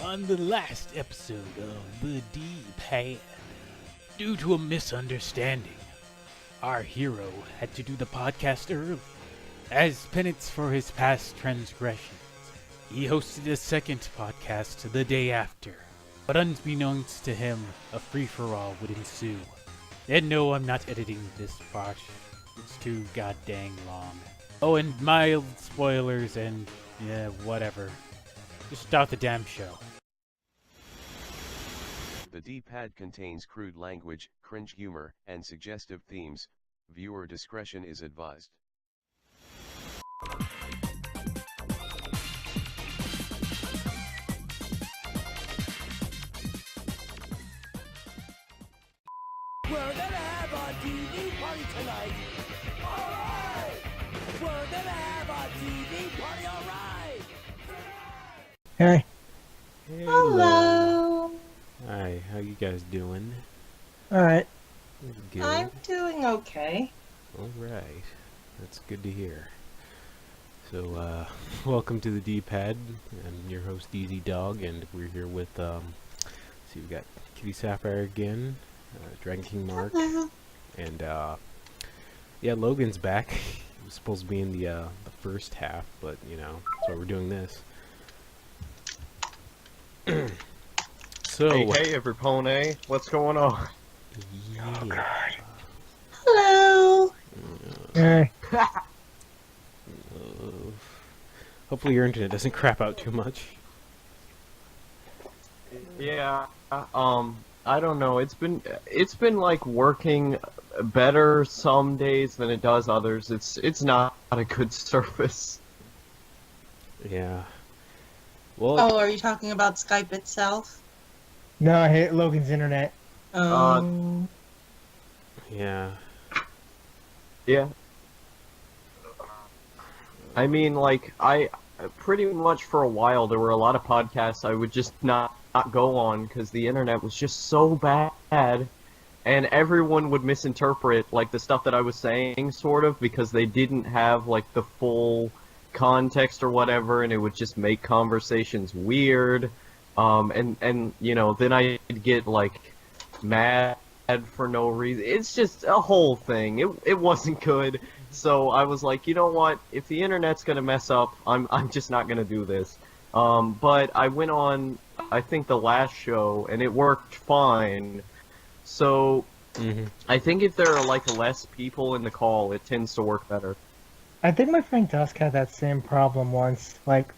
On the last episode of The D-Pad, due to a misunderstanding, our hero had to do the podcast early. As penance for his past transgressions, he hosted a second podcast the day after. But unbeknownst to him, a free-for-all would ensue. And no, I'm not editing this part. It's too goddamn long. Oh, and mild spoilers and, yeah, whatever. Just start the damn show. The D-Pad contains crude language, cringe humor, and suggestive themes. Viewer discretion is advised. We're gonna have a TV party tonight. Alright! We're gonna have a TV party, alright! Hey. Hello. Hi, how you guys doing? Alright. Good. I'm doing okay. Alright. That's good to hear. So, welcome to the D-Pad. I'm your host, Easy Dog, and we're here with, see, we got KSapphire again, Dragonking Mark, Hello. and, yeah, Logan's back. He was supposed to be in the first half, but, you know, that's why we're doing this. So, Hey, everypone, what's going on? yeah. Hello. Hey. Hopefully your internet doesn't crap out too much. Yeah, I don't know. It's been like working better some days than it does others. It's not a good service. Yeah. Well, Oh, are you talking about Skype itself? No, I hate Logan's internet. Um, yeah. Yeah. I mean, like, I pretty much for a while there were a lot of podcasts I would just not go on because the internet was just so bad, and everyone would misinterpret like the stuff that I was saying, sort of, because they didn't have like the full context or whatever, and it would just make conversations weird. And you know, then I'd get like mad for no reason. It's just a whole thing. It wasn't good. So I was like, you know what? If the internet's gonna mess up, I'm just not gonna do this. But I went on, I think the last show, and it worked fine. So I think if there are like less people in the call, it tends to work better. I think my friend Dusk had that same problem once. Like,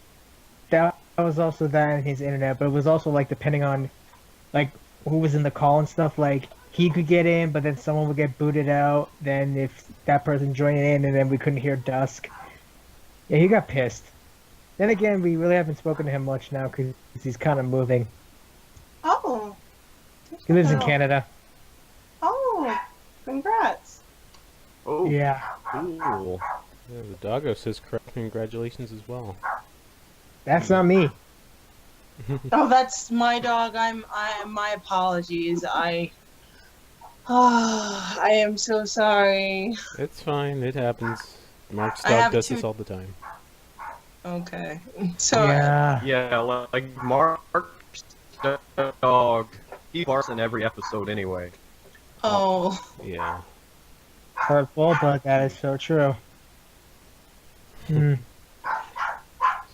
that was also that in his internet, but it was also like depending on like who was in the call and stuff. Like, he could get in, but then someone would get booted out. Then if that person joined in, and then we couldn't hear Dusk. Yeah, he got pissed. Then again, we really haven't spoken to him much now because he's kind of moving. oh. He lives in Canada. Oh, congrats. Oh, Yeah. Cool. Yeah, the doggo says congratulations as well. That's not me. Oh, that's my dog. My apologies. I am so sorry. It's fine. It happens. Mark's I dog have does two- this all the time. Okay. So Yeah. yeah, like Mark's dog, he barks in every episode anyway. oh, Yeah. Hurtful, but that is so true. Hmm.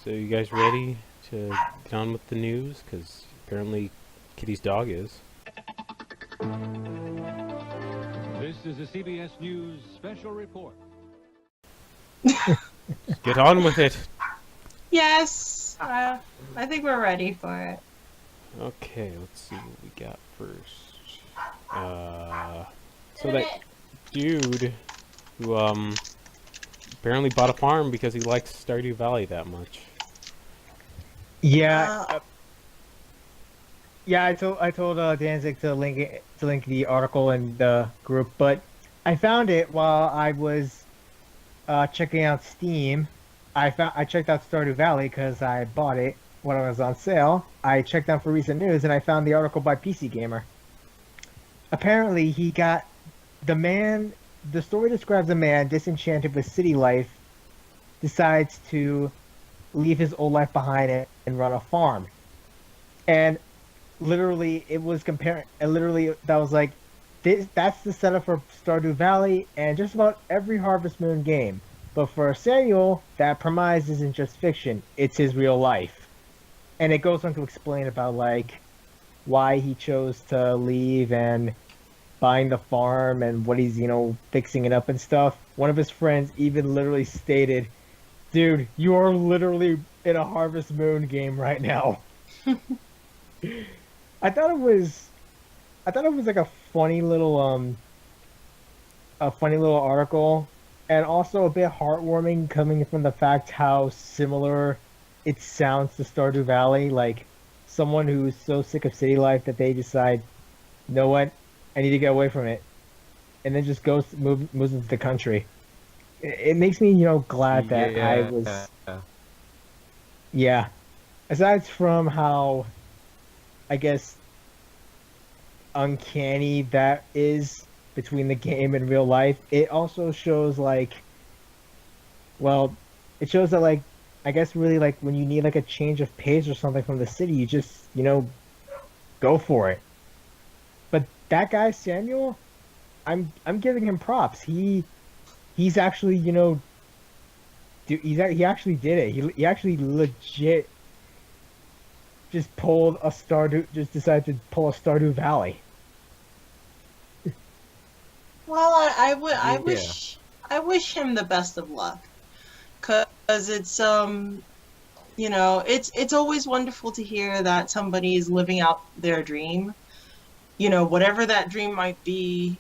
So you guys ready to get on with the news? Because apparently Kitty's dog is. This is a CBS News special report. Get on with it! yes. I think we're ready for it. Okay, let's see what we got first. So that dude who apparently bought a farm because he likes Stardew Valley that much. Yeah. Yeah, I told Danzig to link the article in the group, but I found it while I was checking out Steam. I checked out Stardew Valley because I bought it when it was on sale. I checked out for recent news and I found the article by PC Gamer. Apparently, the story describes a man disenchanted with city life decides to leave his old life behind and run a farm. and literally it was comparing. And literally that was like, that's the setup for Stardew Valley and just about every Harvest Moon game. But for Samuel, that premise isn't just fiction; it's his real life. And it goes on to explain about like why he chose to leave and buying the farm and what he's fixing it up and stuff. One of his friends even literally stated, "Dude, you are literally in a Harvest Moon game right now." I thought it was like a funny little article, and also a bit heartwarming coming from the fact how similar it sounds to Stardew Valley. Like someone who's so sick of city life that they decide, you know what, I need to get away from it, and then just moves into the country. It makes me glad that I was. Yeah. Aside from how, I guess, uncanny that is between the game and real life, it also shows like, well, it shows that like, I guess really like when you need like a change of pace or something from the city, you just, go for it. But that guy, Samuel, I'm giving him props. He's actually, he actually did it. He actually legit just decided to pull a Stardew Valley. Well, I wish him the best of luck, cause it's it's always wonderful to hear that somebody is living out their dream. Whatever that dream might be,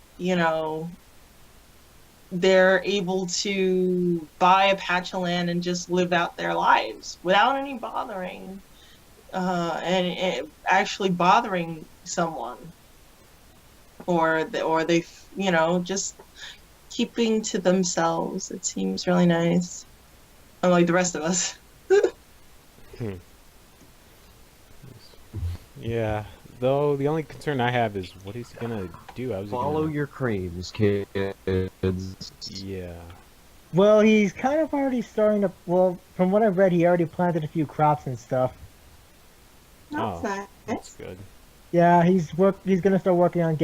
they're able to buy a patch of land and just live out their lives without any bothering, and actually bothering someone, or they just keeping to themselves. It seems really nice, unlike the rest of us. Yeah. Though the only concern I have is what he's gonna do. Follow your creams, kids. Yeah. Well, he's kind of already starting to. Well, from what I've read, he already planted a few crops and stuff. That's nice. That's good. Yeah, he's gonna start working on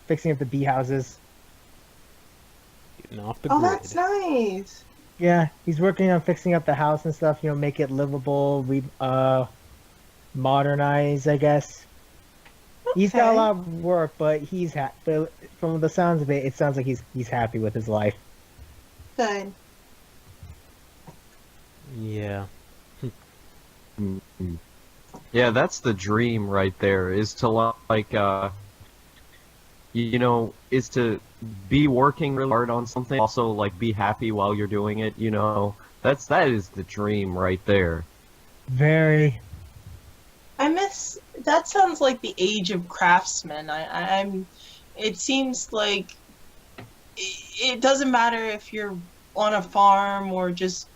fixing up the bee houses. Getting off the Oh, grid. that's nice. Yeah, he's working on fixing up the house and stuff. Make it livable. Modernize, I guess. He's got a lot of work, but but from the sounds of it, it sounds like he's happy with his life. Good. Yeah. Yeah, that's the dream right there, is to is to be working really hard on something, also like be happy while you're doing it, that is the dream right there. Very. That sounds like the age of craftsmen. It seems like it doesn't matter if you're on a farm or just,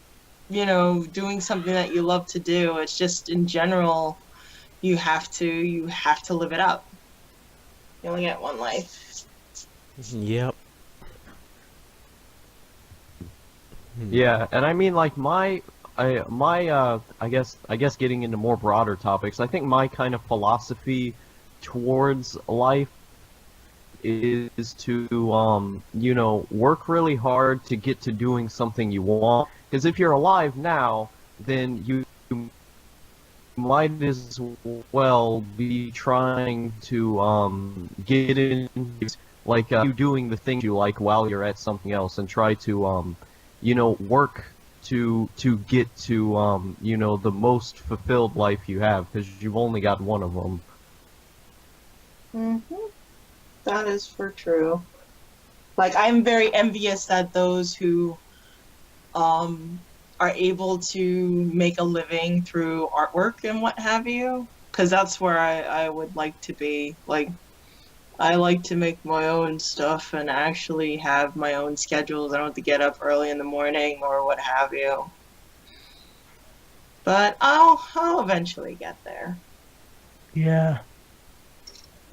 doing something that you love to do. It's just in general, you have to live it up. You only get one life. Yep. Yeah, and I mean like I guess getting into more broader topics, I think my kind of philosophy towards life is to work really hard to get to doing something you want. Because if you're alive now, then you might as well be trying to get in, like you doing the things you like while you're at something else, and try to work to get to the most fulfilled life you have, because you've only got one of them. That is for true. Like, I'm very envious at those who are able to make a living through artwork and what have you, because that's where I would like to be. Like, I like to make my own stuff and actually have my own schedules. I don't have to get up early in the morning or what have you. But I'll eventually get there. Yeah.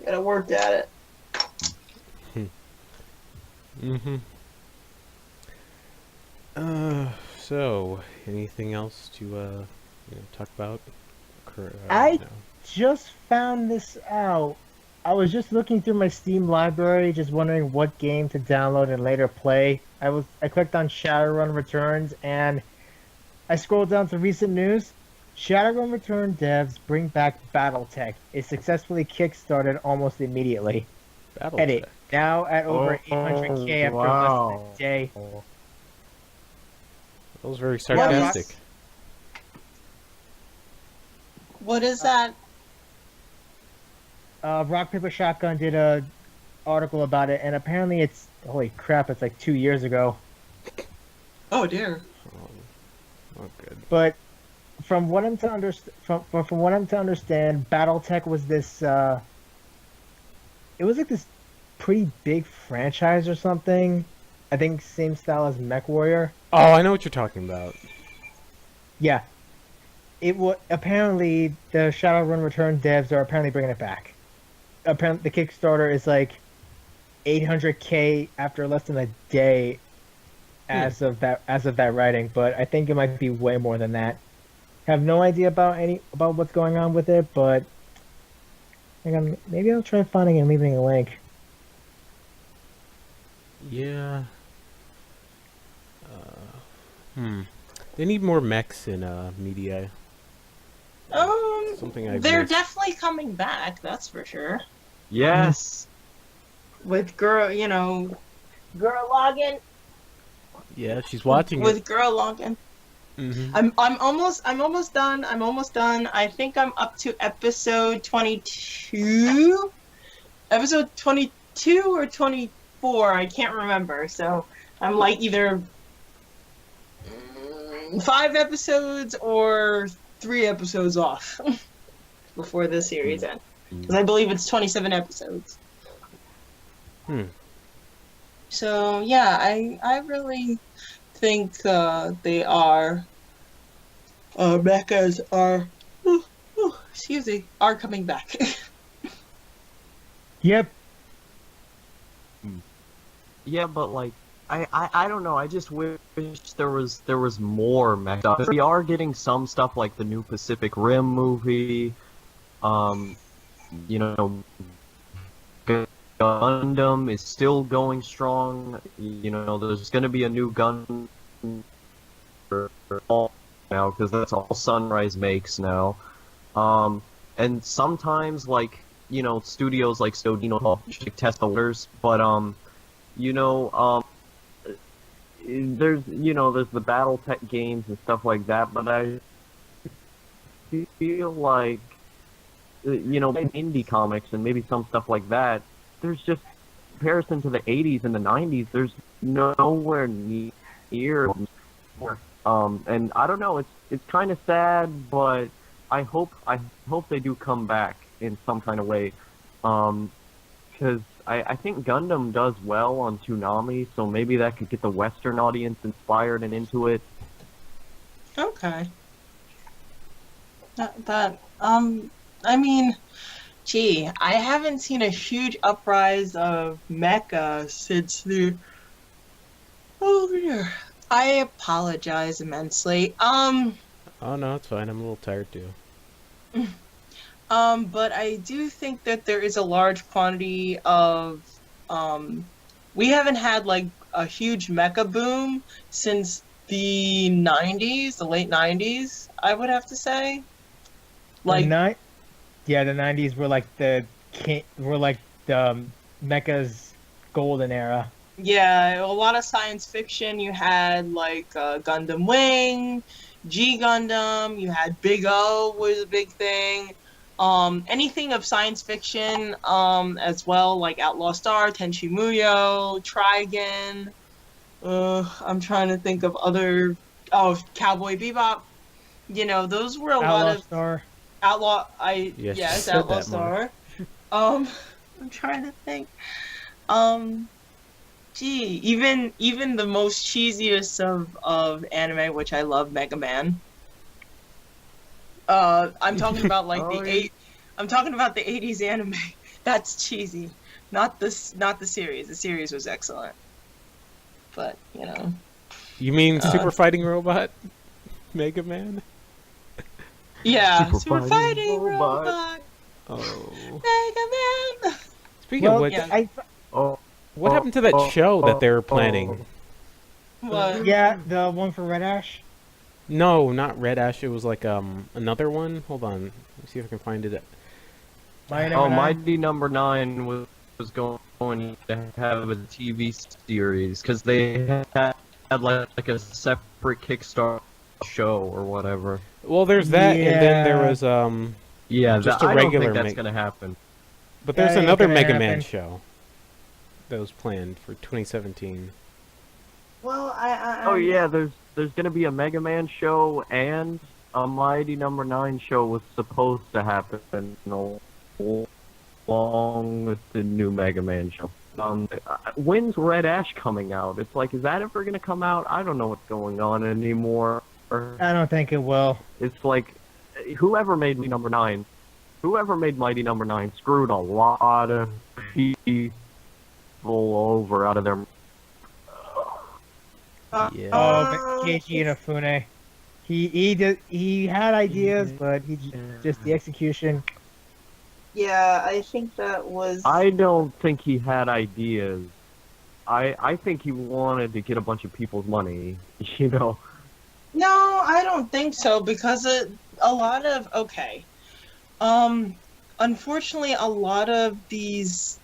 Gotta work at it. So anything else to talk about? I No. just found this out. I was just looking through my Steam library, just wondering what game to download and later play. I clicked on Shadowrun Returns, and I scrolled down to recent news. Shadowrun Return devs bring back BattleTech. It successfully kickstarted almost immediately. Edit. Now at over 800K after less than a day. That was very sarcastic. What is that? Rock Paper Shotgun did a article about it, and apparently it's holy crap, it's like 2 years ago. Oh dear. Oh, good. But from what I'm to understand, BattleTech was this. It was like this pretty big franchise or something. I think same style as MechWarrior. Oh, I know what you're talking about. Yeah. It was apparently the Shadowrun Return devs are apparently bringing it back. Apparently, the Kickstarter is like 800K after less than a day, as of that writing. But I think it might be way more than that. Have no idea about what's going on with it, but maybe I'll try finding and leaving a link. Yeah. They need more mechs in media. Something I've They're missed. definitely coming back, that's for sure. Yes. With girl login. Yeah, she's watching With it. girl login. Mm-hmm. I'm almost done. I think I'm up to episode 22. Episode 22 or 24, I can't remember. So I'm like either 5 episodes or 3 episodes off before the series ends. Because I believe it's 27 episodes. So yeah, I really think they are mechas are are coming back. Yep. Yeah, but like I don't know. I just wish there was more mech stuff. We are getting some stuff like the new Pacific Rim movie. You know, Gundam is still going strong. You know, there's going to be a new Gundam for all now because that's all Sunrise makes now. And sometimes like studios like Stodino test the waters, but there's the BattleTech games and stuff like that, but I feel like indie comics and maybe some stuff like that, there's just comparison to the 80s and the 90s, there's nowhere near and I don't know, it's kind of sad, but I hope they do come back in some kind of way, because I think Gundam does well on Toonami, so maybe that could get the Western audience inspired and into it. Okay. I mean, gee, I haven't seen a huge uprise of mecha since the. Oh dear. I apologize immensely. Oh no, it's fine. I'm a little tired too. But I do think that there is a large quantity of, we haven't had like a huge mecha boom since the 90s, the late 90s, I would have to say. Like, the 90s were like the mecha's golden era. Yeah, a lot of science fiction. You had like Gundam Wing, G Gundam. You had Big O was a big thing. Anything of science fiction as well, like Outlaw Star, Tenchi Muyo, Trigun. I'm trying to think of other. Oh, Cowboy Bebop. Those were a lot of Star. Outlaw. Yes, Outlaw Star. I'm trying to think. Gee, even the most cheesiest of anime, which I love, Mega Man. I'm talking about like I'm talking about the 80s anime. That's cheesy. Not the series. The series was excellent. But, You mean Super Fighting Robot? Mega Man? Yeah, Super Super Fighting Fighting Robot. Oh. Mega Man. Speaking of Well, which, Yeah. Oh, what happened to that show that they were planning? What? Yeah, the one for Red Ash. No, not Red Ash. It was like another one. Hold on. Let me see if I can find it. Mighty Oh, Number Nine. Mighty Number 9 was going to have a TV series because they had like a separate Kickstarter show or whatever. Well, there's that, and then there Yeah. was Yeah, just a I don't regular think that's Meg- gonna happen. but there's That ain't another gonna Mega Man happen. show that was planned for 2017. Well, I Oh yeah, there's gonna be a Mega Man show and a Mighty Number 9 show was supposed to happen along with the new Mega Man show. When's Red Ash coming out? It's like, is that ever gonna come out? I don't know what's going on anymore. I don't think it will. It's like, whoever made Mighty Number 9 screwed a lot of people over out of their. Yeah. Oh, Keiji Inafune. He had ideas, but just the execution. Yeah, I think that was. I don't think he had ideas. I think he wanted to get a bunch of people's money, you know. No, I don't think so because a lot of unfortunately a lot of these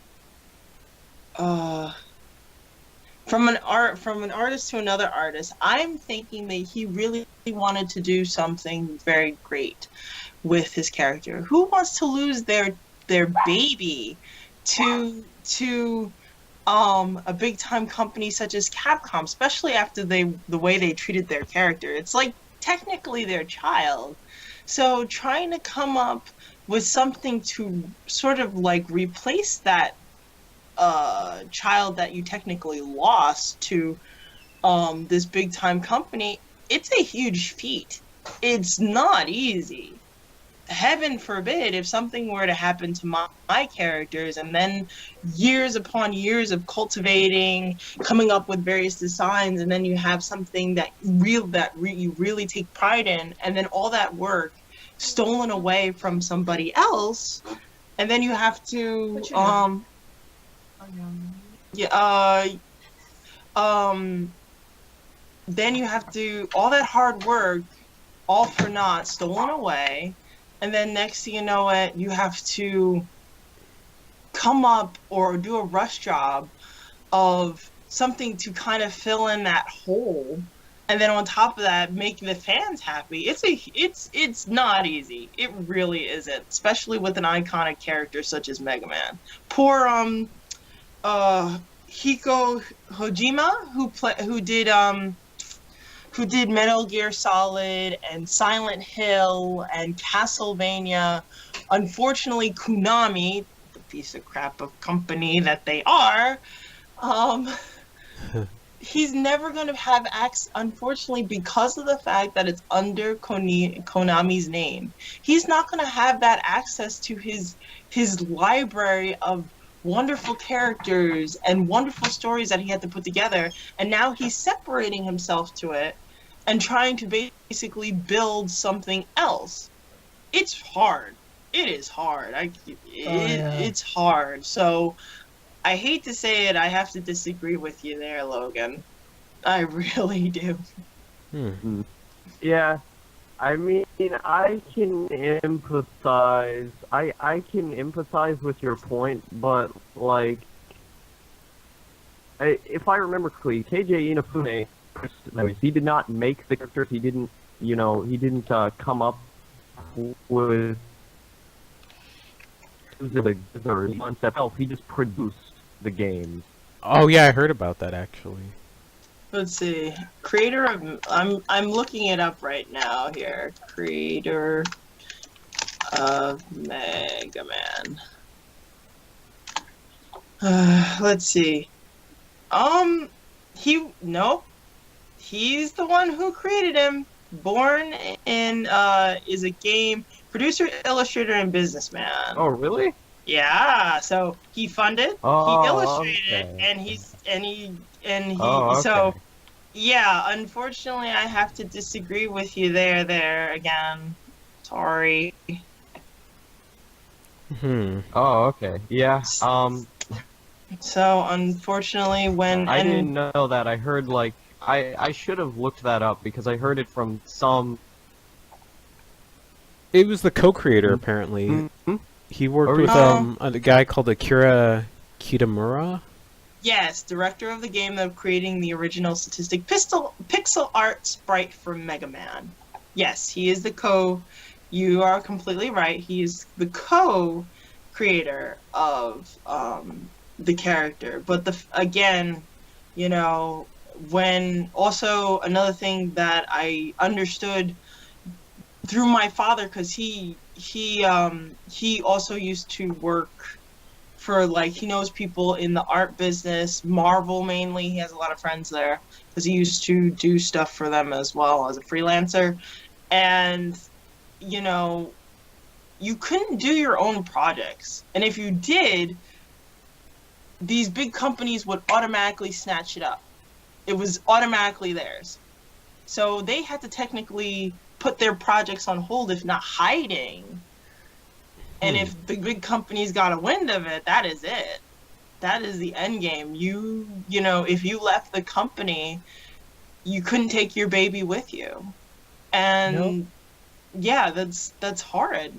from an artist to another artist, I'm thinking that he really wanted to do something very great with his character. Who wants to lose their baby to a big time company such as Capcom, especially after the way they treated their character? It's like technically their child. So trying to come up with something to sort of like replace that child that you technically lost to this big time company, it's a huge feat. It's not easy. Heaven forbid if something were to happen to my characters, and then years upon years of cultivating, coming up with various designs, and then you have something that you really take pride in, and then all that work stolen away from somebody else, and then you have to then you have to, all that hard work, all for naught, stolen away, and then next thing you know it, you have to come up or do a rush job of something to kind of fill in that hole, and then on top of that, making the fans happy. It's not easy. It really isn't, especially with an iconic character such as Mega Man. Poor Hiko Hojima, who did Metal Gear Solid and Silent Hill and Castlevania. Unfortunately, Konami, the piece of crap of company that they are, he's never going to have access, unfortunately, because of the fact that it's under Konami's name. He's not going to have that access to his library of wonderful characters and wonderful stories that he had to put together, and now he's separating himself to it and trying to basically build something else. It's hard. It is hard. It's hard. So I hate to say it, I have to disagree with you there, Logan. I really do. Yeah, I mean, I can empathize. I can empathize with your point, but like, if I remember correctly, KJ Inafune, he did not make the characters. He didn't, come up with the concept itself. He just produced the games. Oh yeah, I heard about that actually. Let's see. Creator of I'm looking it up right now here. Creator of Mega Man. Let's see. He's the one who created him. Born in is a game producer, illustrator, and businessman. Oh, really? Yeah, so he funded, Oh, he illustrated, okay. and he Oh, okay. so yeah, unfortunately I have to disagree with you there again. Sorry. Oh, okay. Yeah. So unfortunately, I didn't know that. I heard like I should have looked that up because I heard it from some. It was the co-creator apparently. Hmm? He worked Oh, with yeah. a guy called Akira Kitamura. Yes, director of the game of creating the original statistic pixel art sprite for Mega Man. Yes, he is the you are completely right. He is the co-creator of the character. But again, you know, when also another thing that I understood through my father, because he also used to work for, like, he knows people in the art business, Marvel mainly. He has a lot of friends there because he used to do stuff for them as well as a freelancer. And you know, you couldn't do your own projects, and if you did, these big companies would automatically snatch it up. It was automatically theirs. So they had to technically put their projects on hold, if not hiding. And if the big companies got a wind of it, that is it. That is the end game. You know, if you left the company, you couldn't take your baby with you. And Nope. yeah, that's hard.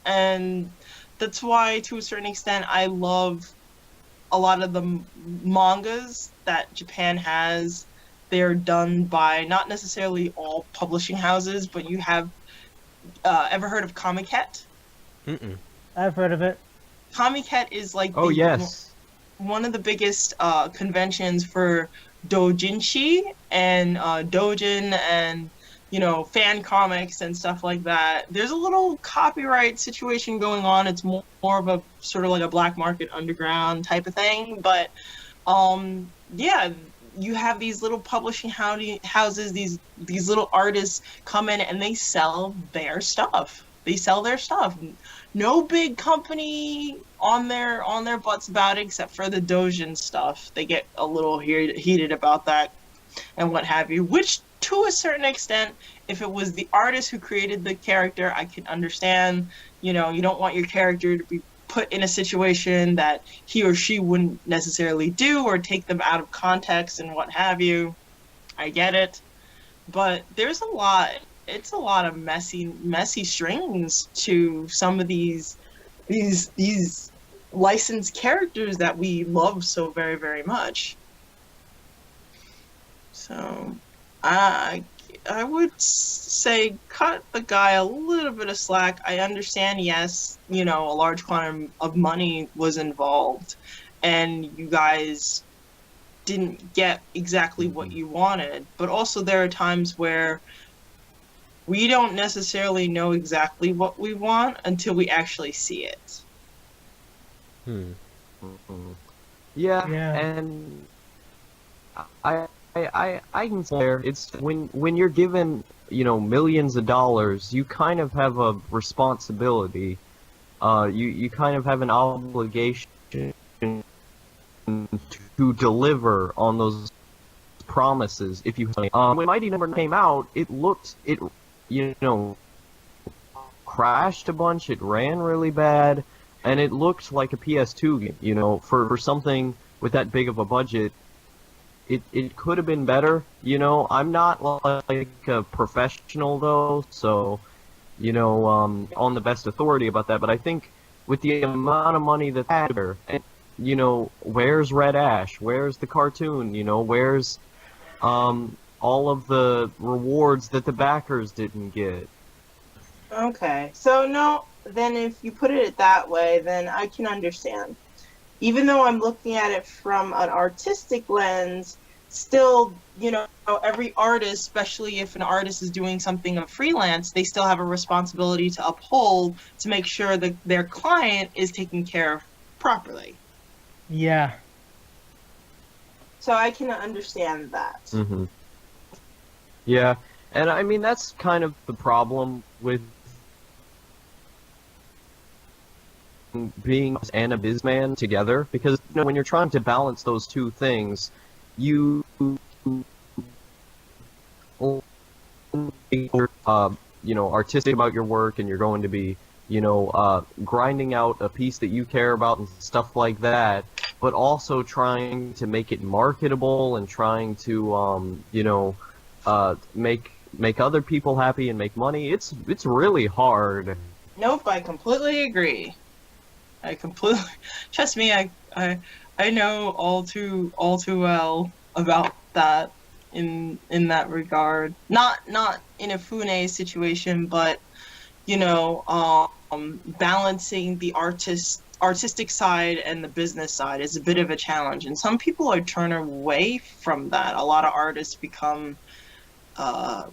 And that's why, to a certain extent, I love a lot of the mangas that Japan has. They're done by not necessarily all publishing houses, but you have ever heard of Comiket? Mm-mm. I've heard of it. Comiket is like Oh yes. one of the biggest conventions for doujinshi and doujin and, you know, fan comics and stuff like that. There's a little copyright situation going on. It's more of a sort of like a black market underground type of thing. But yeah, you have these little publishing houses, these little artists come in and they sell their stuff. They sell their stuff. No big company on their butts about it, except for the Dojin stuff. They get a little heated about that and what have you, which to a certain extent, if it was the artist who created the character, I can understand. You know, you don't want your character to be put in a situation that he or she wouldn't necessarily do, or take them out of context and what have you. I get it. But there's a lot. It's a lot of messy strings to some of these licensed characters that we love so very, very much. So I would say cut the guy a little bit of slack. I understand, yes, you know, a large quantum of money was involved, and you guys didn't get exactly what you wanted. But also there are times where we don't necessarily know exactly what we want until we actually see it. Yeah, Yeah. and I can say there, it's when you're given, you know, millions of dollars, you kind of have a responsibility. You kind of have an obligation to deliver on those promises. If you when Mighty Number came out, it you know, crashed a bunch. It ran really bad, and it looked like a PS2 game. You know, for something with that big of a budget, it could have been better. You know, I'm not like a professional though, so you know, on the best authority about that. But I think with the amount of money that they had there, and you know, where's Red Ash? Where's the cartoon? You know, where's all of the rewards that the backers didn't get? Okay, so no, then if you put it that way, then I can understand. Even though I'm looking at it from an artistic lens, still, you know, every artist, especially if an artist is doing something of freelance, they still have a responsibility to uphold to make sure that their client is taken care of properly. Yeah. So I can understand that. Mm-hmm. Yeah, and I mean that's kind of the problem with being and a bizman together, because you know when you're trying to balance those two things, you you know, artistic about your work, and you're going to be grinding out a piece that you care about and stuff like that, but also trying to make it marketable and trying to, make other people happy and make money. It's really hard. Nope, I completely agree. I completely trust me. I know all too well about that in that regard. Not in a Fune situation, but balancing the artistic side and the business side is a bit of a challenge, and some people are turning away from that. A lot of artists become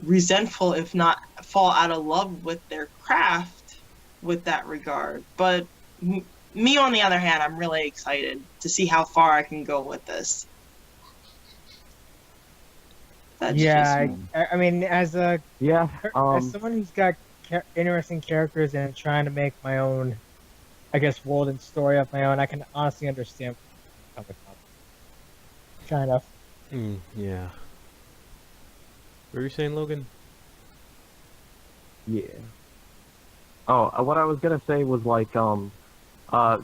resentful, if not fall out of love with their craft with that regard. But me, on the other hand, I'm really excited to see how far I can go with this. That's Yeah, I mean, as Yeah. someone who's got interesting characters and trying to make my own, I guess, world and story of my own, I can honestly understand where you're coming from. Kind of. Yeah. What were you saying, Logan? Yeah. Oh, what I was gonna say was like, I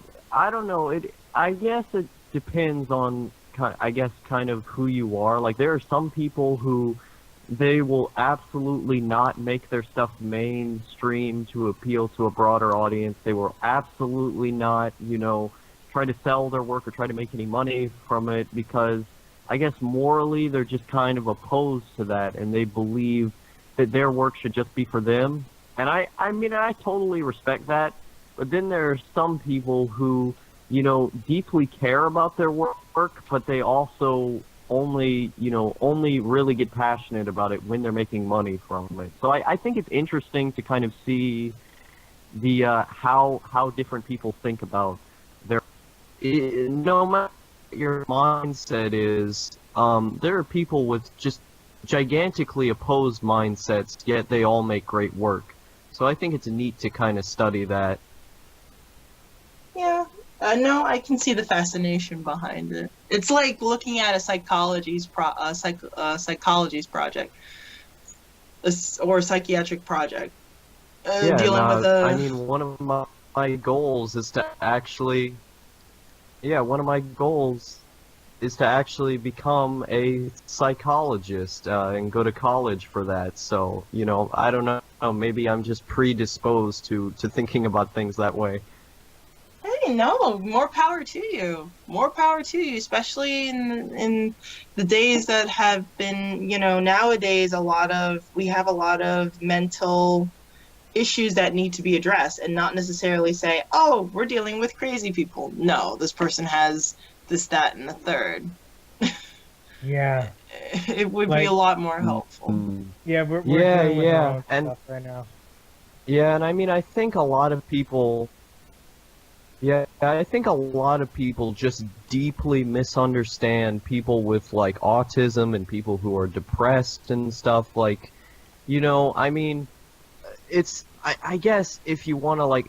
don't know. I guess it depends on, kind of who you are. Like, there are some people who they will absolutely not make their stuff mainstream to appeal to a broader audience. They will absolutely not, try to sell their work or try to make any money from it because I guess morally they're just kind of opposed to that, and they believe that their work should just be for them. And I mean, I totally respect that. But then there are some people who, deeply care about their work, but they also only really get passionate about it when they're making money from it. So I think it's interesting to kind of see the how different people think about their, no matter what your mindset is. There are people with just gigantically opposed mindsets, yet they all make great work. So I think it's neat to kind of study that. Yeah, no, I can see the fascination behind it. It's like looking at a psychology's project, or a psychiatric project, dealing with a. I mean, one of my goals is to actually, one of my goals is to actually become a psychologist and go to college for that. So, I don't know, maybe I'm just predisposed to thinking about things that way. Hey, no, more power to you. More power to you, especially in the days that have been, nowadays we have a lot of mental issues that need to be addressed, and not necessarily say, oh, we're dealing with crazy people. No, this person has this, that, and the third. Yeah. It would be a lot more helpful. Yeah, we're dealing with our own and stuff right now. yeah, and I mean, I think a lot of people. Yeah, I think a lot of people just deeply misunderstand people with, like, autism and people who are depressed and stuff. Like, I mean, I guess if you want to, like,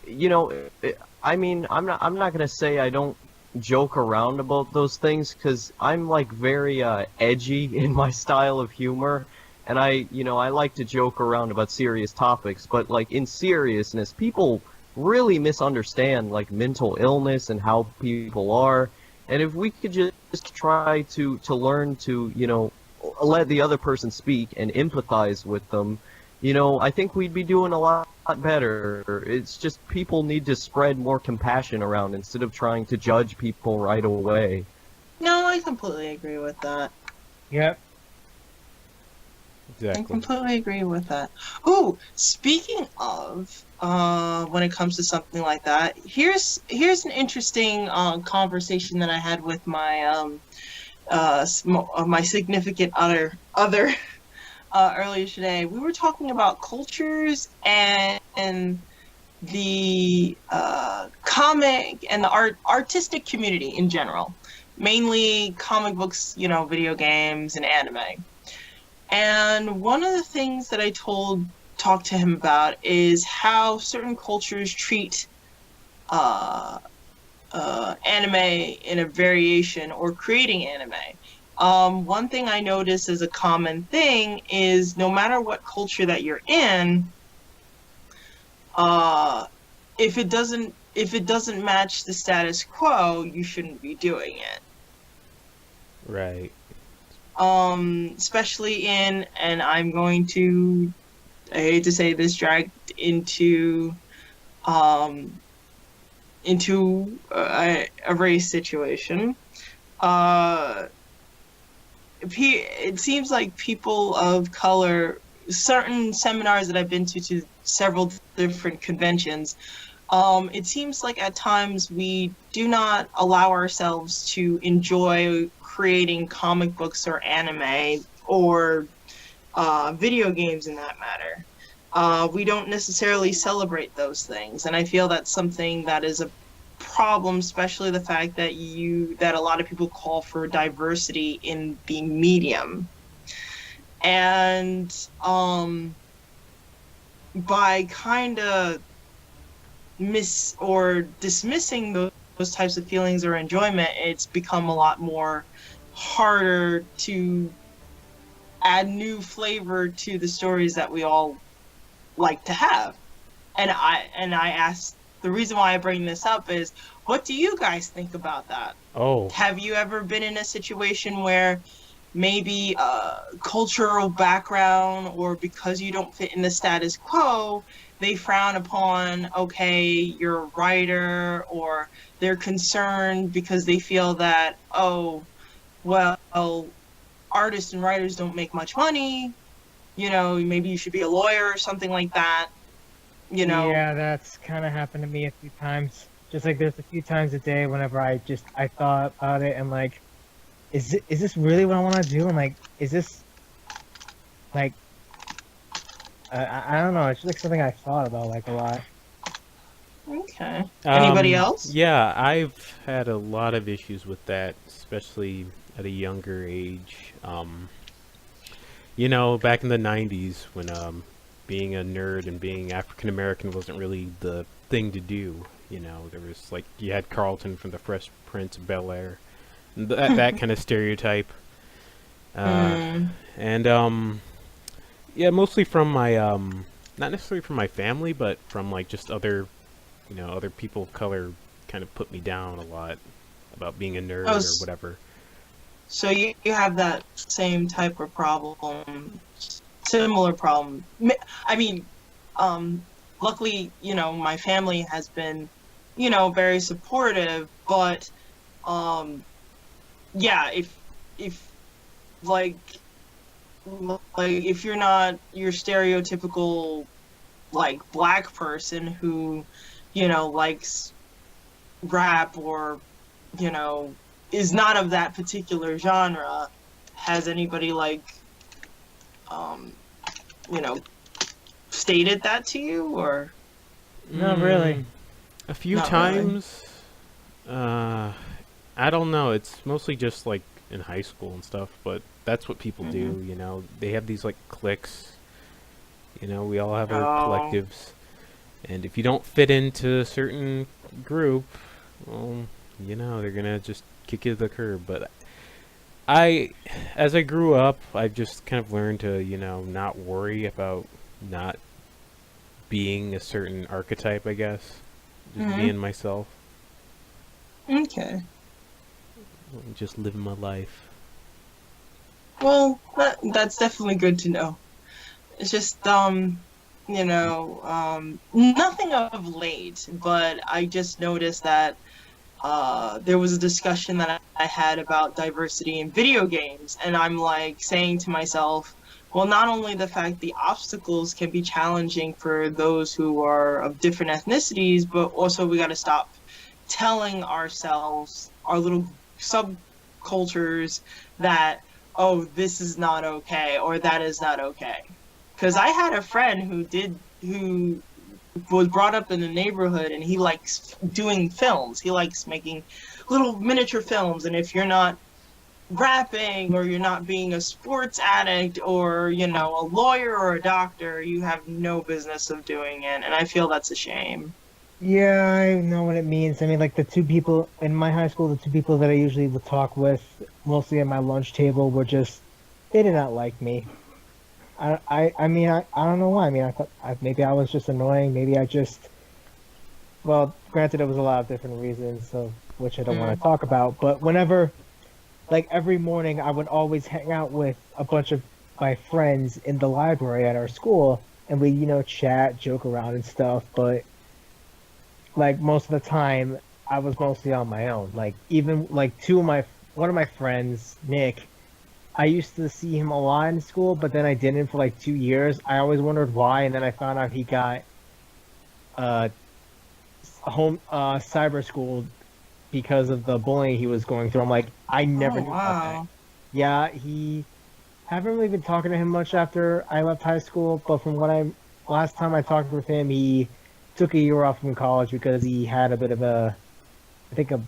I mean, I'm not gonna say I don't joke around about those things, because I'm, like, very edgy in my style of humor, and I like to joke around about serious topics, but, like, in seriousness, people really misunderstand, like, mental illness and how people are. And if we could just try to learn to, let the other person speak and empathize with them, I think we'd be doing a lot better. It's just people need to spread more compassion around instead of trying to judge people right away. No, I completely agree with that. Yep. Exactly. I completely agree with that. Ooh, speaking of, when it comes to something like that, here's an interesting conversation that I had with my my significant other earlier today. We were talking about cultures and the comic and the artistic community in general, mainly comic books, video games and anime. And one of the things that I talked to him about is how certain cultures treat anime in a variation or creating anime. One thing I notice as a common thing is no matter what culture that you're in, if it doesn't match the status quo, you shouldn't be doing it. Right. Especially and I'm going to, I hate to say this, dragged into a race situation. It seems like people of color, certain seminars that I've been to several different conventions, it seems like at times we do not allow ourselves to enjoy creating comic books or anime or video games in that matter. We don't necessarily celebrate those things, and I feel that's something that is a problem, especially the fact that a lot of people call for diversity in the medium. And by kind of dismissing those types of feelings or enjoyment, it's become a lot more harder to add new flavor to the stories that we all like to have. And I asked, the reason why I bring this up is, what do you guys think about that? Oh. Have you ever been in a situation where maybe cultural background, or because you don't fit in the status quo, they frown upon, okay, you're a writer, or they're concerned because they feel that, oh, well, artists and writers don't make much money, maybe you should be a lawyer or something like that, Yeah, that's kind of happened to me a few times. Just like there's a few times a day whenever I thought about it and like, is this really what I want to do? And like, is this like, I don't know. It's just like something I thought about like a lot. Okay. Anybody else? Yeah, I've had a lot of issues with that, especially at a younger age. Back in the 90s when being a nerd and being African American wasn't really the thing to do. There was like, you had Carlton from the Fresh Prince of Bel-Air, that kind of stereotype. And yeah, mostly from my not necessarily from my family, but from like just other people of color kind of put me down a lot about being a nerd or whatever. So you have that same type of problem, similar problem. I mean, luckily, my family has been, very supportive, but, yeah, if if you're not your stereotypical, like, black person who, likes rap or, is not of that particular genre, has anybody, like, stated that to you, or? Not really. A few Not times. I don't know. It's mostly just like in high school and stuff, but that's what people do, They have these like cliques. We all have our collectives. And if you don't fit into a certain group, well, they're gonna just kick you to the curb. But as I grew up, I've just kind of learned to, not worry about not being a certain archetype, I guess. Just being myself. Okay. Just living my life. Well, that's definitely good to know. It's just, nothing of late, but I just noticed that there was a discussion that I had about diversity in video games, and I'm like saying to myself, well, not only the fact the obstacles can be challenging for those who are of different ethnicities, but also we got to stop telling ourselves, our little subcultures, that, oh, this is not okay, or that is not okay. Because I had a friend who was brought up in the neighborhood, and he likes doing films. He likes making little miniature films, and if you're not rapping, or you're not being a sports addict, or, a lawyer or a doctor, you have no business of doing it, and I feel that's a shame. Yeah, I know what it means. I mean, like the two people in my high school, the two people that I usually would talk with, mostly at my lunch table, were just, they did not like me. I mean, I don't know why. I mean, I thought maybe I was just annoying. Maybe I just well, granted, it was a lot of different reasons, so which I don't want to talk about. But whenever, like every morning, I would always hang out with a bunch of my friends in the library at our school, and we, chat, joke around and stuff. But like most of the time, I was mostly on my own. Like even like one of my friends, Nick. I used to see him a lot in school, but then I didn't for like 2 years. I always wondered why, and then I found out he got uh home cyber school because of the bullying he was going through. I'm like, I never Oh, knew about that. wow. Yeah, he haven't really been talking to him much after I left high school, but from what I last time I talked with him, he took a year off from college because he had a bit of I think a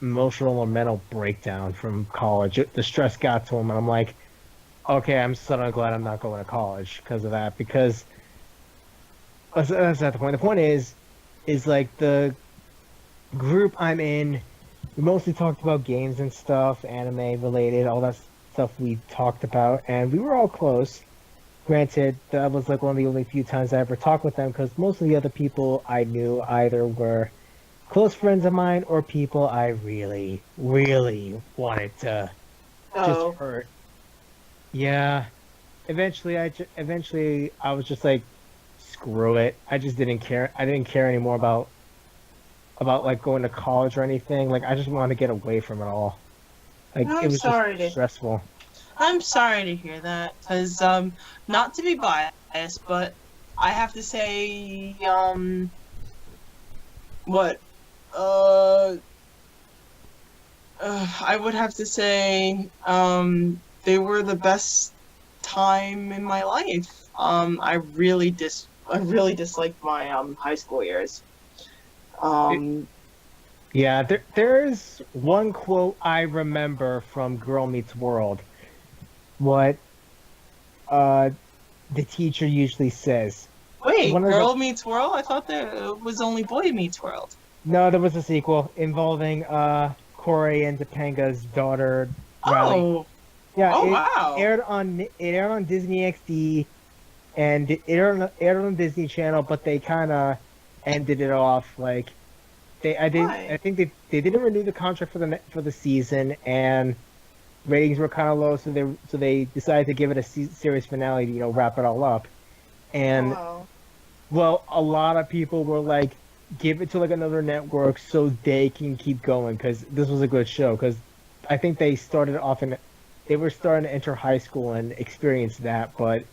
emotional or mental breakdown from college. The stress got to him, and I'm like, okay, I'm suddenly glad I'm not going to college because of that. Because that's not the point. The point is like the group I'm in. We mostly talked about games and stuff, anime related, all that stuff we talked about, and we were all close. Granted, that was like one of the only few times I ever talked with them because most of the other people I knew either were close friends of mine or people I really, really wanted to just Oh. hurt. Yeah. Eventually I was just like, screw it. I just didn't care. I didn't care anymore about like going to college or anything. Like I just wanted to get away from it all. Like I'm it was sorry just stressful. I'm sorry to hear that, because, not to be biased, but I have to say, what, I would have to say, they were the best time in my life. I really disliked my, high school years. Yeah, there's one quote I remember from Girl Meets World. What the teacher usually says. Wait, One of Girl the- Meets World? I thought there was only Boy Meets World. No, there was a sequel involving Corey and Topanga's daughter Riley. Oh, Yeah, oh it wow. aired on Disney XD and it aired on Disney Channel, but they kind of ended it off like Why? I think they didn't renew the contract for the season and ratings were kind of low, so they decided to give it a series finale to wrap it all up. And Wow. well, a lot of people were like, give it to like another network so they can keep going because this was a good show. Because I think they were starting to enter high school and experience that, but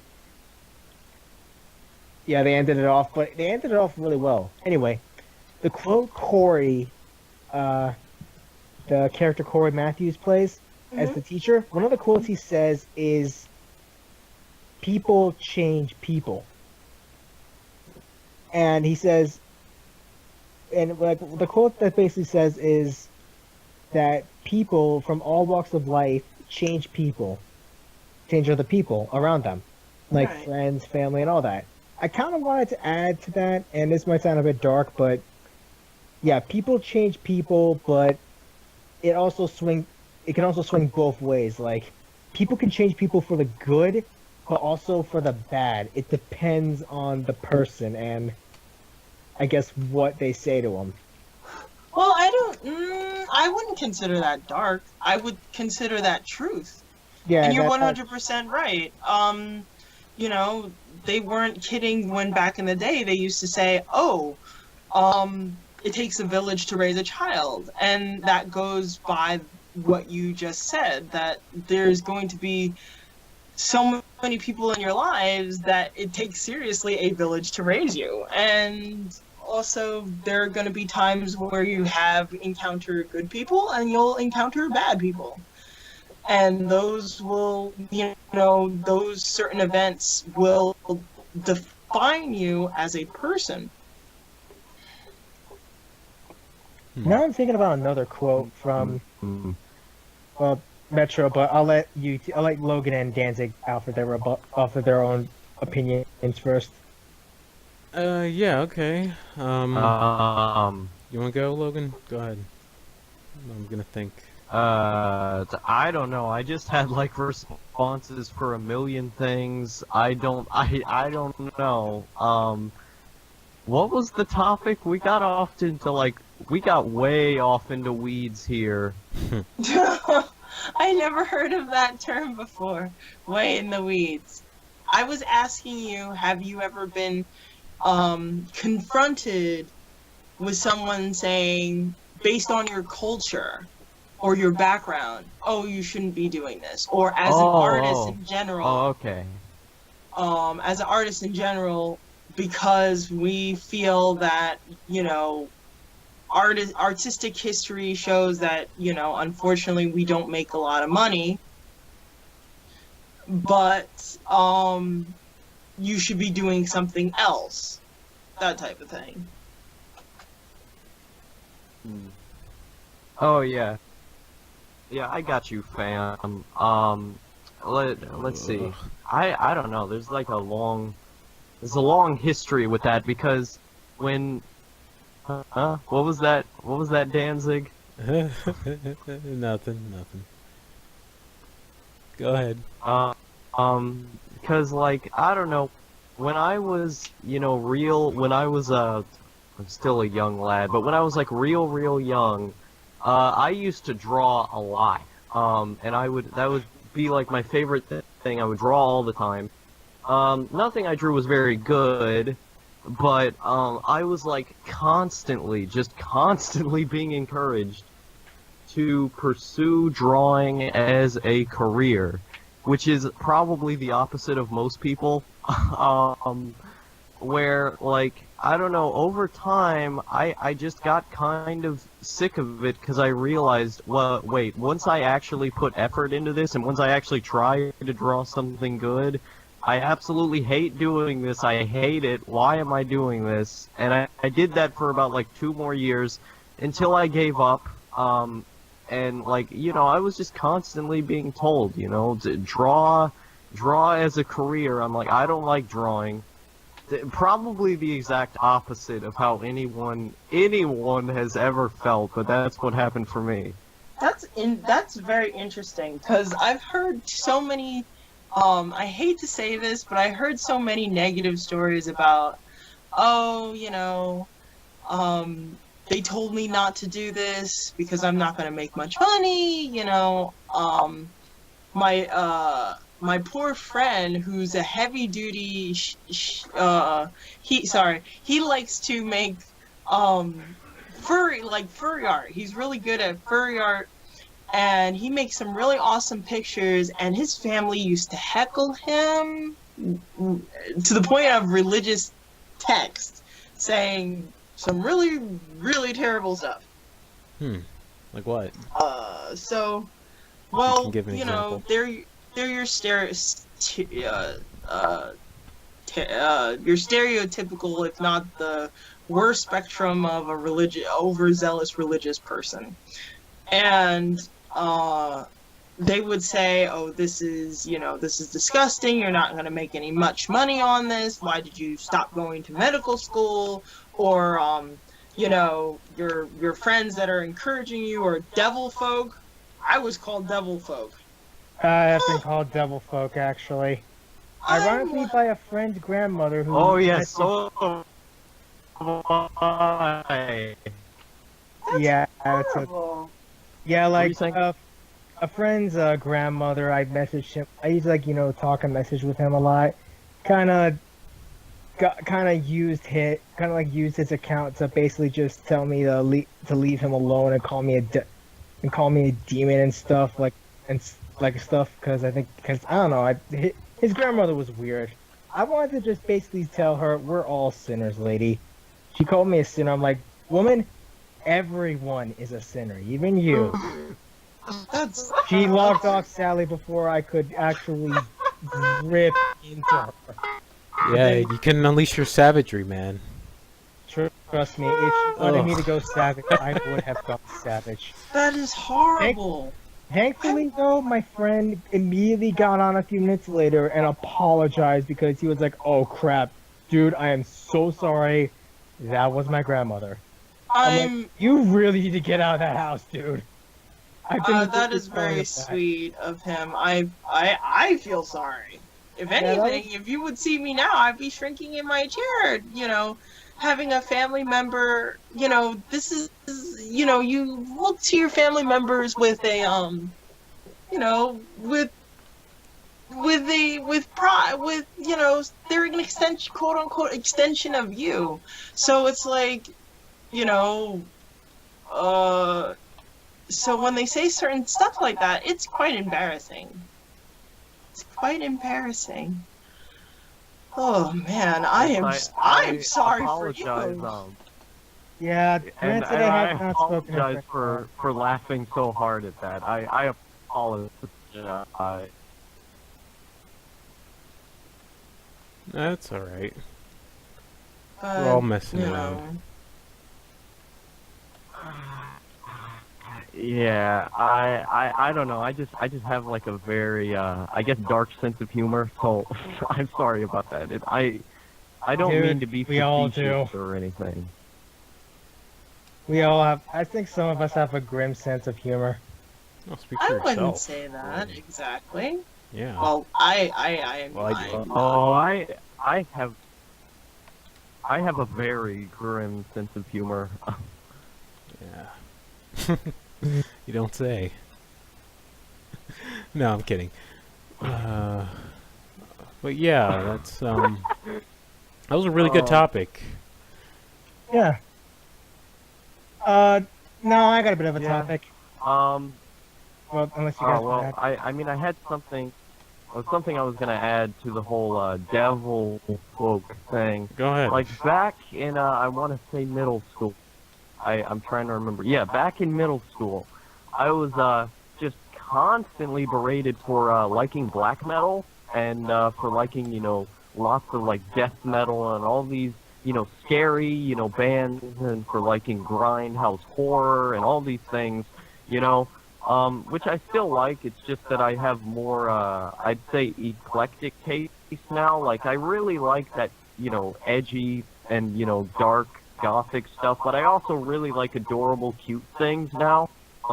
yeah, they ended it off. But they ended it off really well. Anyway, the quote Corey, the character Corey Matthews plays as the teacher, one of the quotes he says is, "People change people." And he says, and like the quote that basically says is that people from all walks of life change other people around them, like Right. friends, family, and all that. I kind of wanted to add to that, and this might sound a bit dark, but yeah, people change people, but it can also swing both ways. Like people can change people for the good, but also for the bad. It depends on the person and I guess what they say to them. Well, I wouldn't consider that dark. I would consider that truth. Yeah, And you're that- 100% right. They weren't kidding when back in the day they used to say, "Oh, it takes a village to raise a child," and that goes by what you just said. That there's going to be so many people in your lives that it takes seriously a village to raise you, and also there are going to be times where you have encountered good people and you'll encounter bad people, and those will those certain events will define you as a person. Now I'm thinking about another quote from Metro, but I'll let Logan and Danzig offer their own opinions first. Yeah, okay. You want to go, Logan? Go ahead. I'm gonna think. I don't know. I just had like responses for a million things. I don't know. What was the topic? We got off into we got way off into weeds here. I never heard of that term before. Way in the weeds. I was asking you, have you ever been confronted with someone saying, based on your culture or your background, oh, you shouldn't be doing this, or as an artist in general. Oh, okay. As an artist in general, because we feel that, you know, artistic history shows that, you know, unfortunately we don't make a lot of money, but you should be doing something else, that type of thing. Oh yeah. Yeah, I got you, fam. Let's see. I don't know. There's a long history with that because when what was that? What was that, Danzig? Nothing. Go ahead. Because I don't know, when I was, when I was I'm still a young lad, but when I was real young, I used to draw a lot. And that would be my favorite thing. I would draw all the time. Nothing I drew was very good, but I was constantly being encouraged to pursue drawing as a career, which is probably the opposite of most people. Where I don't know, over time I just got kind of sick of it because I realized, well, wait, once I actually put effort into this and once I actually try to draw something good, I absolutely hate doing this. I hate it. Why am I doing this? And I did that for about 2 more years until I gave up. And I was just constantly being told, to draw as a career. I'm like, I don't like drawing. Probably the exact opposite of how anyone has ever felt, but that's what happened for me. That's very interesting, because I've heard so many, I hate to say this, but I heard so many negative stories about, they told me not to do this because I'm not going to make much money, my poor friend who's a heavy duty he likes to make furry art. He's really good at furry art, and he makes some really awesome pictures, and his family used to heckle him to the point of religious text saying some really, really terrible stuff. Like what? Well, give an example. they're your stereotypical, if not the worst spectrum of a overzealous religious person. And they would say, oh, this is disgusting, you're not going to make much money on this, why did you stop going to medical school? Or, your friends that are encouraging you are devil folk. I was called devil folk. I've been called devil folk, actually. Ironically, by a friend's grandmother who... Oh, yes, so... Why? Yeah, Horrible. a friend's grandmother, I messaged him. I used to, talk and message with him a lot. Kind of used his account to basically just tell me to leave him alone and call me a demon and stuff, stuff, because I don't know, his grandmother was weird. I wanted to just basically tell her, we're all sinners, lady. She called me a sinner. I'm like, woman, everyone is a sinner, even you. She logged off Sally before I could actually rip into her. Yeah, you can unleash your savagery, man. Trust me, if she wanted me to go savage, I would have gone savage. That is horrible. Thankfully, though, my friend immediately got on a few minutes later and apologized because he was like, oh crap, dude, I am so sorry. That was my grandmother. I'm like, you really need to get out of that house, dude. That is very sweet of him. I feel sorry. If anything, if you would see me now, I'd be shrinking in my chair, having a family member, this is, you look to your family members with a, with pride, they're an extension, quote unquote, extension of you. So it's like, you know, so when they say certain stuff like that, it's quite embarrassing. It's quite embarrassing. Oh man, I'm sorry for you. apologize, Yeah, and granted, I have I not spoken to apologize her. for laughing so hard at that. I apologize. That's alright. But, We're all messing you around. know, Yeah, I don't know. I just have like a very I guess dark sense of humor. So I'm sorry about that. I don't Dude, mean to be we all facetious do. or anything. We all have. I think some of us have a grim sense of humor. I'll speak for I yourself. wouldn't say that exactly. Yeah. Well, I Well, I do. Oh, I have a very grim sense of humor. Yeah. You don't say. No, I'm kidding. But yeah, that's that was a really good topic. Yeah. No, I got a bit of a Yeah. topic. Um. Well, unless you guys well, have. I mean, I had something I was gonna add to the whole devil cloak thing. Go ahead. Like back in I want to say middle school. I'm trying to remember. Yeah, back in middle school, I was just constantly berated for liking black metal and for liking, lots of like death metal and all these, scary, bands, and for liking grindhouse horror and all these things, which I still like. It's just that I have more, I'd say, eclectic taste now. Like I really like that, edgy and dark gothic stuff, but I also really like adorable, cute things now. I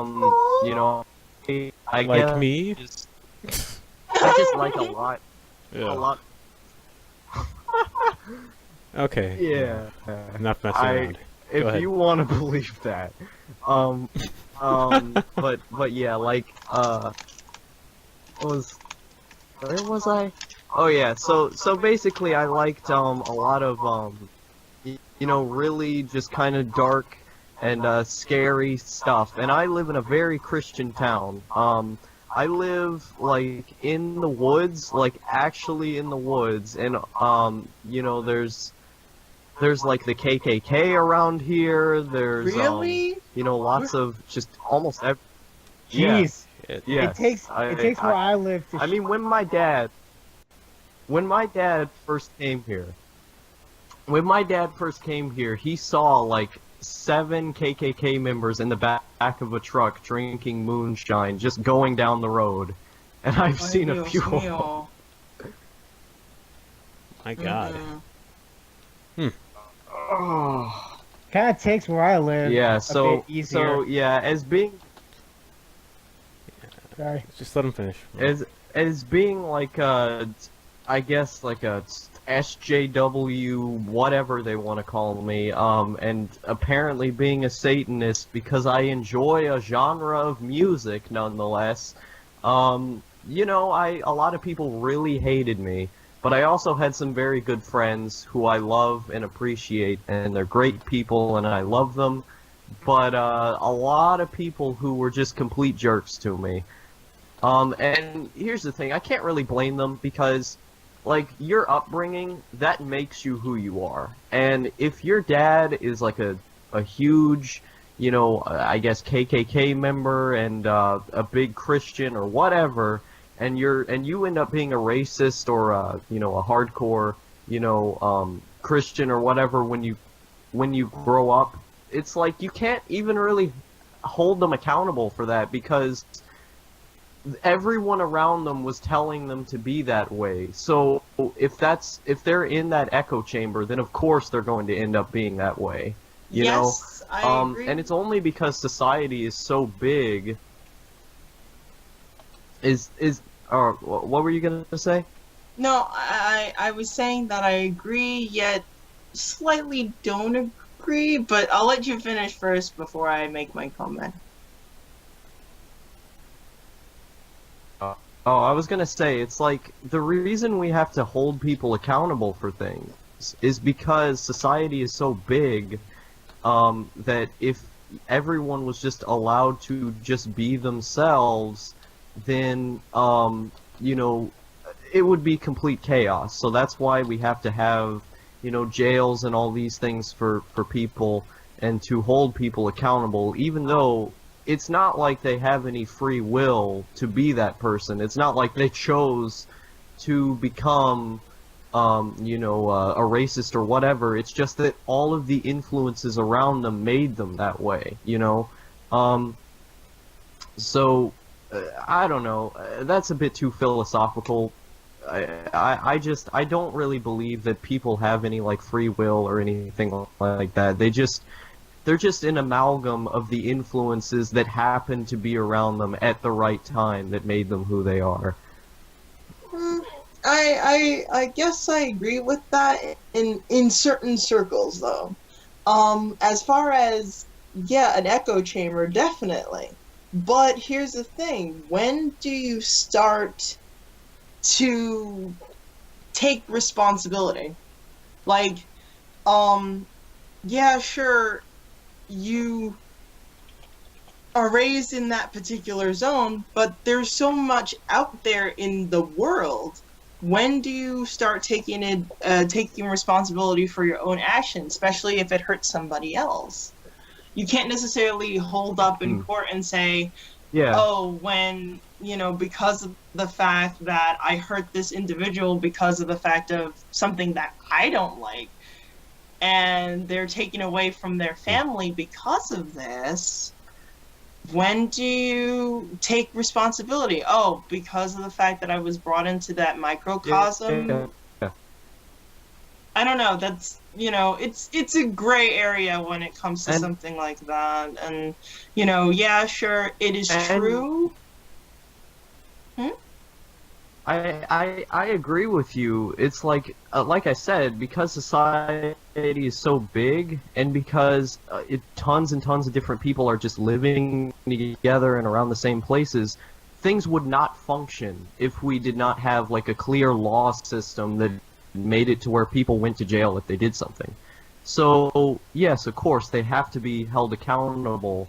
Like guess me? I just like a lot. Yeah. A lot. Okay. Yeah. Enough messing around. Go If ahead. you want to believe that. But yeah, like where was I? Oh yeah, so basically I liked a lot of really just kind of dark and scary stuff. And I live in a very Christian town. I live like in the woods, like actually in the woods, and there's like the KKK around here. There's really. lots of just almost Jeez. Yeah. It takes where I live to. I mean, when my dad first came here, he saw like 7 KKK members in the back of a truck drinking moonshine, just going down the road, and I've seen a few of them. My God. Oh. Kind of takes where I live. Yeah. a So bit easier. yeah, Sorry. Just let him finish. as being like I guess like a SJW, whatever they want to call me, and apparently being a Satanist because I enjoy a genre of music nonetheless. A lot of people really hated me, but I also had some very good friends who I love and appreciate, and they're great people, and I love them. But a lot of people who were just complete jerks to me. And here's the thing, I can't really blame them because, like, your upbringing, that makes you who you are. And if your dad is like a huge, I guess KKK member and a big Christian or whatever, and you end up being a racist or a hardcore, Christian or whatever when you grow up, it's like you can't even really hold them accountable for that because everyone around them was telling them to be that way. So if they're in that echo chamber, then of course they're going to end up being that way. Yes, I agree. And it's only because society is so big. What were you gonna say? No, I was saying that I agree, yet slightly don't agree, but I'll let you finish first before I make my comment. Oh, I was gonna say, it's like, the reason we have to hold people accountable for things is because society is so big, that if everyone was just allowed to just be themselves, then, you know, it would be complete chaos. So that's why we have to have, you know, jails and all these things for people, and to hold people accountable, even though it's not like they have any free will to be that person. It's not like they chose to become, you know, a racist or whatever. It's just that all of the influences around them made them that way, you know? So, I don't know. That's a bit too philosophical. I don't really believe that people have any, like, free will or anything like that. They're just an amalgam of the influences that happen to be around them at the right time that made them who they are. I guess I agree with that in certain circles, though. As far as, yeah, an echo chamber, definitely. But here's the thing: when do you start to take responsibility? Like, yeah, sure, you are raised in that particular zone, but there's so much out there in the world. When do you start taking responsibility for your own actions, especially if it hurts somebody else? You can't necessarily hold up in court and say, Yeah. oh, when, you know, because of the fact that I hurt this individual because of the fact of something that I don't like, and they're taken away from their family because of this, when do you take responsibility? Oh, because of the fact that I was brought into that microcosm? Yeah. I don't know, that's, you know, it's a gray area when it comes to And- something like that. And, you know, yeah, sure, it is true. I agree with you. It's like I said, because society is so big, and because tons and tons of different people are just living together and around the same places, things would not function if we did not have, like, a clear law system that made it to where people went to jail if they did something. So, yes, of course, they have to be held accountable.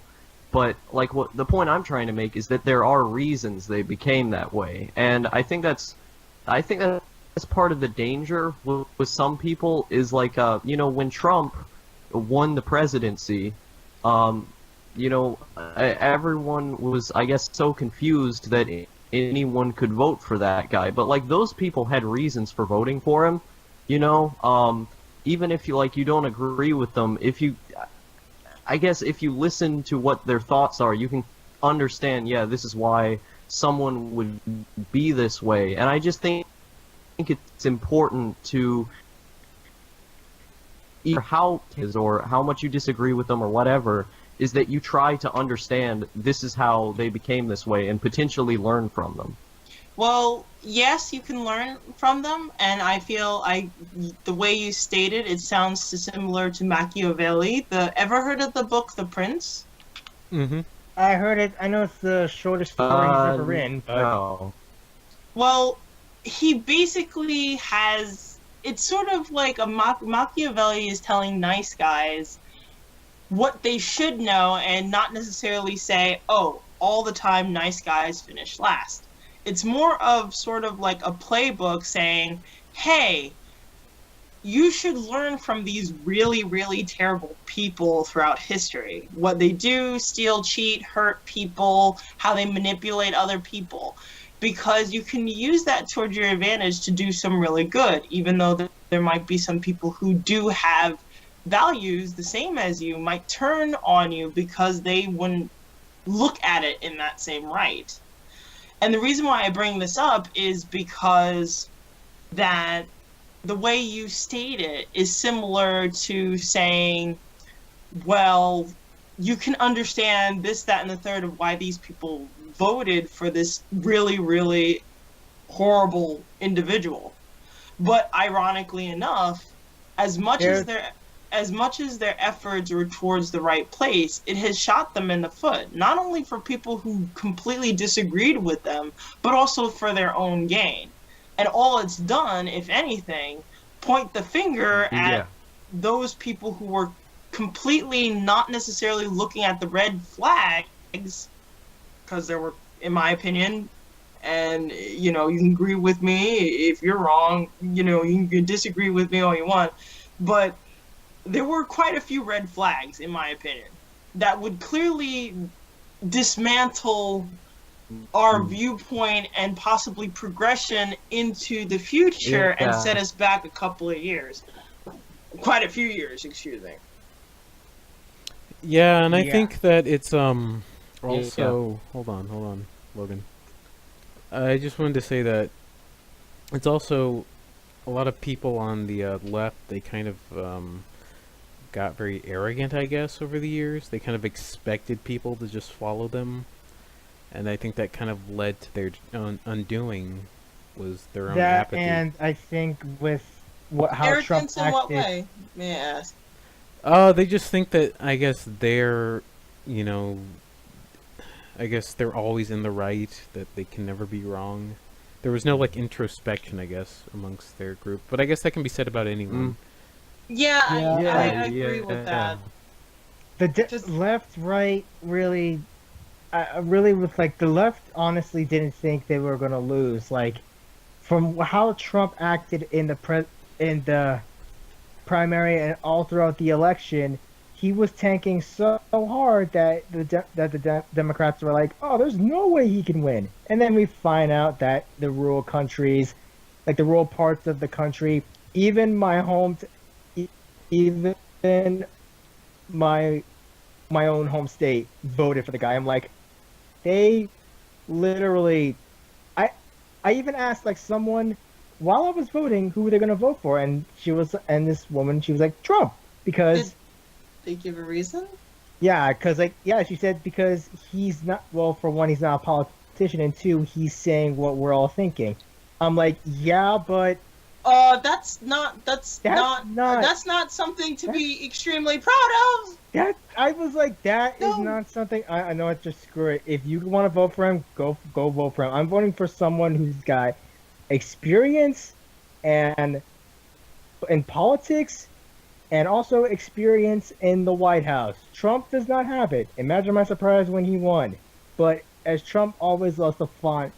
But, like, what the point I'm trying to make is that there are reasons they became that way, and I think that's part of the danger with some people is, like, you know, when Trump won the presidency, you know, everyone was, I guess, so confused that anyone could vote for that guy. But, like, those people had reasons for voting for him, you know. Even if you don't agree with them, I guess if you listen to what their thoughts are, you can understand, yeah, this is why someone would be this way. And I just think it's important to, either how it is or how much you disagree with them or whatever, is that you try to understand this is how they became this way and potentially learn from them. Well, yes, you can learn from them, and I feel the way you stated it sounds similar to Machiavelli. Ever heard of the book The Prince? Mm-hmm. I heard it. I know it's the shortest story he's ever written, but No. Well, he basically has. It's sort of like Machiavelli is telling nice guys what they should know, and not necessarily say, "Oh, all the time nice guys finish last." It's more of sort of like a playbook saying, hey, you should learn from these really, really terrible people throughout history. What they do, steal, cheat, hurt people, how they manipulate other people. Because you can use that towards your advantage to do some really good, even though there might be some people who do have values the same as you, might turn on you because they wouldn't look at it in that same right. And the reason why I bring this up is because that the way you state it is similar to saying, well, you can understand this, that, and the third of why these people voted for this really, really horrible individual. But ironically enough, as much They're- as much as their efforts were towards the right place, it has shot them in the foot. Not only for people who completely disagreed with them, but also for their own gain. And all it's done, if anything, point the finger at those people who were completely not necessarily looking at the red flags, because there were, in my opinion, and you know, you can agree with me if you're wrong, you know, you can disagree with me all you want, but there were quite a few red flags, in my opinion, that would clearly dismantle our viewpoint and possibly progression into the future and set us back a couple of years. Quite a few years, excuse me. Yeah, and I Yeah. think that it's also hold on, Logan. I just wanted to say that it's also a lot of people on the left. They kind of got very arrogant, I guess, over the years. They kind of expected people to just follow them, and I think that kind of led to their undoing, was their own that, apathy. and I think with how Trump Arrogance in what acted, way? May I ask? They just think that, I guess, they're, you know, I guess they're always in the right, that they can never be wrong. There was no, like, introspection, I guess, amongst their group. But I guess that can be said about anyone. Yeah, Yeah. I agree with that. the Just- left, right, really, really with like the left, honestly didn't think they were gonna lose. Like, from how Trump acted in the primary and all throughout the election, he was tanking so hard that the Democrats were like, "Oh, there's no way he can win." And then we find out that the rural countries, like the rural parts of the country, even my home, even my own home state voted for the guy. I'm like, they literally. I even asked like someone while I was voting who they're gonna vote for, and this woman, she was like Trump because. Did they give a reason? Yeah, because she said because he's not, well, for one, he's not a politician, and two, he's saying what we're all thinking. I'm like, yeah, but That's not something to That's- be extremely proud of. that I was like, that is No. not something. I know it's just screw it. If you want to vote for him, go vote for him. I'm voting for someone who's got experience and in politics. And also experience in the White House. Trump does not have it. Imagine my surprise when he won. But as Trump always loves to flaunt,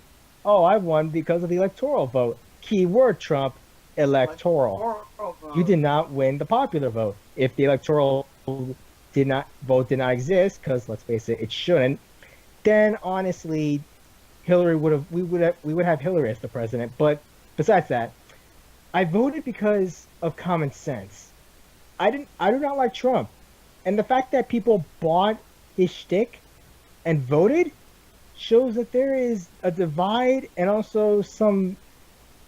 oh, I won because of the electoral vote. Keyword Trump, electoral. You did not win the popular vote. If the electoral did not exist, because let's face it, it shouldn't, then honestly, we would have Hillary as the president. But besides that, I voted because of common sense. I do not like Trump, and the fact that people bought his shtick and voted shows that there is a divide, and also some,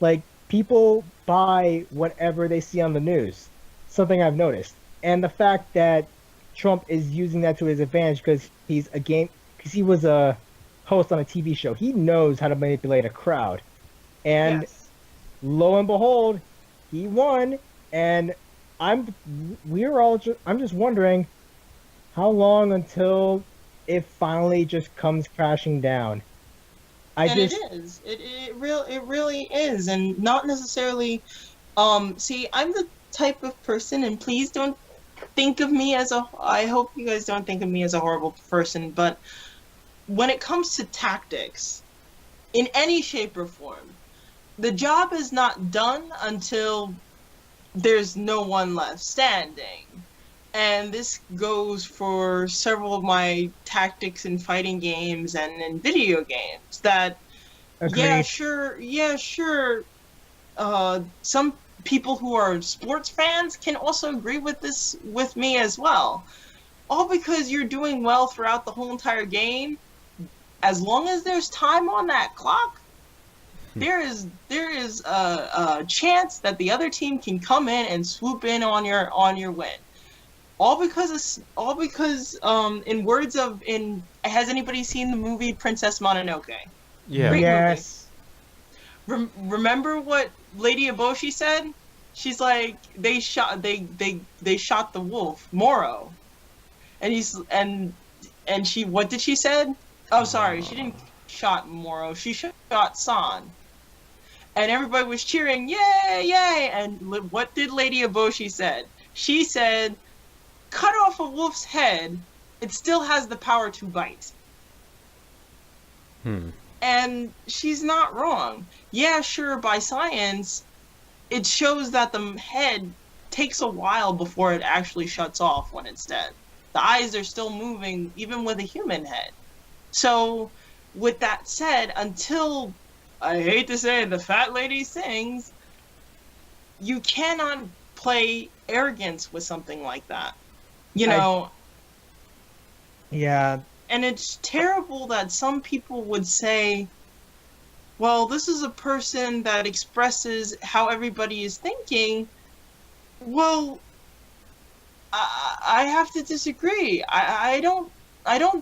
like, people buy whatever they see on the news. Something I've noticed, and the fact that Trump is using that to his advantage because he was a host on a TV show. He knows how to manipulate a crowd, and Yes. lo and behold, he won, and I'm just wondering how long until it finally just comes crashing down. It really is, and not necessarily. See, I'm the type of person, and please don't think of me as I hope you guys don't think of me as a horrible person, but when it comes to tactics, in any shape or form, the job is not done until there's no one left standing. And this goes for several of my tactics in fighting games and in video games that Agreed. yeah, sure. Some people who are sports fans can also agree with this with me as well. All because you're doing well throughout the whole entire game. As long as there's time on that clock, there is a chance that the other team can come in and swoop in on your win. All because has anybody seen the movie Princess Mononoke? Yeah. Great Yes. Remember what Lady Eboshi said? she's like, they shot the wolf, Moro. And she, what did she said? Oh, sorry, she didn't shot Moro, she shot San. And everybody was cheering, yay, yay! And what did Lady Eboshi said? She said, cut off a wolf's head, it still has the power to bite. And she's not wrong. Yeah, sure, by science, it shows that the head takes a while before it actually shuts off when it's dead. The eyes are still moving, even with a human head. So, with that said, until, I hate to say it, the fat lady sings, you cannot play arrogance with something like that. You know? Yeah. And it's terrible that some people would say, well, this is a person that expresses how everybody is thinking. Well, I have to disagree. I don't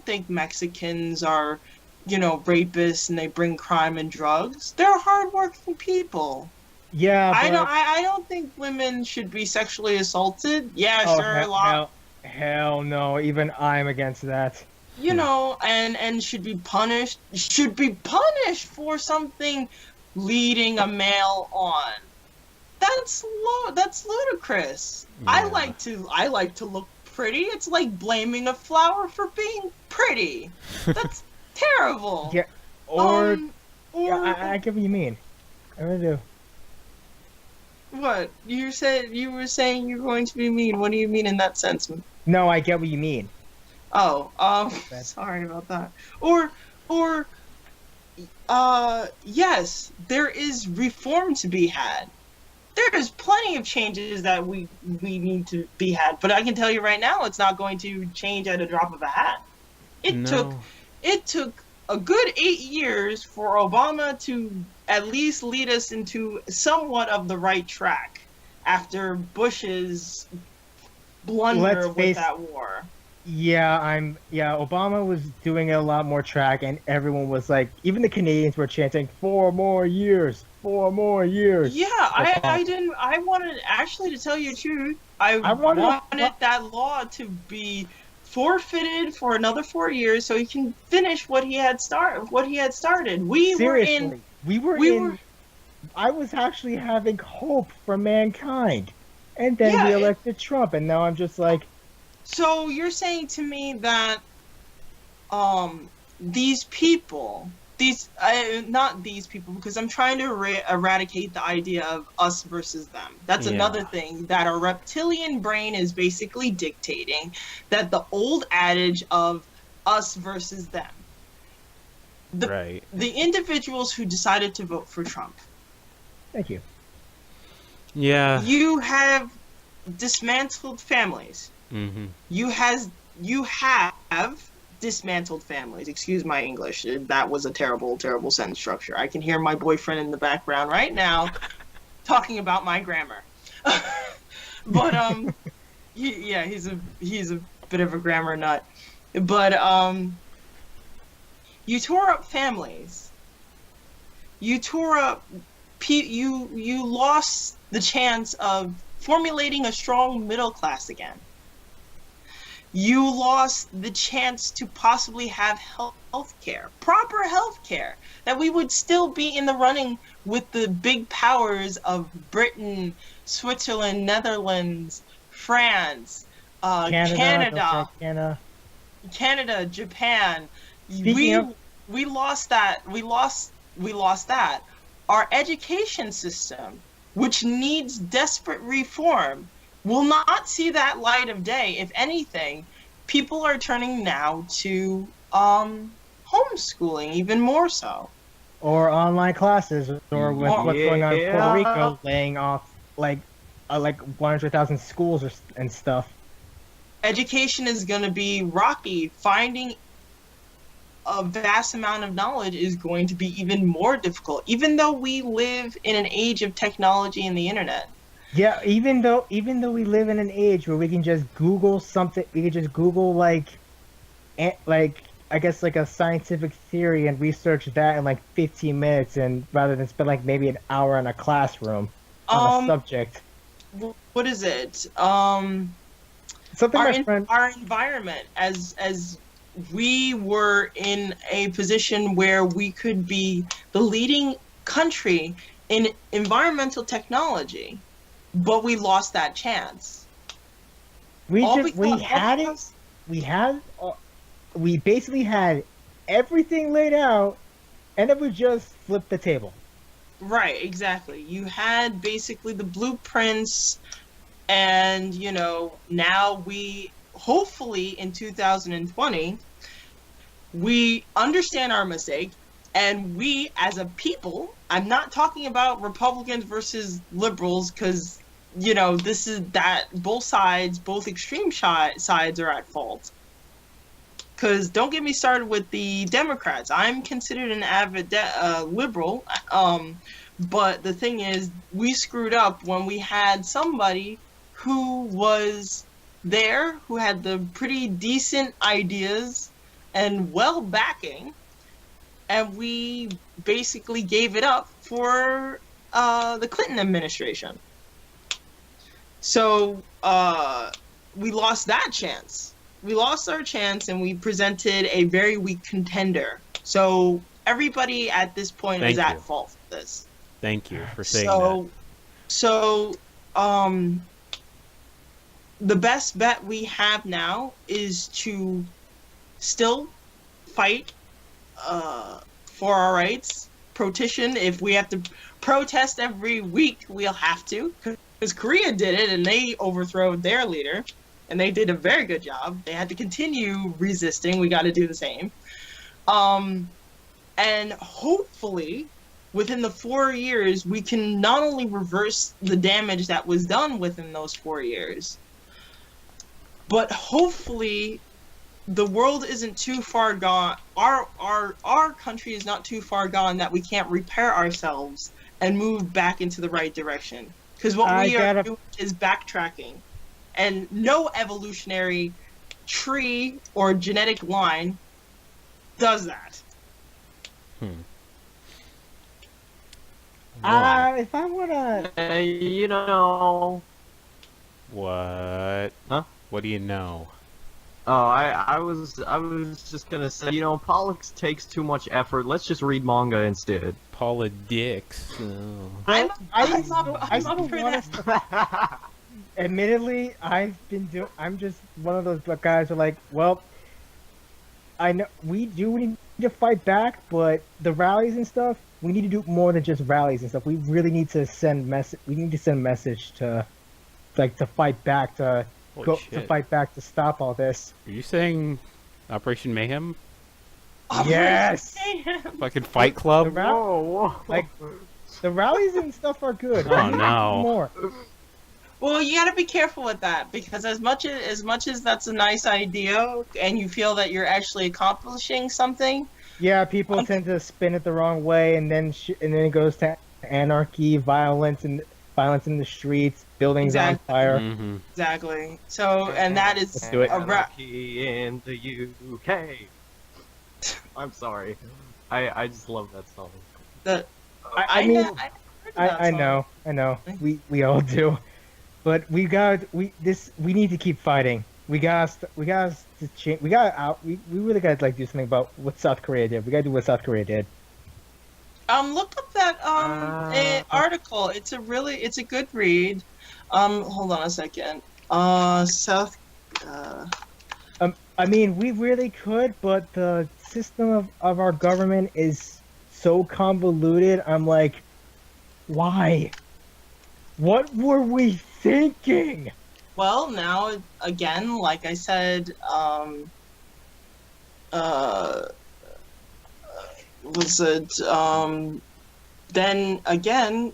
think Mexicans are, rapists and they bring crime and drugs. They're hardworking people. Yeah, but... I don't think women should be sexually assaulted. Yeah, sure, hell no. Even I'm against that. And should be punished for something leading a male on. That's ludicrous. Yeah. I like to look pretty. It's like blaming a flower for being pretty. That's terrible. Yeah, I get what you mean. I really do. What? You were saying you're going to be mean. What do you mean in that sense? No, I get what you mean. Oh, sorry about that. Yes, there is reform to be had. There's plenty of changes that we need to be had, but I can tell you right now, it's not going to change at a drop of a hat. It took a good 8 years for Obama to at least lead us into somewhat of the right track after Bush's blunder with that war. Yeah, Obama was doing a lot more track, and everyone was like, even the Canadians were chanting, 4 more years, 4 more years. Yeah, I wanted, actually, to tell you the truth, I wanted that law to be forfeited for another 4 years so he can finish what he had started. I was actually having hope for mankind, and then we elected Trump, and now I'm just like... So you're saying to me that these people, not these people, because I'm trying to eradicate the idea of us versus them. That's another thing that our reptilian brain is basically dictating, that the old adage of us versus them. The individuals who decided to vote for Trump. Thank you. Yeah. You have dismantled families. Mm-hmm. You have dismantled families. Excuse my English. That was a terrible, terrible sentence structure. I can hear my boyfriend in the background right now talking about my grammar. But he's a bit of a grammar nut. But you tore up families. You tore up. You lost the chance of formulating a strong middle class again. You lost the chance to possibly have health care, proper health care, that we would still be in the running with the big powers of Britain, Switzerland, Netherlands, France, Canada, Japan. We lost that. We lost that. Our education system, which needs desperate reform, will not see that light of day. If anything, people are turning now to homeschooling, even more so. Or online classes, or with what's going on in Puerto Rico, laying off like 100,000 schools and stuff. Education is going to be rocky. Finding a vast amount of knowledge is going to be even more difficult, even though we live in an age of technology and the internet. Yeah, even though we live in an age where we can just Google something, we can just Google I guess a scientific theory and research that in 15 minutes, and rather than spend maybe an hour in a classroom on a subject. what is it? Something my friend. Our environment, as we were in a position where we could be the leading country in environmental technology, but we lost that chance. We basically had everything laid out, and it would just flip the table. Right, exactly. You had basically the blueprints, and now we hopefully in 2020 we understand our mistake, and we as a people, I'm not talking about Republicans versus liberals, because this is that both sides, both extreme sides are at fault. Because don't get me started with the Democrats. I'm considered an avid liberal, but the thing is, we screwed up when we had somebody who was there, who had the pretty decent ideas and well backing, and we basically gave it up for the Clinton administration. So we lost that chance. We lost our chance, and we presented a very weak contender. So everybody at this point is at fault for this. Thank you for saying that. So, the best bet we have now is to still fight for our rights. Petition. If we have to protest every week, we'll have to. Because Korea did it, and they overthrew their leader. And they did a very good job. They had to continue resisting. We got to do the same. And hopefully, within the 4 years, we can not only reverse the damage that was done within those 4 years, but hopefully the world isn't too far gone. Our country is not too far gone that we can't repair ourselves and move back into the right direction. Because what we are doing is backtracking. And no evolutionary tree or genetic line does that. If I wanna... What? Huh? What do you know? Oh, I was just gonna say, politics takes too much effort. Let's just read manga instead. Politics. Oh. I'm up for that. Admittedly, I'm just one of those guys who are like, well, I know we do need to fight back, but the rallies and stuff, we need to do more than just rallies and stuff. We really need to send message to fight back, to fight back, to stop all this. Are you saying Operation Mayhem? Yes. Fucking Fight Club? The rallies and stuff are good. Oh no. More. Well, you gotta be careful with that, because as much as that's a nice idea, and you feel that you're actually accomplishing something. Yeah, people tend to spin it the wrong way, and then it goes to anarchy, violence in the streets, buildings on fire. Mm-hmm. Exactly. So, and that is Anarchy in the UK. I'm sorry. I just love that song. I know. We all do. But we need to keep fighting. We really gotta do something about what South Korea did. We gotta do what South Korea did. Look up that article. It's a good read. Hold on a second. I mean, we really could, but the system of our government is so convoluted. I'm like, why? What were we thinking? Well, now, again, like I said, then again,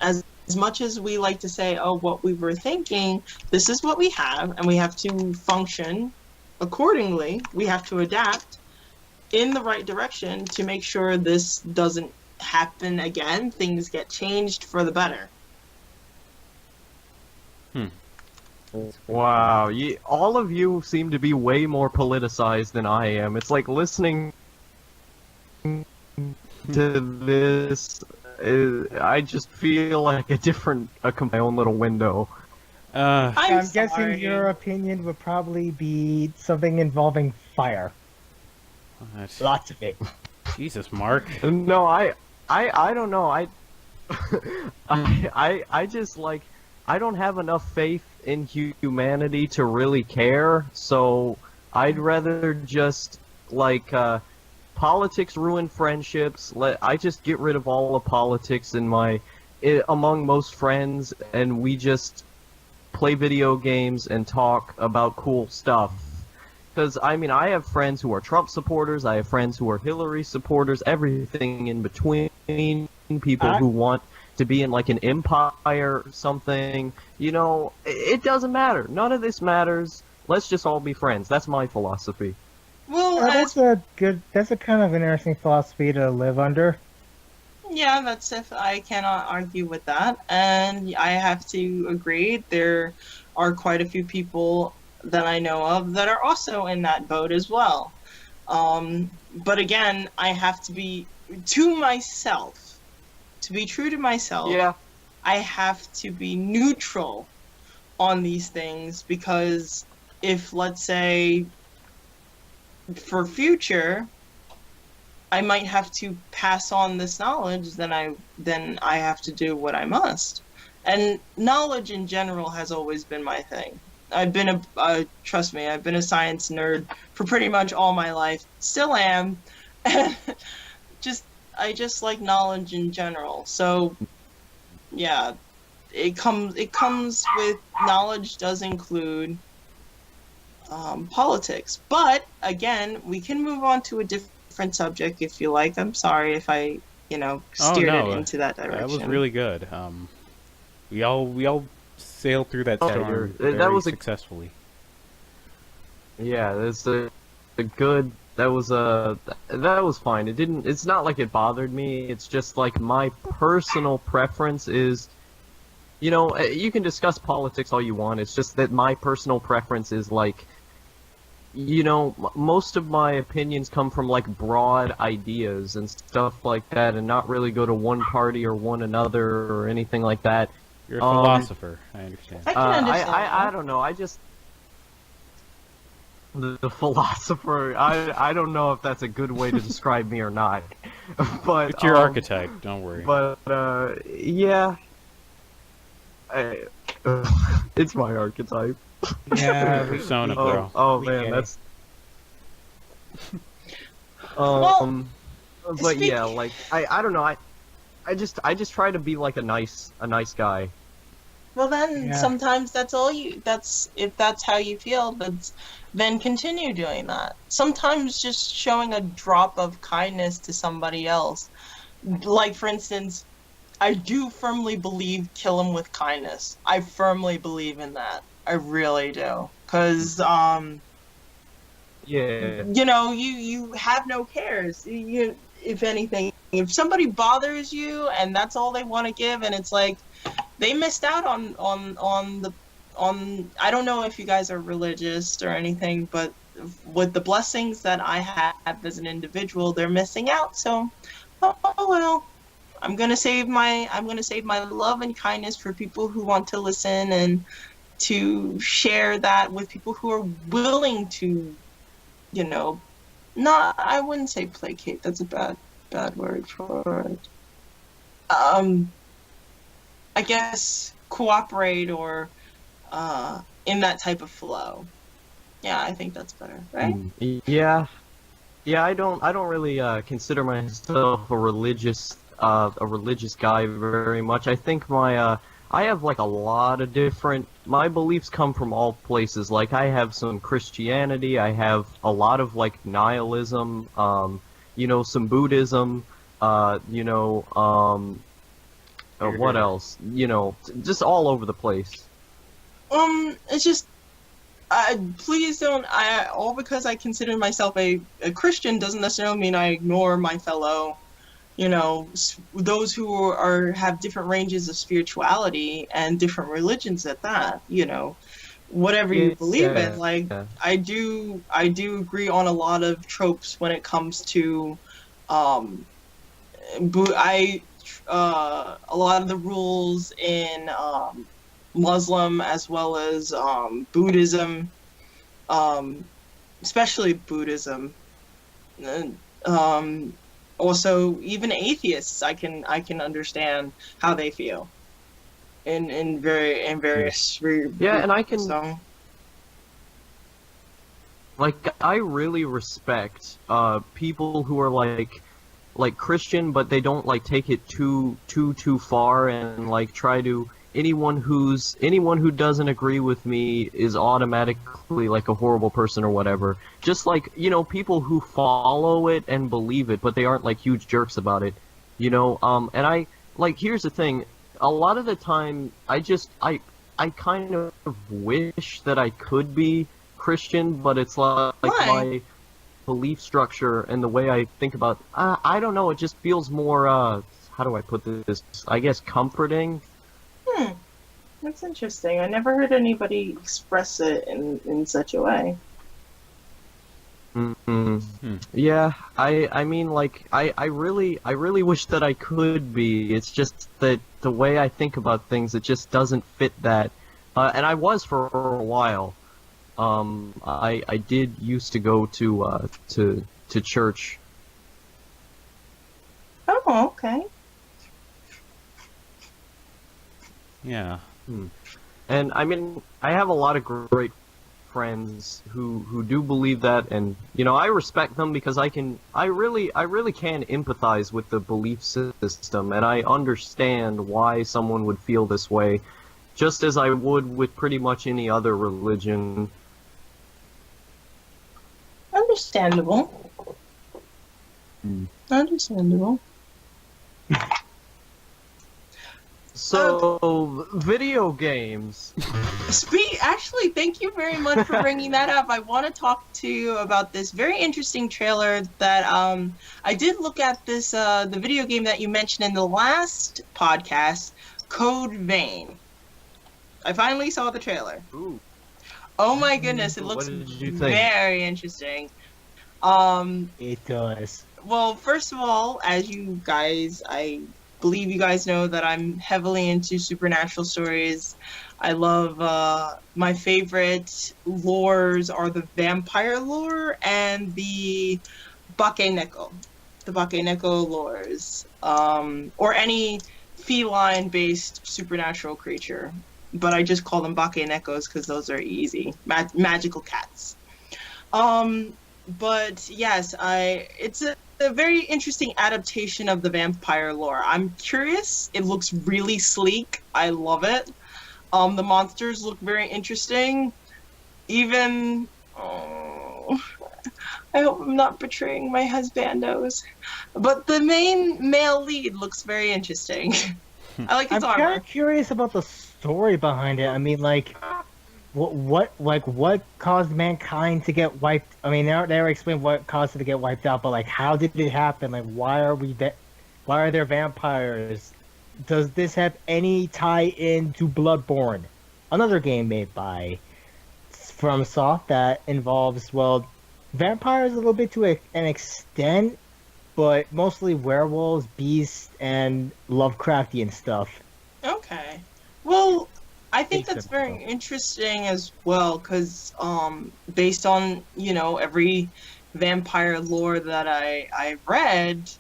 as much as we like to say, oh, what we were thinking, this is what we have, and we have to function accordingly. We have to adapt in the right direction to make sure this doesn't happen again. Things get changed for the better. Wow, all of you seem to be way more politicized than I am. It's like listening to this. I just feel like my own little window. I'm guessing sorry. your opinion would probably be something involving fire. That's- Lots of it. Jesus, Mark. No, I don't know. I just like I don't have enough faith in humanity to really care. So I'd rather just like politics ruin friendships. I just get rid of all the politics among most friends, and we just play video games and talk about cool stuff. Because, I mean, I have friends who are Trump supporters, I have friends who are Hillary supporters, everything in between, people who want to be in, like, an empire or something. You know, it doesn't matter. None of this matters. Let's just all be friends. That's my philosophy. Well, That's a kind of interesting philosophy to live under. yeah, I cannot argue with that, and I have to agree. There are quite a few people that I know of that are also in that boat as well. But again, I have to be to myself, to be true to myself. Yeah. I have to be neutral on these things, because if, let's say, for future, I might have to pass on this knowledge, then I have to do what I must. And knowledge in general has always been my thing. I've been trust me, I've been a science nerd for pretty much all my life. Still am. I just like knowledge in general. So, yeah, it comes with knowledge does include politics. But again, we can move on to a different subject if you like. I'm sorry if I, steered it into that direction. That was really good. We all sailed through that storm very successfully. Yeah, that's a good. That was fine. It's not like it bothered me. It's just like my personal preference is, you can discuss politics all you want. It's just that my personal preference is like, most of my opinions come from like broad ideas and stuff like that, and not really go to one party or one another or anything like that. You're a philosopher, I understand. I can understand. I don't know. I just the philosopher. I don't know if that's a good way to describe me or not. But it's your archetype. Don't worry. But yeah, it's my archetype. Yeah, Persona, bro. Oh man, that's. But yeah, like I don't know. I just try to be like a nice guy. Well, then sometimes if that's how you feel, then continue doing that. Sometimes just showing a drop of kindness to somebody else, like for instance, I do firmly believe kill him with kindness. I firmly believe in that. I really do, because yeah, you have no cares. If anything, if somebody bothers you and that's all they want to give, and it's like they missed out on I don't know if you guys are religious or anything, but with the blessings that I have as an individual, they're missing out. So, oh well, I'm gonna save my love and kindness for people who want to listen and to share that with people who are willing to, not, I wouldn't say placate, that's a bad word for it. I guess cooperate or in that type of flow. Yeah, I think that's better, right? Yeah. I don't really consider myself a religious guy very much. I think I have like a lot of different. My beliefs come from all places. Like I have some Christianity. I have a lot of like nihilism. Some Buddhism. What else? Just all over the place. It's just, please don't. All because I consider myself a Christian doesn't necessarily mean I ignore my fellow, those who have different ranges of spirituality and different religions at that. Whatever you believe in. Like I do agree on a lot of tropes when it comes to, I of the rules in Muslim as well as Buddhism, especially Buddhism. Also, even atheists, I can understand how they feel in various Yeah, and I can so. like I really respect people who are like Christian, but they don't like take it too far and like try to anyone who doesn't agree with me is automatically like a horrible person or whatever. Just like, you know, people who follow it and believe it, but they aren't like huge jerks about it. You know, and I like here's the thing, a lot of the time I kind of wish that I could be Christian, but it's like my belief structure and the way I think about I don't know, it just feels more how do I put this, I guess comforting. That's interesting. I never heard anybody express it in such a way. Yeah, I mean, like, I really wish that I could be. It's just that the way I think about things, it just doesn't fit that. And I was for a while. I did used to go to church. Oh, okay. Yeah. And I mean, I have a lot of great friends who do believe that, and you know, I respect them because I really can empathize with the belief system, and I understand why someone would feel this way, just as I would with pretty much any other religion. Understandable. Understandable. So, video games. Actually, thank you very much for bringing that up. I want to talk to you about this very interesting trailer that I did look at this the video game that you mentioned in the last podcast, Code Vein. I finally saw the trailer. Ooh. Oh my goodness, it looks What did you think? very interesting. It does. Well, first of all, as you guys, I believe you guys know that I'm heavily into supernatural stories. I love, my favorite lores are the vampire lore and the Bakeneko. The Bakeneko lores. Or any feline-based supernatural creature. But I just call them Bakenekos because those are easy. Magical cats. But yes, it's a very interesting adaptation of the vampire lore. I'm curious. It looks really sleek. I love it. The monsters look very interesting. Even, I hope I'm not betraying my husbandos. But the main male lead looks very interesting. I like his I'm armor. kind of curious about the story behind it. I mean, like, what caused mankind to get wiped? I mean, they never explained what caused it to get wiped out, but like, how did it happen? Like, why are there vampires? Does this have any tie into Bloodborne, another game made by FromSoft that involves, well, vampires a little bit to an extent, but mostly werewolves, beasts, and Lovecraftian stuff. Okay. Well, I think Think that's so. very interesting as well, because based on, you know, every vampire lore that I read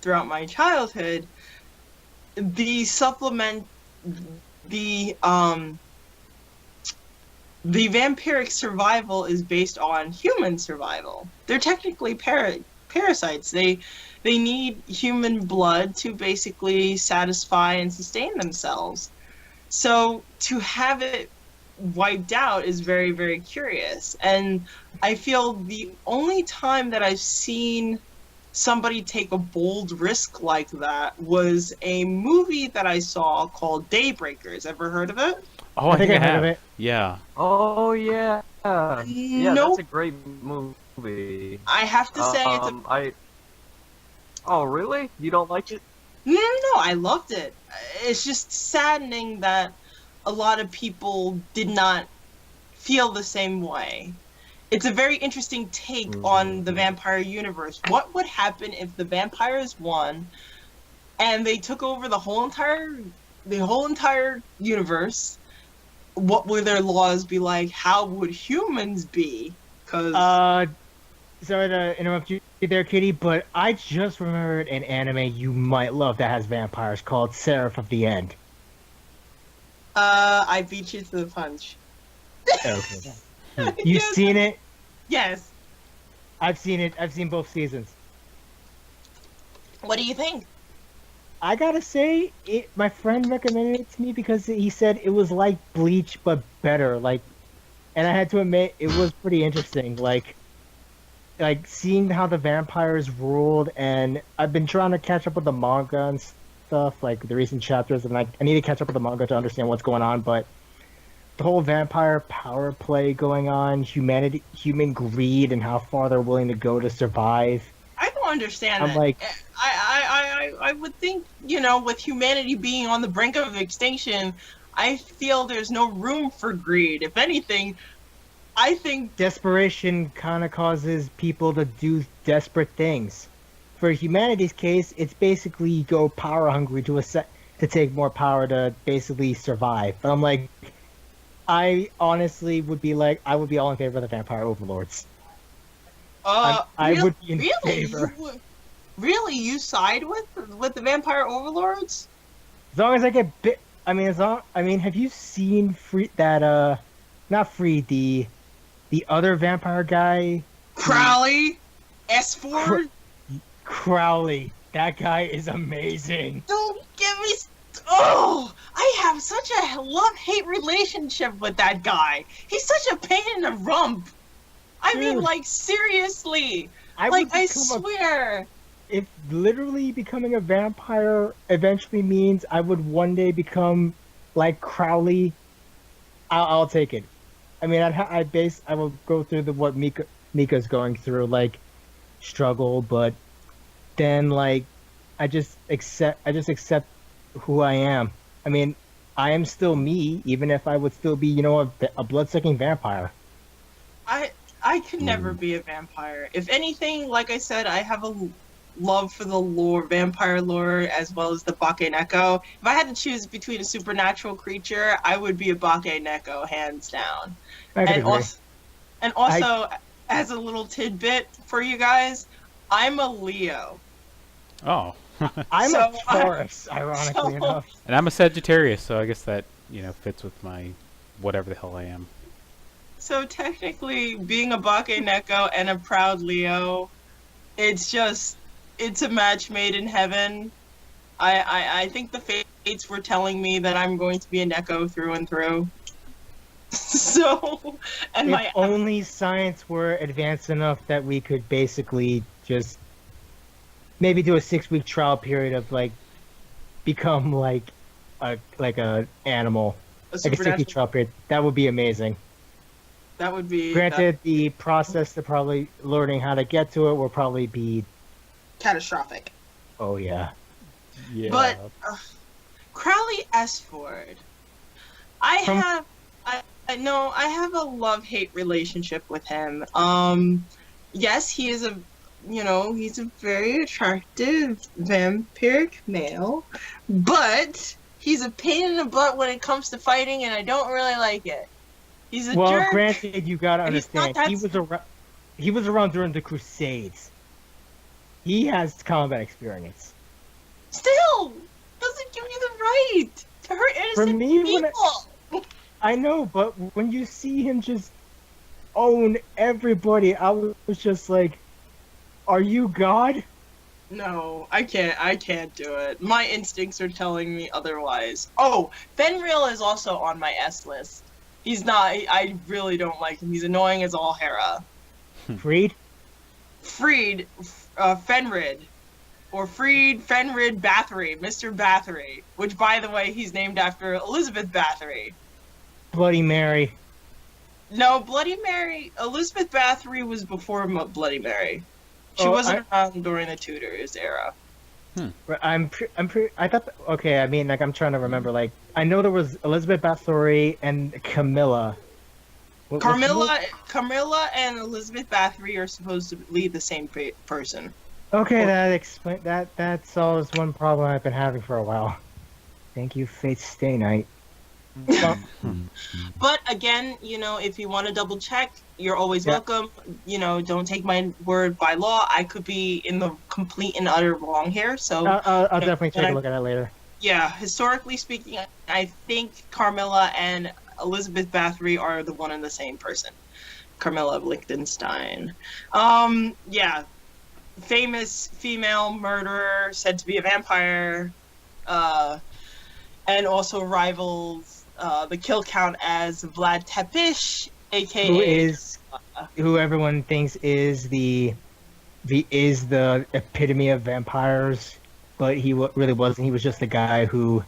throughout my childhood, the vampiric survival is based on human survival. They're technically parasites. They need human blood to basically satisfy and sustain themselves. So to have it wiped out is very, very curious. And I feel the only time that I've seen somebody take a bold risk like that was a movie that I saw called Daybreakers. Ever heard of it? Oh, I think I heard have. of it. Yeah. Oh yeah. Yeah, Nope. that's a great movie. I have to say it's a... Oh really? You don't like it? No, I loved it. It's just saddening that a lot of people did not feel the same way. It's a very interesting take on the vampire universe. What would happen if the vampires won, and they took over the whole entire universe, what would their laws be like? How would humans be? Because Sorry to interrupt you there, Kitty, but I just remembered an anime you might love that has vampires called Seraph of the End. I beat you to the punch. Okay. You've Yes. seen it? Yes. I've seen it. I've seen both seasons. What do you think? I gotta say, my friend recommended it to me because he said it was like Bleach but better. Like, and I had to admit it was pretty interesting. Like seeing how the vampires ruled, and I've been trying to catch up with the manga and stuff, like the recent chapters, and I need to catch up with the manga to understand what's going on. But the whole vampire power play going on, human greed, and how far they're willing to go to survive. I don't understand I'm that. like- I would think, you know, with humanity being on the brink of extinction, I feel there's no room for greed. If anything, I think Desperation kind of causes people to do desperate things. For humanity's case, it's basically you go power hungry to take more power to basically survive. But I'm like, I honestly would be like, I would be all in favor of the vampire overlords. I would be in favor. Really, you side with the vampire overlords? As long as I get bit. I mean, have you seen the other vampire guy? Crowley, S4. Crowley. That guy is amazing. Don't get me. Oh, I have such a love-hate relationship with that guy. He's such a pain in the rump. I mean, Dude. like, seriously. I Like, would I become swear. if literally becoming a vampire eventually means I would one day become like Crowley, I'll take it. I mean, I will go through what Mika's going through, like struggle, but then like I just accept who I am. I mean, I am still me, even if I would still be, a blood-sucking vampire. I could never be a vampire. If anything, like I said, I have a love for the lore, vampire lore, as well as the Bakeneko. If I had to choose between a supernatural creature, I would be a Bakeneko, hands down. I could agree. And also, as a little tidbit for you guys, I'm a Leo. Oh. I'm So, a Taurus, ironically enough. And I'm a Sagittarius, so I guess that, fits with my whatever the hell I am. So technically, being a Bakeneko and a proud Leo, it's a match made in heaven. I think the fates were telling me that I'm going to be a Neko through and through. So, and If only science were advanced enough that we could basically just maybe do a 6-week trial period of like become like a animal, like a 6-week trial period. That would be amazing. That would be Granted, the process to probably learning how to get to it will probably be. catastrophic. Oh yeah. Yeah. But Crowley S. Ford, I have a love-hate relationship with him. Yes, he is he's a very attractive vampiric male, but he's a pain in the butt when it comes to fighting, and I don't really like it. He's a jerk. Granted, you gotta And he's not understand, that he was around during the Crusades. He has combat experience. Still doesn't give you the right to hurt innocent me, when people. I know, but when you see him just own everybody, I was just like, "Are you God?" No, I can't do it. My instincts are telling me otherwise. Oh, Fenrir is also on my S list. He's not. I really don't like him. He's annoying as all Hera. Freed? Fenrid, or Fenrid Bathory, Mr. Bathory, which, by the way, he's named after Elizabeth Bathory. Bloody Mary. No, Bloody Mary. Elizabeth Bathory was before Bloody Mary. She wasn't around during the Tudors era. I thought. Okay, I mean, like, I'm trying to remember. Like, I know there was Elizabeth Bathory and Camilla. Camilla and Elizabeth Bathory are supposed to be the same person. Okay, that solves one problem I've been having for a while. Thank you, Fate Stay Night. Well, But again, if you want to double check, you're always Yeah. welcome. Don't take my word by law. I could be in the complete and utter wrong here. So, I'll know, definitely but take a look at that later. yeah, historically speaking, I think Carmilla and Elizabeth Bathory are the one and the same person. Carmilla Liechtenstein. Yeah, famous female murderer, said to be a vampire, and also rivals the kill count as Vlad Tepes, aka Who everyone thinks is the epitome of vampires, but he really wasn't. He was just a guy who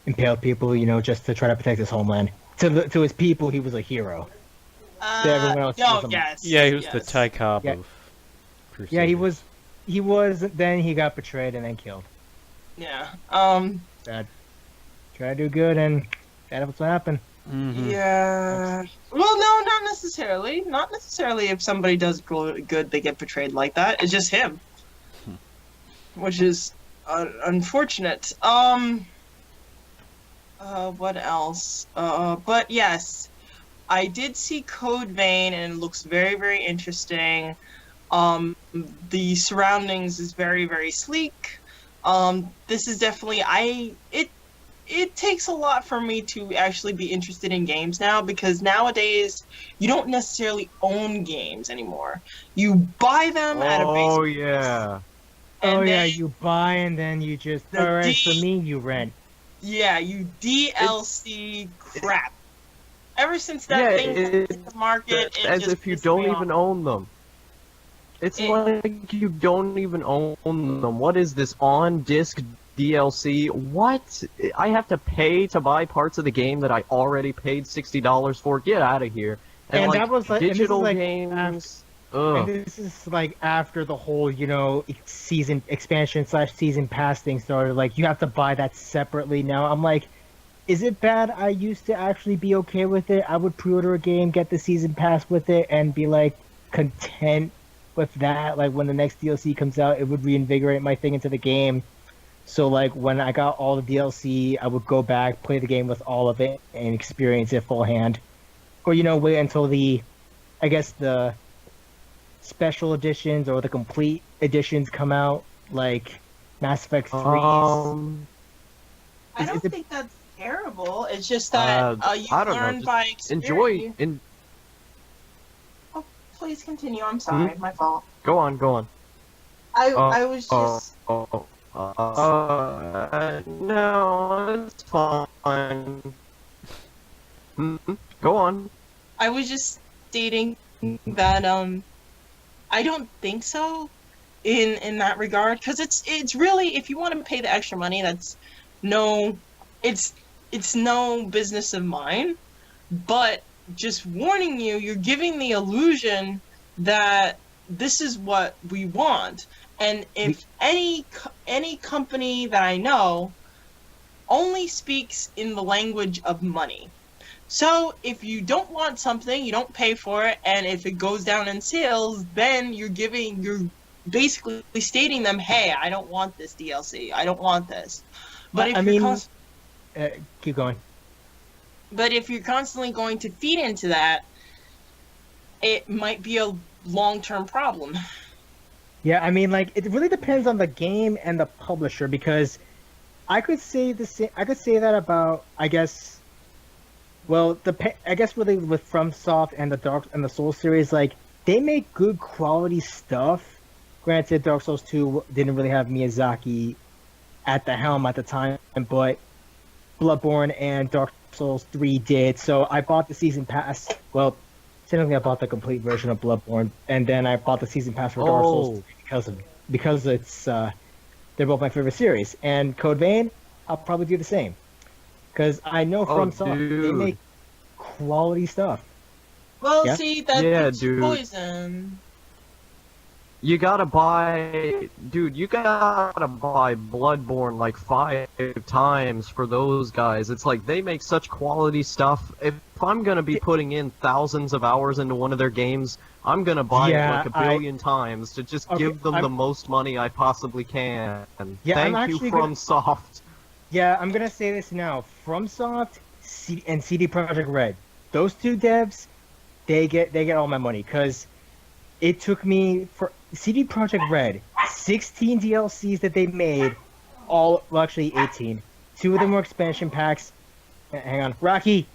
impaled people, just to try to protect his homeland. To his people, he was a hero. To everyone else, he was a yes. Yeah, he was yes. the Ty Cobb Yeah. of Crusaders. Yeah, he was. He was. Then he got betrayed and then killed. Yeah. Sad. Try to do good, and that's what happened. Mhm. Yeah. Well, no, not necessarily. Not necessarily. If somebody does good, they get betrayed like that. It's just him, which is unfortunate. What else? But yes, I did see Code Vein, and it looks very, very interesting. The surroundings is very, very sleek. This is definitely it takes a lot for me to actually be interested in games now, because nowadays you don't necessarily own games anymore. You buy them at a base. Oh yeah. And Oh yeah, then- you buy and then you just. The All right, D- for me, you rent. Yeah, you DLC crap. Ever since that Yeah, thing hit the market, It's it as just if you pissed don't me off. even own them. It's like you don't even own them. What is this on-disc DLC? What? I have to pay to buy parts of the game that I already paid $60 for? Get out of here. And like, that was like- and this is digital like games. And Ugh. this is like after the whole, season expansion / season pass thing started. Like you have to buy that separately now. I'm like, is it bad? I used to actually be okay with it. I would pre-order a game, get the season pass with it, and be like content with that. Like when the next DLC comes out, it would reinvigorate my thing into the game. So like when I got all the DLC, I would go back, play the game with all of it, and experience it full hand. Or wait until the special editions or the complete editions come out, like Mass Effect 3. I is don't it- think that's terrible. It's just that you I don't know, learn just by experience. Enjoy. Please continue. I'm sorry, my fault. Go on. I was just. No, it's fine. Go on. I was just stating that I don't think so in that regard, because it's really, if you want to pay the extra money, that's it's no business of mine. But just warning you, you're giving the illusion that this is what we want. And if any company that I know only speaks in the language of money. So if you don't want something, you don't pay for it, and if it goes down in sales, then you're basically stating them, hey, I don't want this DLC, I don't want this. But Keep going. But if you're constantly going to feed into that, it might be a long-term problem. Yeah, I mean, like it really depends on the game and the publisher, because I could say the same. I could say that about, I guess. Well, I guess really with FromSoft and the Souls series, like they make good quality stuff. Granted, Dark Souls 2 didn't really have Miyazaki at the helm at the time, but Bloodborne and Dark Souls 3 did. So I bought the season pass. Well, technically I bought the complete version of Bloodborne, and then I bought the season pass for Dark Souls 3 because it's they're both my favorite series. And Code Vein, I'll probably do the same. Because I know FromSoft, they make quality stuff. Well, Yeah? see, that's Yeah, it's dude. poison. You gotta buy, dude, you gotta buy Bloodborne like 5 times for those guys. It's like, they make such quality stuff. If I'm gonna be putting in thousands of hours into one of their games, I'm gonna buy it like a billion times to just give them the most money I possibly can. Yeah, Thank you, FromSoft. Yeah, I'm gonna say this now. FromSoft and CD Projekt Red, those two devs, they get all my money, because it took me for CD Projekt Red 16 DLCs that they made, actually 18. 2 of them were expansion packs. Hang on, Rocky.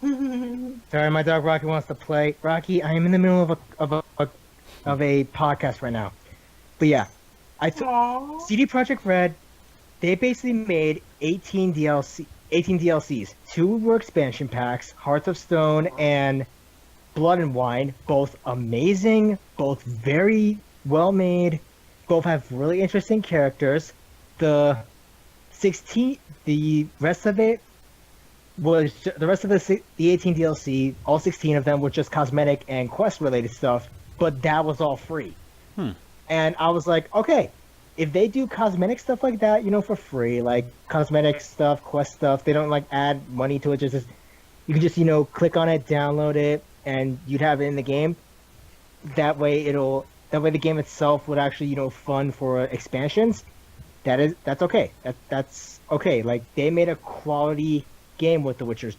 Sorry, my dog Rocky wants to play. Rocky, I am in the middle of a podcast right now. But yeah, I took CD Projekt Red. They basically made 18 DLCs. 2 were expansion packs, Hearts of Stone and Blood and Wine. Both amazing, both very well made, both have really interesting characters. The rest of the 18 DLC, all 16 of them were just cosmetic and quest related stuff, but that was all free. And I was like, okay, if they do cosmetic stuff like that, for free, like cosmetic stuff, quest stuff, they don't like add money to it, just you can just, click on it, download it, and you'd have it in the game. That way the game itself would actually, fund for expansions. That's okay. That's okay. Like, they made a quality game with the Witcher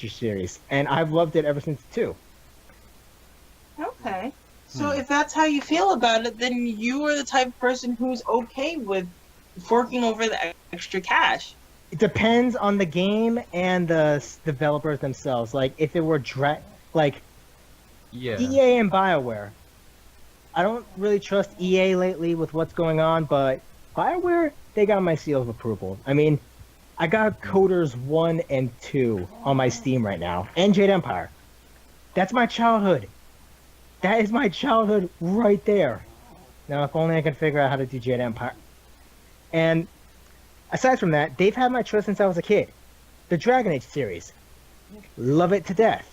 series, and I've loved it ever since too. Okay. So if that's how you feel about it, then you are the type of person who's okay with forking over the extra cash. It depends on the game and the developers themselves. Like, if it were EA and BioWare. I don't really trust EA lately with what's going on, but BioWare, they got my seal of approval. I mean, I got Coders 1 and 2 on my Steam right now, and Jade Empire. That's my childhood. That is my childhood right there. Now, if only I could figure out how to do Jade Empire. And aside from that, they've had my trust since I was a kid. The Dragon Age series. Love it to death.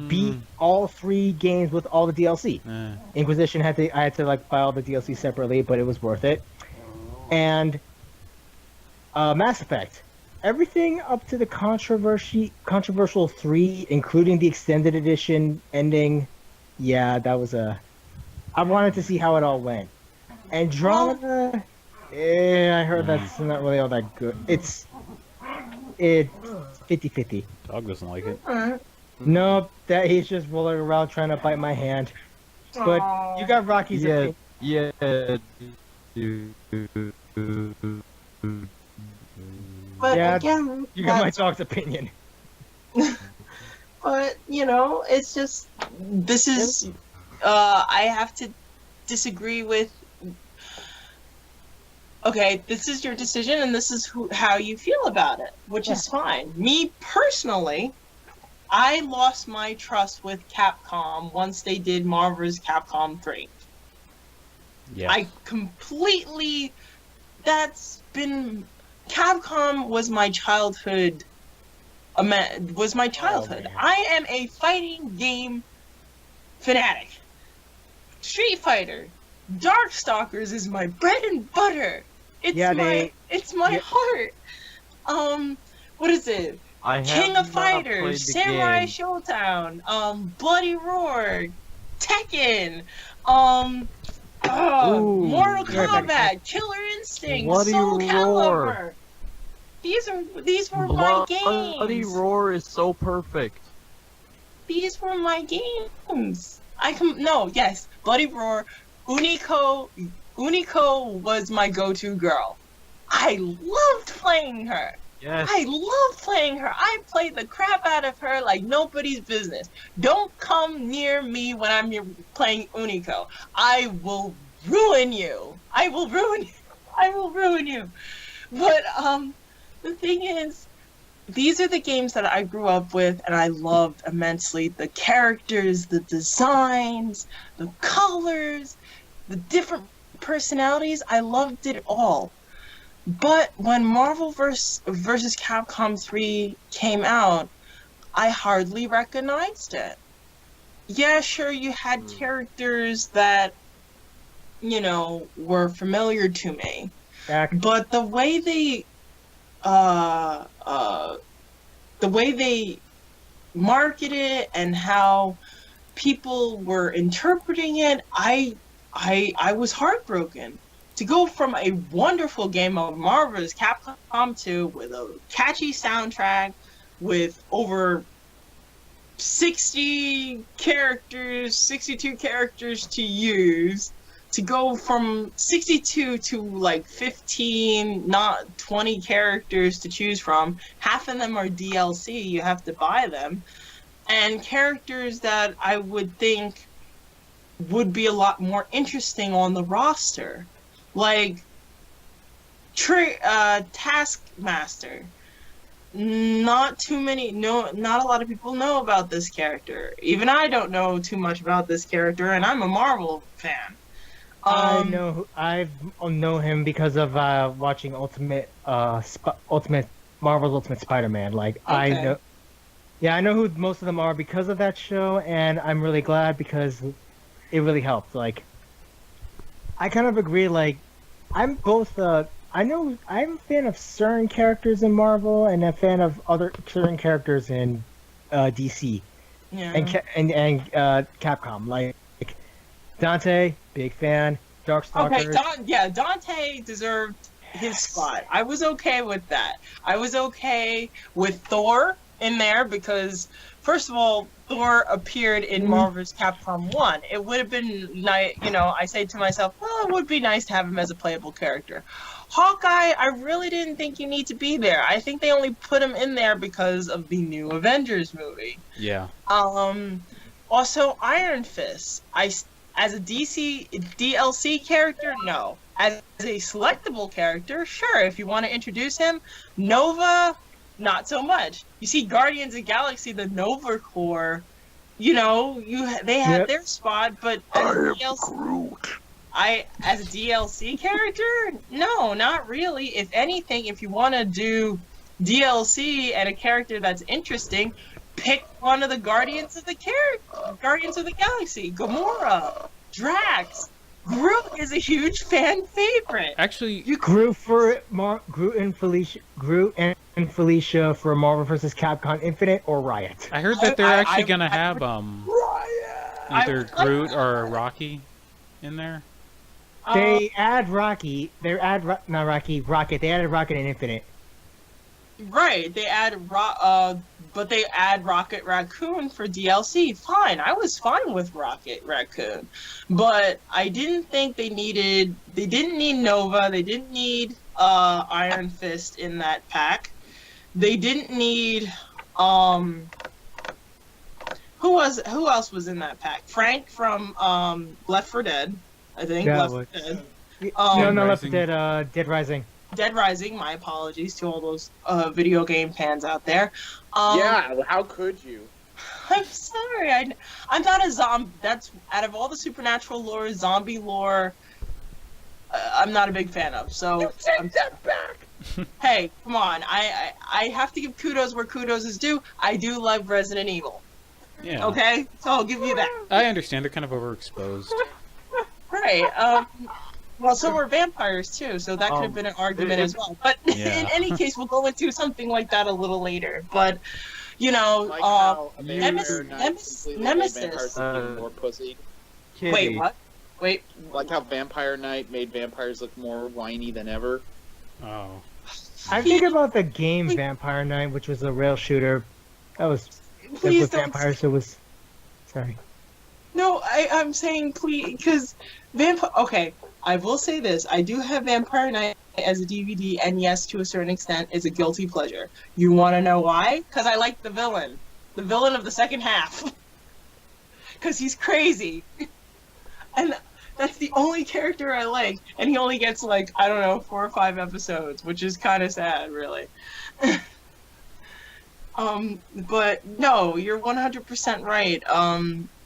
Beat all 3 games with all the DLC. Inquisition I had to like buy all the DLC separately, but it was worth it. And Mass Effect. Everything up to the controversial 3, including the extended edition ending. Yeah, that was I wanted to see how it all went. Andromeda, I heard that's not really all that good. It's 50-50. Dog doesn't like it. No, that he's just rolling around trying to bite my hand. But you got Rocky's opinion. Yeah. But Yeah, again, You got my dog's opinion. but it's just this is I have to disagree with. Okay, this is your decision, and this is how you feel about it, which is fine. Me personally, I lost my trust with Capcom once they did Marvel's Capcom 3. Yeah. I completely. Capcom was my childhood. I am a fighting game fanatic. Street Fighter, Darkstalkers is my bread and butter. It's my heart. What is it? King of Fighters, Samurai Showdown, Bloody Roar, Tekken, Mortal Kombat, Killer Instinct, Soul Calibur. These were my games. Bloody Roar is so perfect. These were my games. Bloody Roar, Unico was my go-to girl. I loved playing her. Yes. I love playing her. I played the crap out of her like nobody's business. Don't come near me when I'm playing Unico. I will ruin you. I will ruin you. But the thing is, these are the games that I grew up with and I loved immensely. The characters, the designs, the colors, the different personalities. I loved it all. But when Marvel vs. Capcom 3 came out, I hardly recognized it. Yeah, sure, you had characters that were familiar to me. Back. But the way they market it and how people were interpreting it, I was heartbroken. To go from a wonderful game of Marvel's Capcom 2 with a catchy soundtrack, with over 60 characters, 62 characters to use, to go from 62 to like 15, not 20 characters to choose from. Half of them are DLC, you have to buy them. And characters that I would think would be a lot more interesting on the roster. Like Taskmaster. Not a lot of people know about this character. Even I don't know too much about this character, and I'm a Marvel fan. I know him because of watching Marvel's Ultimate Spider-Man. Like Okay. I know who most of them are because of that show, and I'm really glad because it really helped. Like, I kind of agree. Like, I'm both. I'm a fan of certain characters in Marvel, and a fan of other certain characters in DC Yeah. and Capcom. Like Dante, big fan. Darkstalkers. Okay, Dante deserved his spot. I was okay with that. I was okay with Thor in there because, first of all, Thor appeared in Marvel's Capcom 1. It would have been nice, I say to myself, well, it would be nice to have him as a playable character. Hawkeye, I really didn't think you need to be there. I think they only put him in there because of the new Avengers movie. Yeah. Also, Iron Fist. As a DLC character, no. As a selectable character, sure. If you want to introduce him, Nova, not so much. You see, Guardians of the Galaxy, the Nova Corps, they had their spot, but as a DLC character, no, not really. If anything, if you want to do DLC and a character that's interesting, pick one of the Guardians of the Galaxy. Gamora, Drax. Groot is a huge fan favorite. Actually, Groot and Felicia for Marvel vs. Capcom Infinite or Riot. I heard that they're actually gonna have Riot! either Groot or Rocky in there. They add Rocky. Rocket. They added Rocket in Infinite. Right, they add but they add Rocket Raccoon for DLC. Fine, I was fine with Rocket Raccoon, but I didn't think they didn't need Nova. They didn't need Iron Fist in that pack. They didn't need who else was in that pack? Frank from Left 4 Dead, I think. Yeah, Left 4 Dead. No, Left 4 Rising. Dead Rising. Dead Rising. My apologies to all those video game fans out there. Yeah, how could you? I'm sorry. I'm not a zombie. That's out of all the supernatural lore, zombie lore. I'm not a big fan of. So Take that back! hey, come on. I have to give kudos where kudos is due. I do love Resident Evil. Yeah. Okay, so I'll give you that. I understand they're kind of overexposed. Right. Well, so were vampires too, so that could have been an argument as well. But Yeah. in any case, we'll go into something like that a little later. But Like how a vampire Nemesis- Night completely Nemesis. made vampires look even more pussy. Kitty. wait, what? Wait, Like how Vampire Night made vampires look more whiny than ever. Oh. I'm thinking about the game Vampire Night, which was a rail shooter. That was please with don't. vampires. It was. Sorry. No, I'm saying please, because Okay, I will say this: I do have Vampire Night as a DVD, and yes, to a certain extent, is a guilty pleasure. You want to know why? Because I like the villain of the second half, because he's crazy, and that's the only character I like, and he only gets like, I don't know, 4 or 5 episodes, which is kind of sad, really. But no, you're 100% right.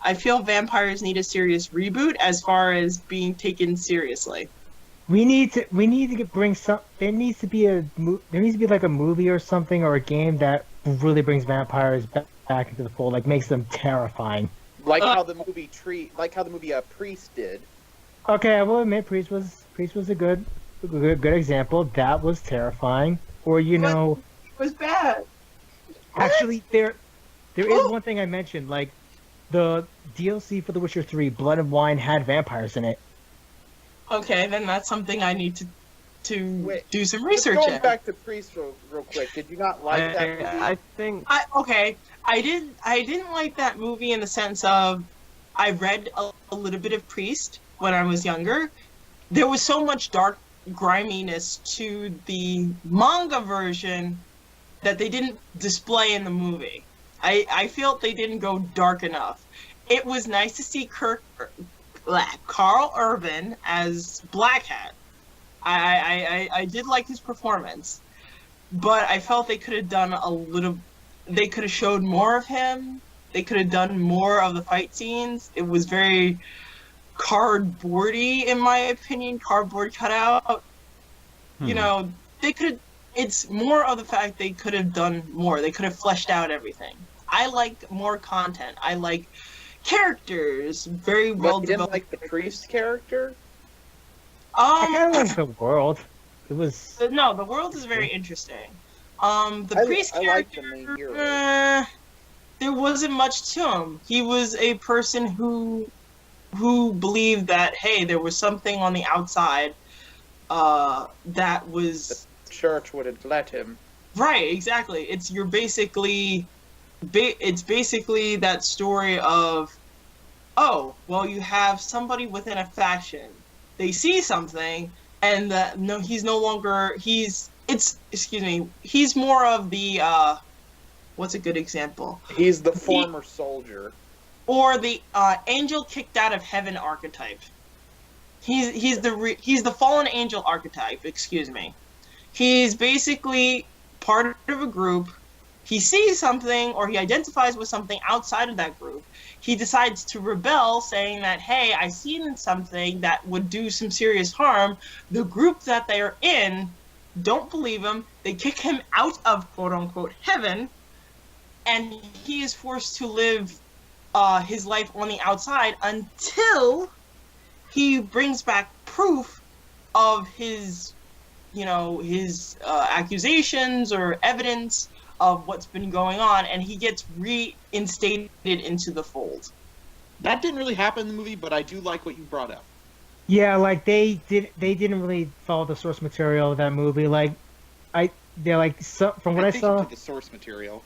I feel vampires need a serious reboot as far as being taken seriously. We need to bring some. There needs to be like a movie or something or a game that really brings vampires back into the fold, like makes them terrifying. Like how the movie Priest did. Okay, I will admit, Priest was a good example. That was terrifying. Or But it was bad. actually, there is Oh, one thing I mentioned, like the DLC for The Witcher 3, Blood and Wine had vampires in it. okay, then that's something I need to Wait, do some Just research going in. back to Priest real quick. Did you not like that movie? I think I didn't like that movie in the sense of I read a little bit of Priest when I was younger. There was so much dark griminess to the manga version that they didn't display in the movie. I felt they didn't go dark enough. It was nice to see Carl Urban as Black Hat. I did like his performance, but I felt they could have done a little. They could have showed more of him. They could have done more of the fight scenes. It was very cardboardy, in my opinion. Cardboard cutout. You know, they could. It's more of the fact they could have done more. They could have fleshed out everything. I like more content. I like characters, very well But you didn't developed. like the Priest character? I kind of like the world. It was No, the world is very interesting. The priest I like the character, main hero. there wasn't much to him. He was a person who believed that, hey, there was something on the outside that was Church would have let him. right. Exactly. It's basically that story of, oh, well, you have somebody within a faction. They see something, and no, he's no longer. He's more of the. What's a good example? He's the former soldier. Or the angel kicked out of heaven archetype. He's the fallen angel archetype. Excuse me. He's basically part of a group. He sees something, or he identifies with something outside of that group. He decides to rebel, saying that, hey, I seen something that would do some serious harm. The group that they're in don't believe him. They kick him out of quote-unquote heaven, and he is forced to live his life on the outside until he brings back proof of his accusations or evidence of what's been going on, and he gets reinstated into the fold. That didn't really happen in the movie, but I do like what you brought up. yeah, like they didn't really follow the source material of that movie. Like from what I think saw, to the source material.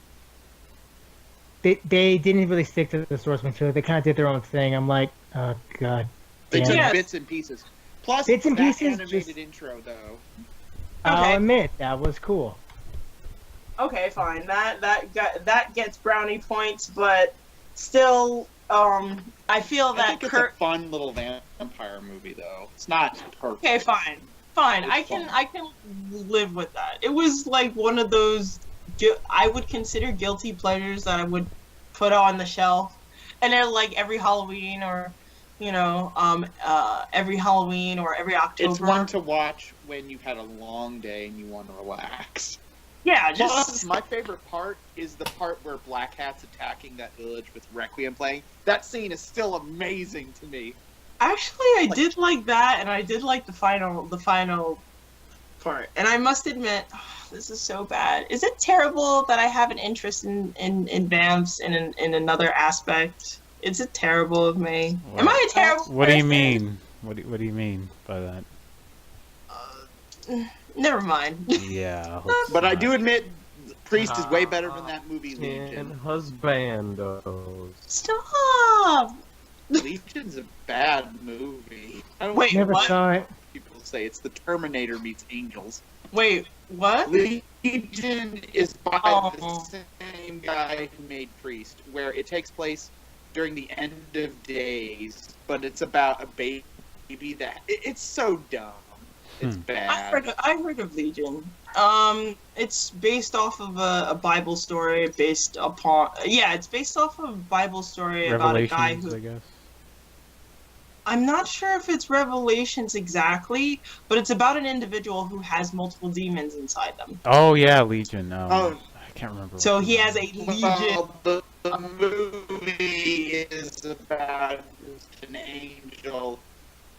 they didn't really stick to the source material. They kind of did their own thing. I'm like, oh god. They damn. took Yes. bits and pieces. Plus, Bits and that pieces animated just- intro, though. I'll Okay. admit that was cool. Okay, fine. That gets brownie points, but still, I feel I that think it's Kurt. a fun little vampire movie, though. It's not perfect. Okay, fine. It's I can live with that. It was like one of those I would consider guilty pleasures that I would put on the shelf, and then like every Halloween or every Halloween or every October. It's one to watch when you've had a long day and you want to relax. Yeah, Plus, just my favorite part is the part where Black Hat's attacking that village with Requiem playing. That scene is still amazing to me. actually I did like that, and I did like the final part. And I must admit, this is so bad. Is it terrible that I have an interest in vamps in another aspect? Is it terrible of me? Am I a terrible What do you person? mean? What do you mean by that? Never mind. Yeah. I hope But I not. do admit, Priest is way better than that movie, and Legion. husbandos. Stop! Legion's a bad movie. I don't Wait, care Never what? saw it. people say. It's the Terminator meets Angels. Wait, what? Legion is by Oh. the same guy who made Priest, where it takes place during the end of days, but it's about a baby that... It's so dumb. It's bad. I heard of Legion. It's based off of a Bible story based upon. Yeah, it's based off of a Bible story about a guy Revelations, who. I guess. I'm not sure if it's Revelations exactly, but it's about an individual who has multiple demons inside them. Oh yeah, Legion. Oh. I can't remember. So what he the- has a legion. Well, the movie is about an angel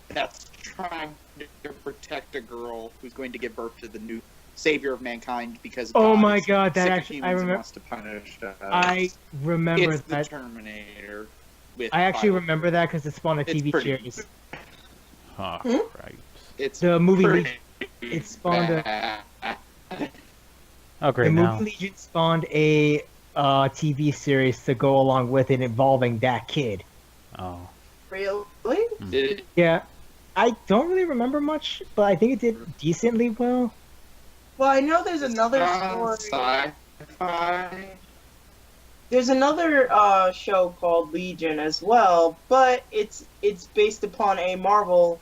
that's trying to protect a girl who's going to give birth to the new savior of mankind because Oh God my is God, that sick of actually I humans and remember. wants to punish us. I remember It's the that. Terminator. With I actually fire. remember that because it spawned a It's TV pretty series. Oh, Hmm? cripes. It's The movie pretty It spawned a. bad. Oh, The great movie now. Legion spawned a TV series to go along with it involving that kid. Oh. Really? Did Yeah, I don't really remember much, but I think it did decently well. Well, I know there's another story. Sci-fi. There's another show called Legion as well, but it's based upon a Marvel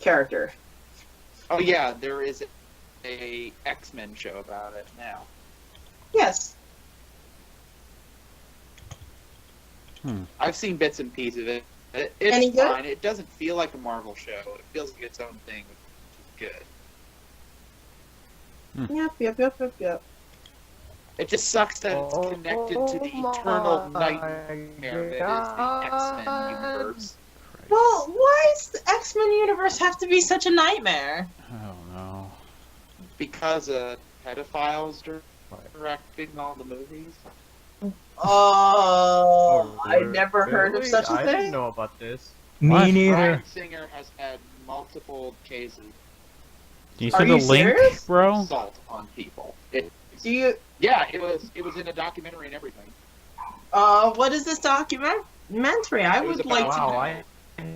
character. Oh yeah, there is a X-Men show about it now. Yes. I've seen bits and pieces of it. Any It's good? fine. It doesn't feel like a Marvel show. It feels like its own thing, which is good. Yep. It just sucks that it's connected to the eternal nightmare that is the X-Men universe. Well, why does the X-Men universe have to be such a nightmare? Oh no. Because pedophiles directing all the movies. I never heard of such a I didn't thing. know about this. Me What? neither. Bryan Singer has had multiple cases Can you Are send you the link, serious? of bro? assault on people. Do you? Yeah, it was in a documentary and everything. What is this documentary? I It was would about- like to. Wow,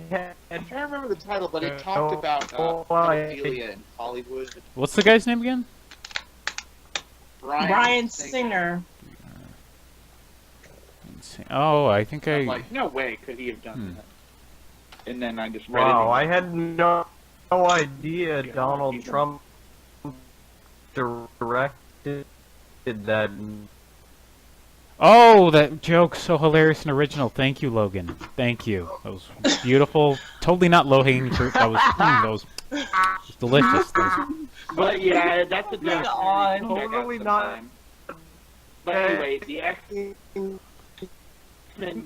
know. I'm trying to remember the title, but it talked about pedophilia in Hollywood. What's the guy's name again? Bryan Singer. Oh, I think I'm I. like, no way could he have done that. And then I just read Wow, it. I had no idea Donald Trump directed that. Oh, that joke's so hilarious and original. Thank you, Logan. Thank you. That was beautiful. Totally not low-hanging fruit. That was delicious. That was- But yeah, that's a God. documentary. Totally not. But anyway, the X-Men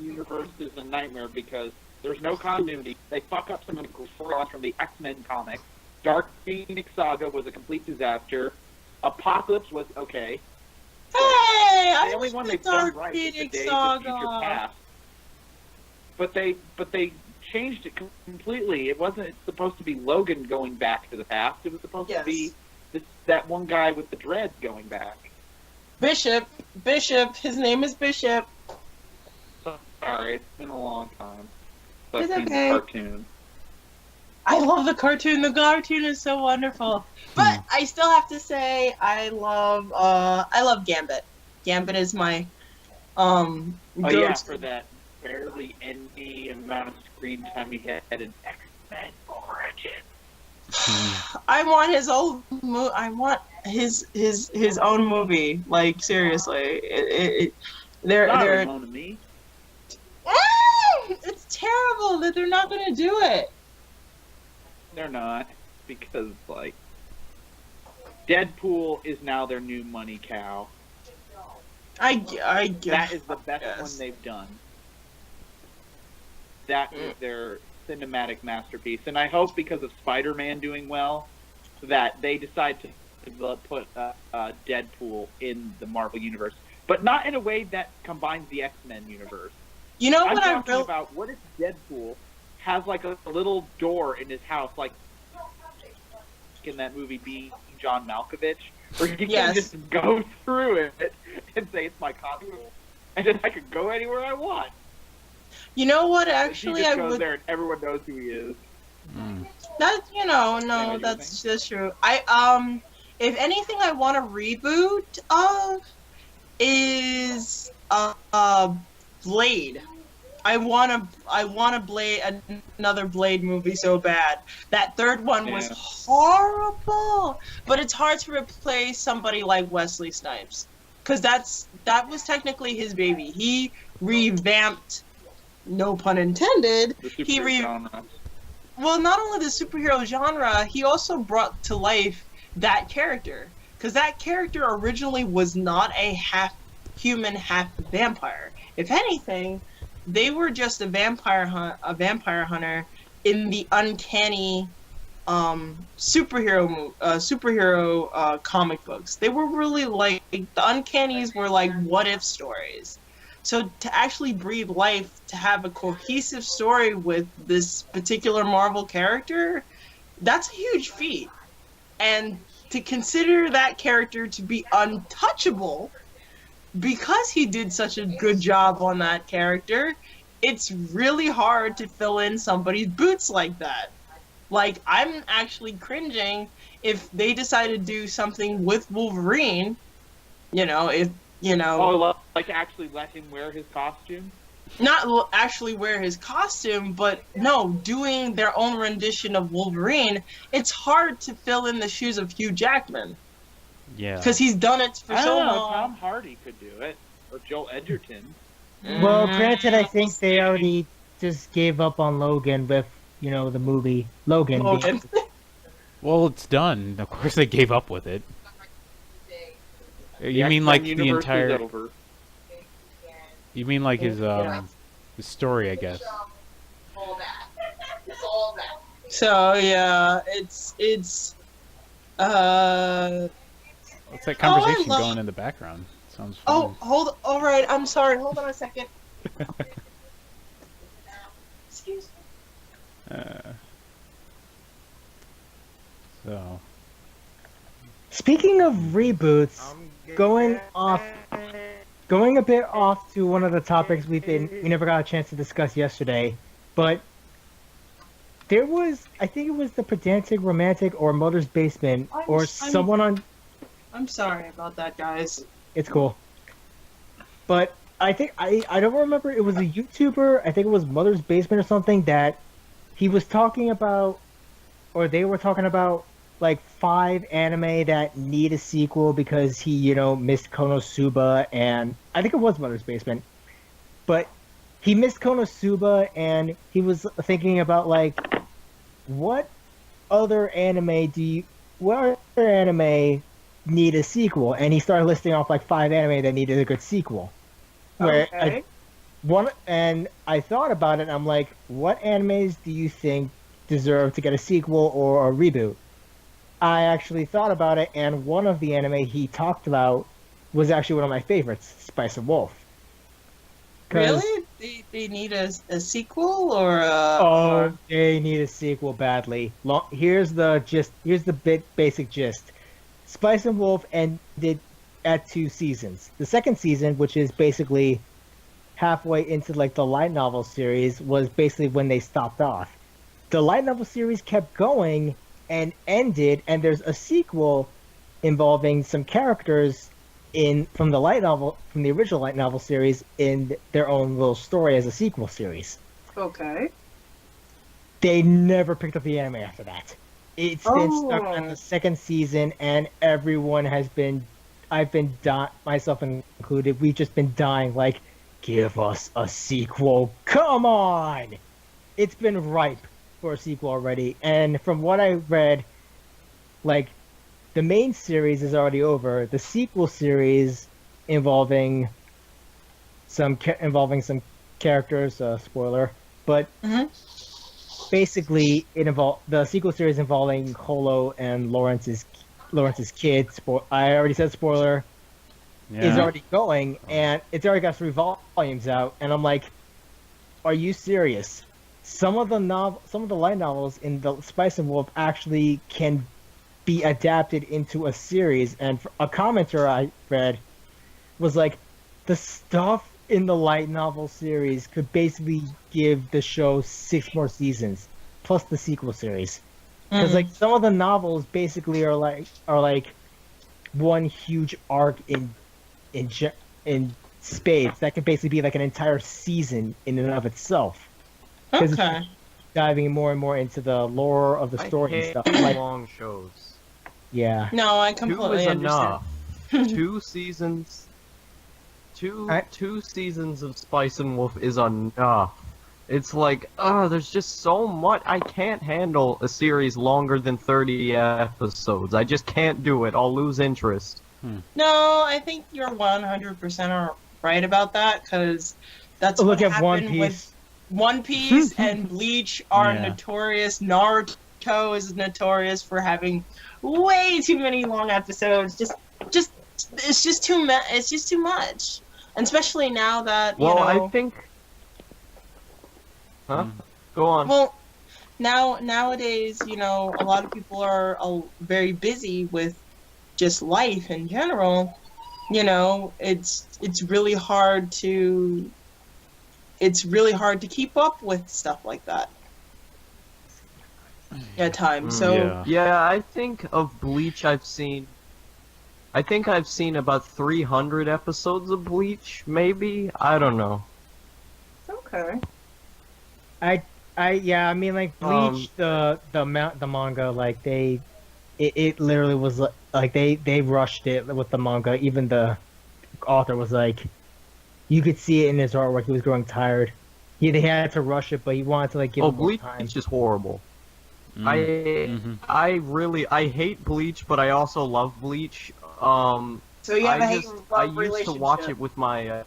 universe is a nightmare because there's no continuity. They fuck up some of the storylines from the X-Men comics. Dark Phoenix Saga was a complete disaster. Apocalypse was okay. Hey, I The only like one the they've done Dark right is the Phoenix Days of Future Saga. Past. But they changed it completely. It wasn't supposed to be Logan going back to the past. It was supposed to be that one guy with the dreads going back. Bishop. His name is Bishop. Sorry, it's been a long time. So It's I've seen okay. the cartoon. I love the cartoon. The cartoon is so wonderful. But I still have to say I love Gambit. Gambit is my Oh yeah, go-to. for that barely any amount of screen time he had in X-Men Origins. I want his own I want his own movie. Like seriously, they're Not to me. it's terrible that they're not going to do it. They're not, because like Deadpool is now their new money cow. I That is the best Yes. one they've done. That is their cinematic masterpiece, and I hope because of Spider-Man doing well, that they decide to put Deadpool in the Marvel universe, but not in a way that combines the X-Men universe. You know I'm what I'm talking about? What if Deadpool has like a little door in his house, like in that movie Being John Malkovich, where he Yes. can just go through it and say it's my copy, and then I can go anywhere I want. You know what? He Actually, just I goes would. there and everyone knows who he is. That's no, that's true. If anything, I want a reboot of is Blade. I want another Blade movie so bad. That third one was horrible, but it's hard to replace somebody like Wesley Snipes, because that was technically his baby. He revamped, no pun intended. Well, not only the superhero genre, he also brought to life that character, because that character originally was not a half human, half vampire. If anything, they were just a vampire hunter in the uncanny superhero comic books. They were really like the Uncannies were like what if stories. So to actually breathe life, to have a cohesive story with this particular Marvel character, that's a huge feat. And to consider that character to be untouchable because he did such a good job on that character, it's really hard to fill in somebody's boots like that. Like, I'm actually cringing if they decide to do something with Wolverine, Oh, like actually let him wear his costume? not actually wear his costume, but no, doing their own rendition of Wolverine, it's hard to fill in the shoes of Hugh Jackman. Yeah. Because he's done it for I so don't know, long. Tom Hardy could do it. Or Joel Edgerton. Well, granted, I think they already just gave up on Logan with, the movie Logan. Logan. Well, it's done. Of course, they gave up with it. You The mean X-Men like the universe is entire? over. You mean like his story, I guess. So yeah, it's What's that conversation love- going in the background? Sounds fun. all right, I'm sorry, hold on a second. Excuse me. So. Speaking of reboots, going a bit off to one of the topics we never got a chance to discuss yesterday, but there was, I think it was the Pedantic Romantic or Mother's Basement someone on. I'm sorry about that, guys. It's cool. But I think I don't remember, it was a YouTuber, I think it was Mother's Basement or something, that he was talking about, or they were talking about, like 5 anime that need a sequel because he, missed Konosuba, and I think it was Mother's Basement. But he missed Konosuba, and he was thinking about, like, what other anime need a sequel? And he started listing off like 5 anime that needed a good sequel. Okay. I thought about it, and I'm like, what animes do you think deserve to get a sequel or a reboot? I actually thought about it, and one of the anime he talked about was actually one of my favorites, Spice and Wolf. Really? They need a sequel or they need a sequel badly. Here's the basic gist. Spice and Wolf ended at 2 seasons. The second season, which is basically halfway into like the light novel series, was basically when they stopped off. The light novel series kept going and ended, and there's a sequel involving some characters from the original light novel series in their own little story as a sequel series. Okay. They never picked up the anime after that. It's been stuck on the second season, and everyone has been, myself included, we've just been dying, like, give us a sequel, come on! It's been ripe for a sequel already, and from what I read, like, the main series is already over. The sequel series involving some characters, spoiler, but basically the sequel series involving Holo and Lawrence's kid. I already said spoiler. Yeah. Is already going, and it's already got 3 volumes out, and I'm like, are you serious? Some of the light novels in the Spice and Wolf actually can be adapted into a series, and a commenter I read was like, the stuff in the light novel series could basically give the show 6 more seasons, plus the sequel series. Because like some of the novels basically are like one huge arc in spades that could basically be like an entire season in and of itself. Because it's diving more and more into the lore of the story and stuff. Like long shows. Yeah. No, I 2 completely is understand. enough. 2 seasons. Two seasons of Spice and Wolf is enough. It's like, there's just so much. I can't handle a series longer than 30 episodes. I just can't do it. I'll lose interest. No, I think you're 100% right about that, because that's Look what at One happened with... Piece. One Piece and Bleach are Yeah. notorious. Naruto is notorious for having way too many long episodes. It's just too It's just too much, and especially now that Well, you know. I think. Huh? Go on. Well, nowadays, you know, a lot of people are very busy with just life in general. You know, it's really hard to keep up with stuff like that at times. So Yeah. Yeah, I think of Bleach I think I've seen about 300 episodes of Bleach, maybe? I don't know. okay. I mean, like Bleach, the manga, like it literally was like they rushed it with the manga. Even the author was like, you could see it in his artwork. He was growing tired. They had to rush it, but he wanted to like give it more Bleach time. is just horrible. Mhm. I hate Bleach, but I also love Bleach. So you have a hate and I love used to watch relationship. it with my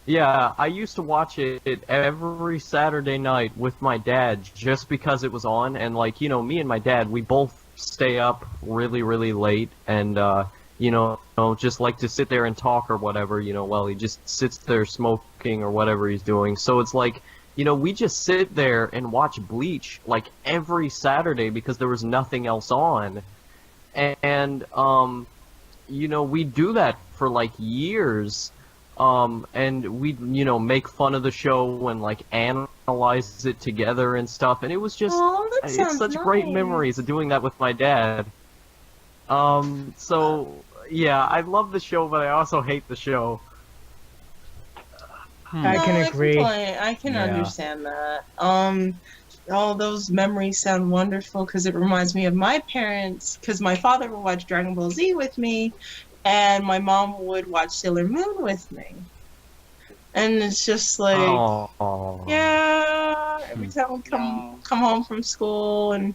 yeah, I used to watch it every Saturday night with my dad just because it was on, and like, you know, me and my dad, we both stay up really, really late, and you know, just like to sit there and talk or whatever, you know, while he just sits there smoking or whatever he's doing. So it's like, you know, we just sit there and watch Bleach like every Saturday because there was nothing else on. And you know, we do that for like years. And we, you know, make fun of the show and like analyze it together and stuff. And it was just, Oh, that it's sounds such great nice. memories of doing that with my dad. So yeah, I love the show, but I also hate the show. I can agree. I can Yeah. understand that. All those memories sound wonderful because it reminds me of my parents. Because my father would watch Dragon Ball Z with me, and my mom would watch Sailor Moon with me. And it's just like, Oh. yeah, every time we come home from school, and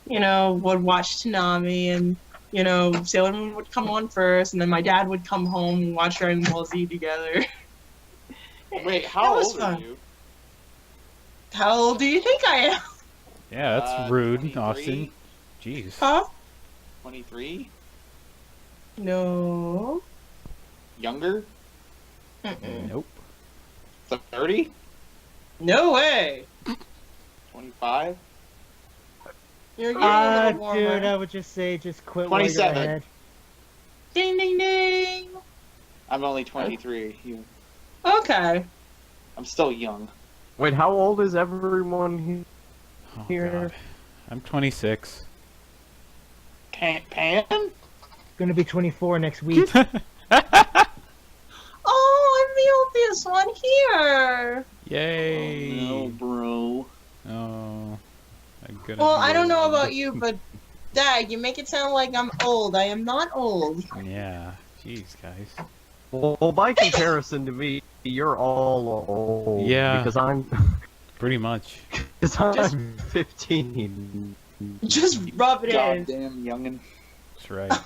you know, would watch Toonami, and you know, Sailor Moon would come on first, and then my dad would come home and watch Dragon Ball Z together. Wait, That how was old fun. are you? How old do you think I am? Yeah, that's rude, 23? Austin. Jeez. Huh? 23? No. Younger? Mm-mm. Nope. 30? No way. 25? You're getting a little warmer. Dude, I would just say, just quit while you're 27. ahead. Ding ding ding. I'm only 23. Okay. I'm still young. Wait, how old is everyone Oh, here? God. I'm 26. Pan? Gonna be 24 next week. Oh, I'm the oldest one here. Yay! Oh, no, bro. Oh, I'm gonna Well, be I don't know old. about you, but Dag, you make it sound like I'm old. I am not old. Yeah. Jeez, guys. Well, by comparison to me, you're all old. Yeah. Because I'm Pretty much. Because I'm 15. Just rub it in. Goddamn youngin'. That's right. I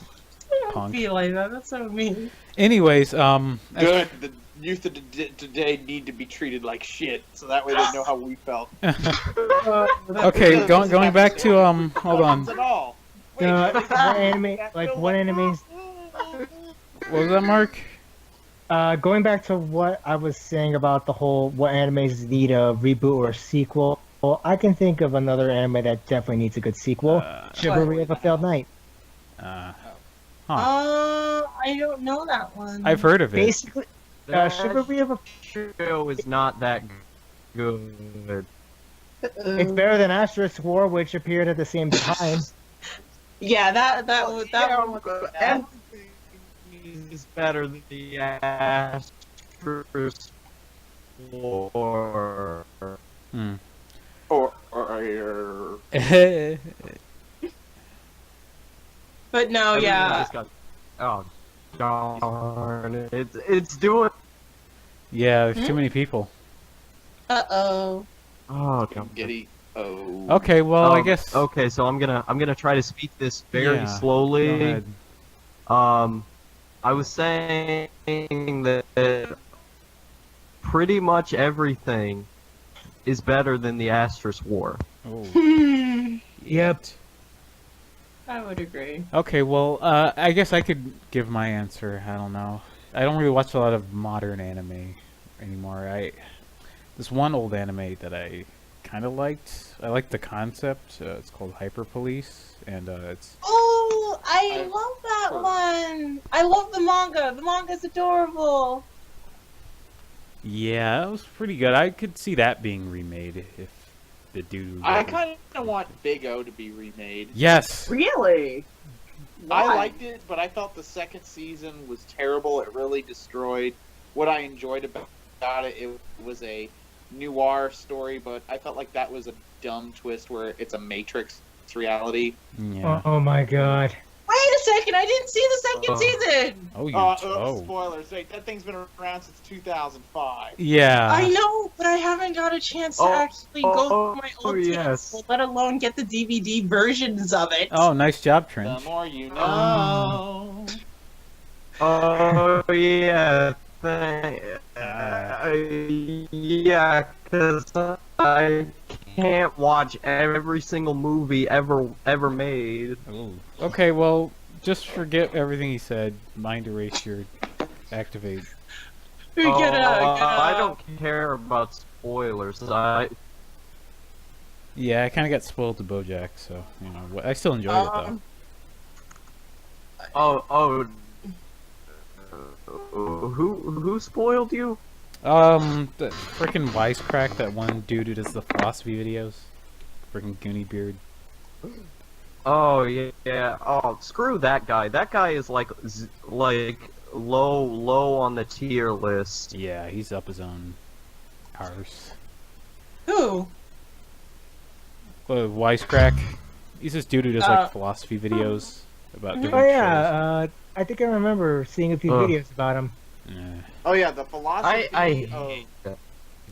don't Punk. feel like that. That's so mean. Anyways, Good. The youth of today need to be treated like shit, so that way they know how we felt. okay, going back to hold on. At all. Wait, What anime? Like what animes? What was that, Mark? Going back to what I was saying about the whole what animes need a reboot or a sequel. Well, I can think of another anime that definitely needs a good sequel. Chivalry of a Failed Knight. I don't know that one. I've heard of it. Basically, Chivalry of a show is not that good. It's better than Asterisk War, which appeared at the same time. Yeah, that one was bad. Is better than the Asterisk War. Hmm. But no, yeah. Oh, darn it. It's doing... Yeah, there's too many people. Uh-oh. Oh, damn. Giddy. Oh. Okay, well, I guess. Okay, so I'm gonna try to speak this very Yeah, slowly. go ahead. I was saying that pretty much everything is better than the Asterisk War. Oh. Yep. I would agree. Okay, well, I guess I could give my answer. I don't know. I don't really watch a lot of modern anime anymore. This one old anime that I kind of liked. I liked the concept. It's called Hyper Police, and it's. Oh, I love that one. I love the manga. The manga's adorable. Yeah, it was pretty good. I could see that being remade if the dude. I kind of want Big O to be remade. Yes. Really? I Why? liked it, but I thought the second season was terrible. It really destroyed what I enjoyed about it. It was a noir story, but I felt like that was a dumb twist where it's a Matrix reality. Yeah. Oh my god. Wait a second, I didn't see the second season. Oh, you. Spoilers. Hey, that thing's been around since 2005. Yeah. I know, but I haven't got a chance to actually go through my old yes. tapes, let alone get the DVD versions of it. Oh, nice job, The Trench. more you know. Oh yeah, yeah, because I can't watch every single movie ever made. Ooh. Okay, well, just forget everything he said. Mind erase your activate. I don't care about spoilers. Yeah, I kind of got spoiled to BoJack, so you know, I still enjoy it though. Who spoiled you? The frickin' Wisecrack, that one dude who does the philosophy videos. Frickin' Goonie Beard. Oh yeah. Oh, screw that guy. That guy is like low on the tier list. Yeah, he's up his own arse. Who? Wisecrack. He's this dude who does like philosophy videos about different Oh shows. yeah, I think I remember seeing a few videos about him. Yeah. Oh yeah, the philosophy I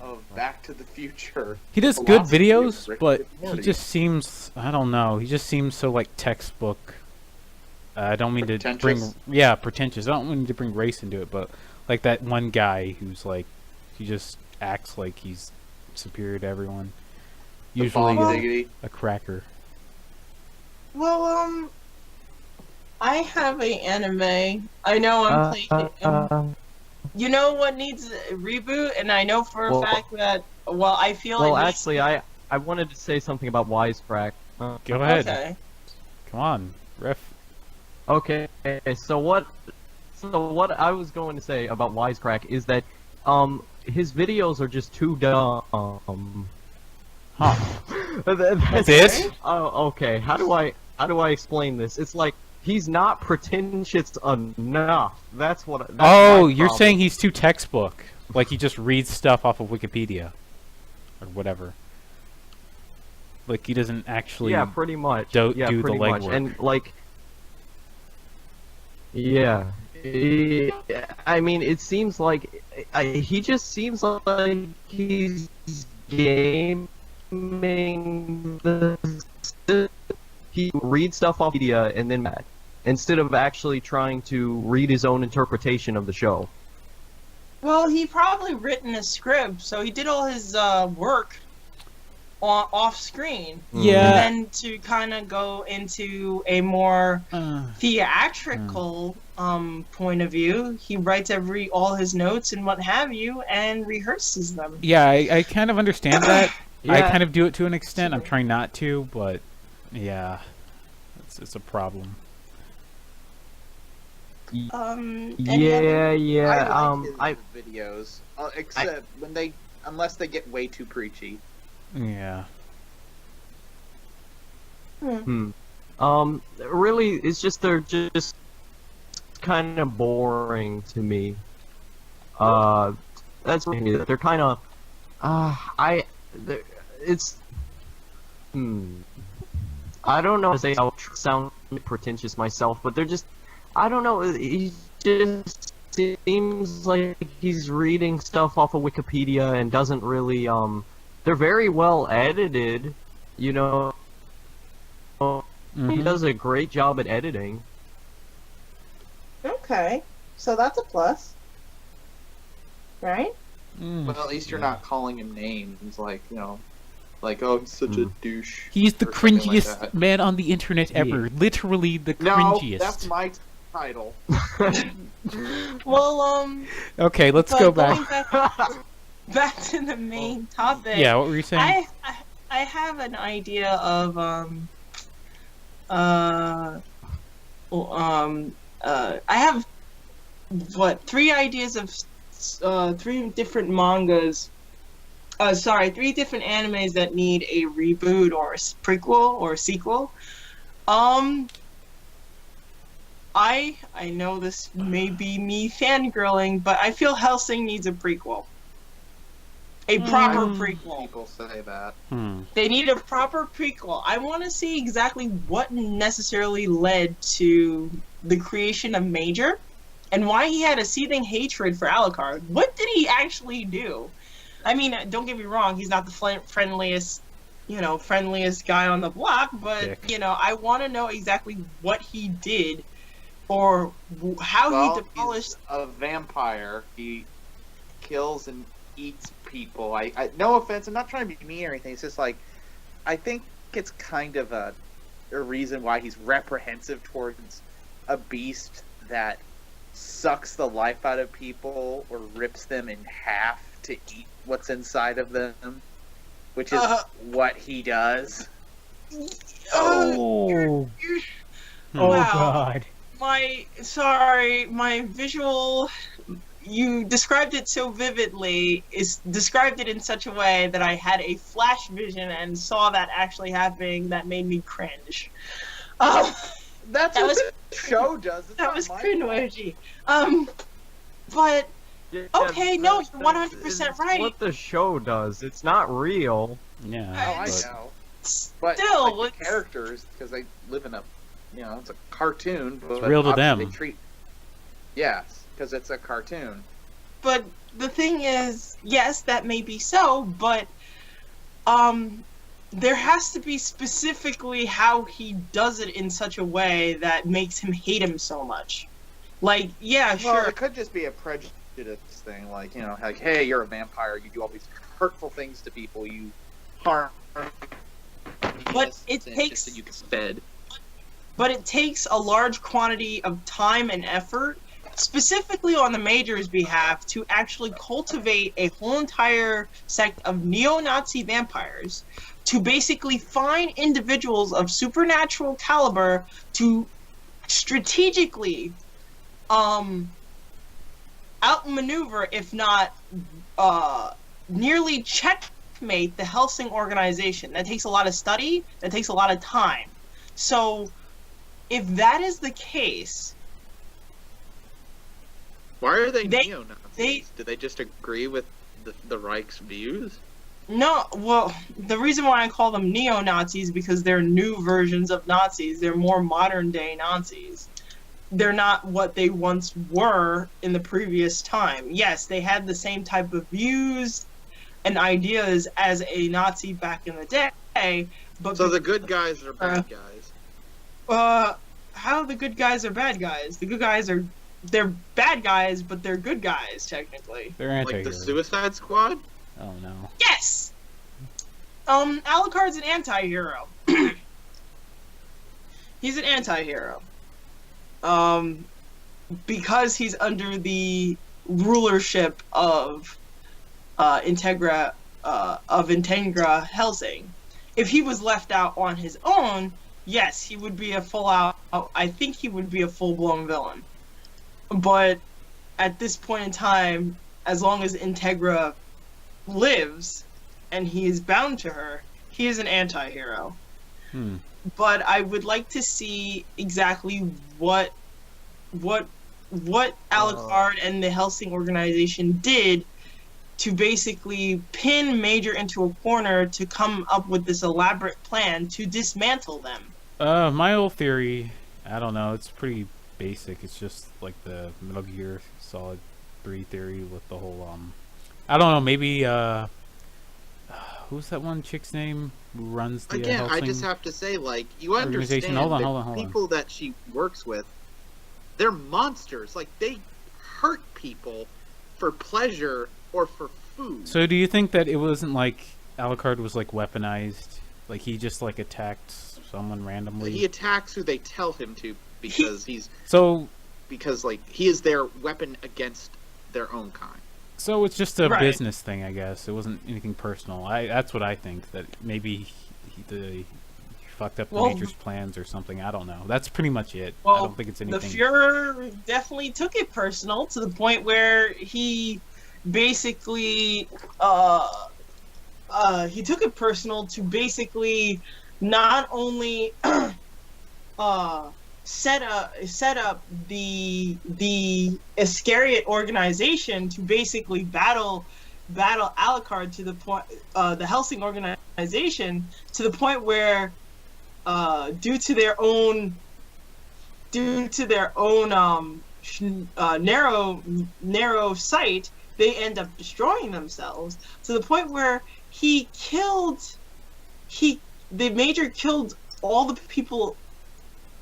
of Back to the Future. He does good Philosophy videos, of Rick but and he Morty. just seems, I don't know, he just seems so like textbook. I don't mean to bring, Pretentious? pretentious. I don't mean to bring race into it, but like that one guy who's like, he just acts like he's superior to everyone. Usually Bomb Diggity. a cracker. Well, I have a anime. I know I'm playing. You know what needs a reboot, and I know for a fact that. Well, I feel Well, like. actually, I wanted to say something about Wisecrack. Go ahead. Okay. Come on, ref. Okay, so what I was going to say about Wisecrack is that his videos are just too dumb. Huh. That's it? Oh, okay. How do I explain this? It's like he's not pretentious enough. That's what. That's Oh, my you're problem. saying he's too textbook. Like he just reads stuff off of Wikipedia. Or whatever. Like he doesn't actually pretty much. do pretty the much. legwork. And like, yeah. I mean, it seems like he just seems like he's gaming he reads stuff off media and then mad, instead of actually trying to read his own interpretation of the show. Well, he probably written a script, so he did all his work off screen. Yeah. And then to kind of go into a more theatrical point of view, he writes all his notes and what have you, and rehearses them. Yeah, I kind of understand that. I Yeah. kind of do it to an extent. I'm trying not to, but yeah, it's a problem. Yeah. I like his videos, except unless they get way too preachy. Yeah. Really, it's just they're just kind of boring to me. That's me. They're kind of. It's. I don't know if they sound pretentious myself, but they're just. I don't know. He just seems like he's reading stuff off of Wikipedia and doesn't really. They're very well edited, you know. He does a great job at editing. Okay, so that's a plus, right? Well, at least you're not calling him names like, like, oh, he's such a douche. He's the or something like cringiest that. man on the internet ever. Literally the No, cringiest. that's my title. Well, Okay, let's but go going back. back to the main topic. Yeah, what were you saying? I have an idea of I have three ideas of three different mangas. Three different animes that need a reboot or a prequel or a sequel. I know this may be me fangirling, but I feel Hellsing needs a prequel. A proper prequel. People say that. They need a proper prequel. I want to see exactly what necessarily led to the creation of Major, and why he had a seething hatred for Alucard. What did he actually do? I mean, don't get me wrong, he's not the friendliest guy on the block, but, Dick. I want to know exactly what he did, or how he demolished... He's a vampire. He kills and eats people. I no offense, I'm not trying to be mean or anything, it's just like, I think it's kind of a reason why he's reprehensive towards a beast that sucks the life out of people or rips them in half to eat what's inside of them, which is what he does. Oh. Oh Wow. God. My visual, you described it so vividly, described it in such a way that I had a flash vision and saw that actually happening. That made me cringe. That's what the show does. It's That not was my cringe. But okay, no, you're 100% right. What the show does. It's not real. Yeah. Oh, I know. But Still, like, the characters, because they live in a, it's a cartoon. But real to obviously them. Yes, because it's a cartoon. But the thing is, yes, that may be so, but there has to be specifically how he does it in such a way that makes him hate him so much. Like, yeah, Well, sure. it could just be a prejudice thing, like, like, hey, you're a vampire, you do all these hurtful things to people, you harm. But it takes. Just so you can fed. But it takes a large quantity of time and effort, specifically on the Major's behalf, to actually cultivate a whole entire sect of neo-Nazi vampires, to basically find individuals of supernatural caliber to strategically outmaneuver, if not nearly checkmate, the Hellsing organization. That takes a lot of study, that takes a lot of time. So, if that is the case... Why are they neo-Nazis? Do they just agree with the Reich's views? No, well, the reason why I call them neo-Nazis is because they're new versions of Nazis. They're more modern-day Nazis. They're not what they once were in the previous time. Yes, they had the same type of views and ideas as a Nazi back in the day, but... So the good guys are bad guys? How the good guys are bad guys? The good guys are... They're bad guys, but they're good guys, technically. They're anti-heroes. Like the Suicide Squad? Oh no. Yes! Alucard's an anti-hero. He's an anti-hero. Because he's under the rulership of Integra Hellsing. If he was left out on his own, yes, he would be I think he would be a full-blown villain. But at this point in time, as long as Integra lives and he is bound to her, he is an anti-hero. But I would like to see exactly what Alucard and the Hellsing organization did to basically pin Major into a corner to come up with this elaborate plan to dismantle them. My whole theory, I don't know, it's pretty basic. It's just like the Metal Gear Solid 3 theory with the whole, I don't know, maybe, who's that one chick's name who runs the Again, I Hellsing just have to say, like, you understand Hold that on. people that she works with, they're monsters. Like, they hurt people for pleasure or for food. So do you think that it wasn't like Alucard was like weaponized? Like he just like attacked someone randomly? He attacks who they tell him to because he is their weapon against their own kind. So it's just a Right. business thing, I guess. It wasn't anything personal. That's what I think. That maybe he fucked up the Well- Nature's plans or something. I don't know. That's pretty much it. I Well, don't think it's the anything. Fuhrer definitely took it personal to the point where he basically he took it personal to basically not only set up the Iscariot organization to basically battle Alucard to the point the Helsing organization to the point where due to their own narrow sight, they end up destroying themselves to the point where the Major killed all the people,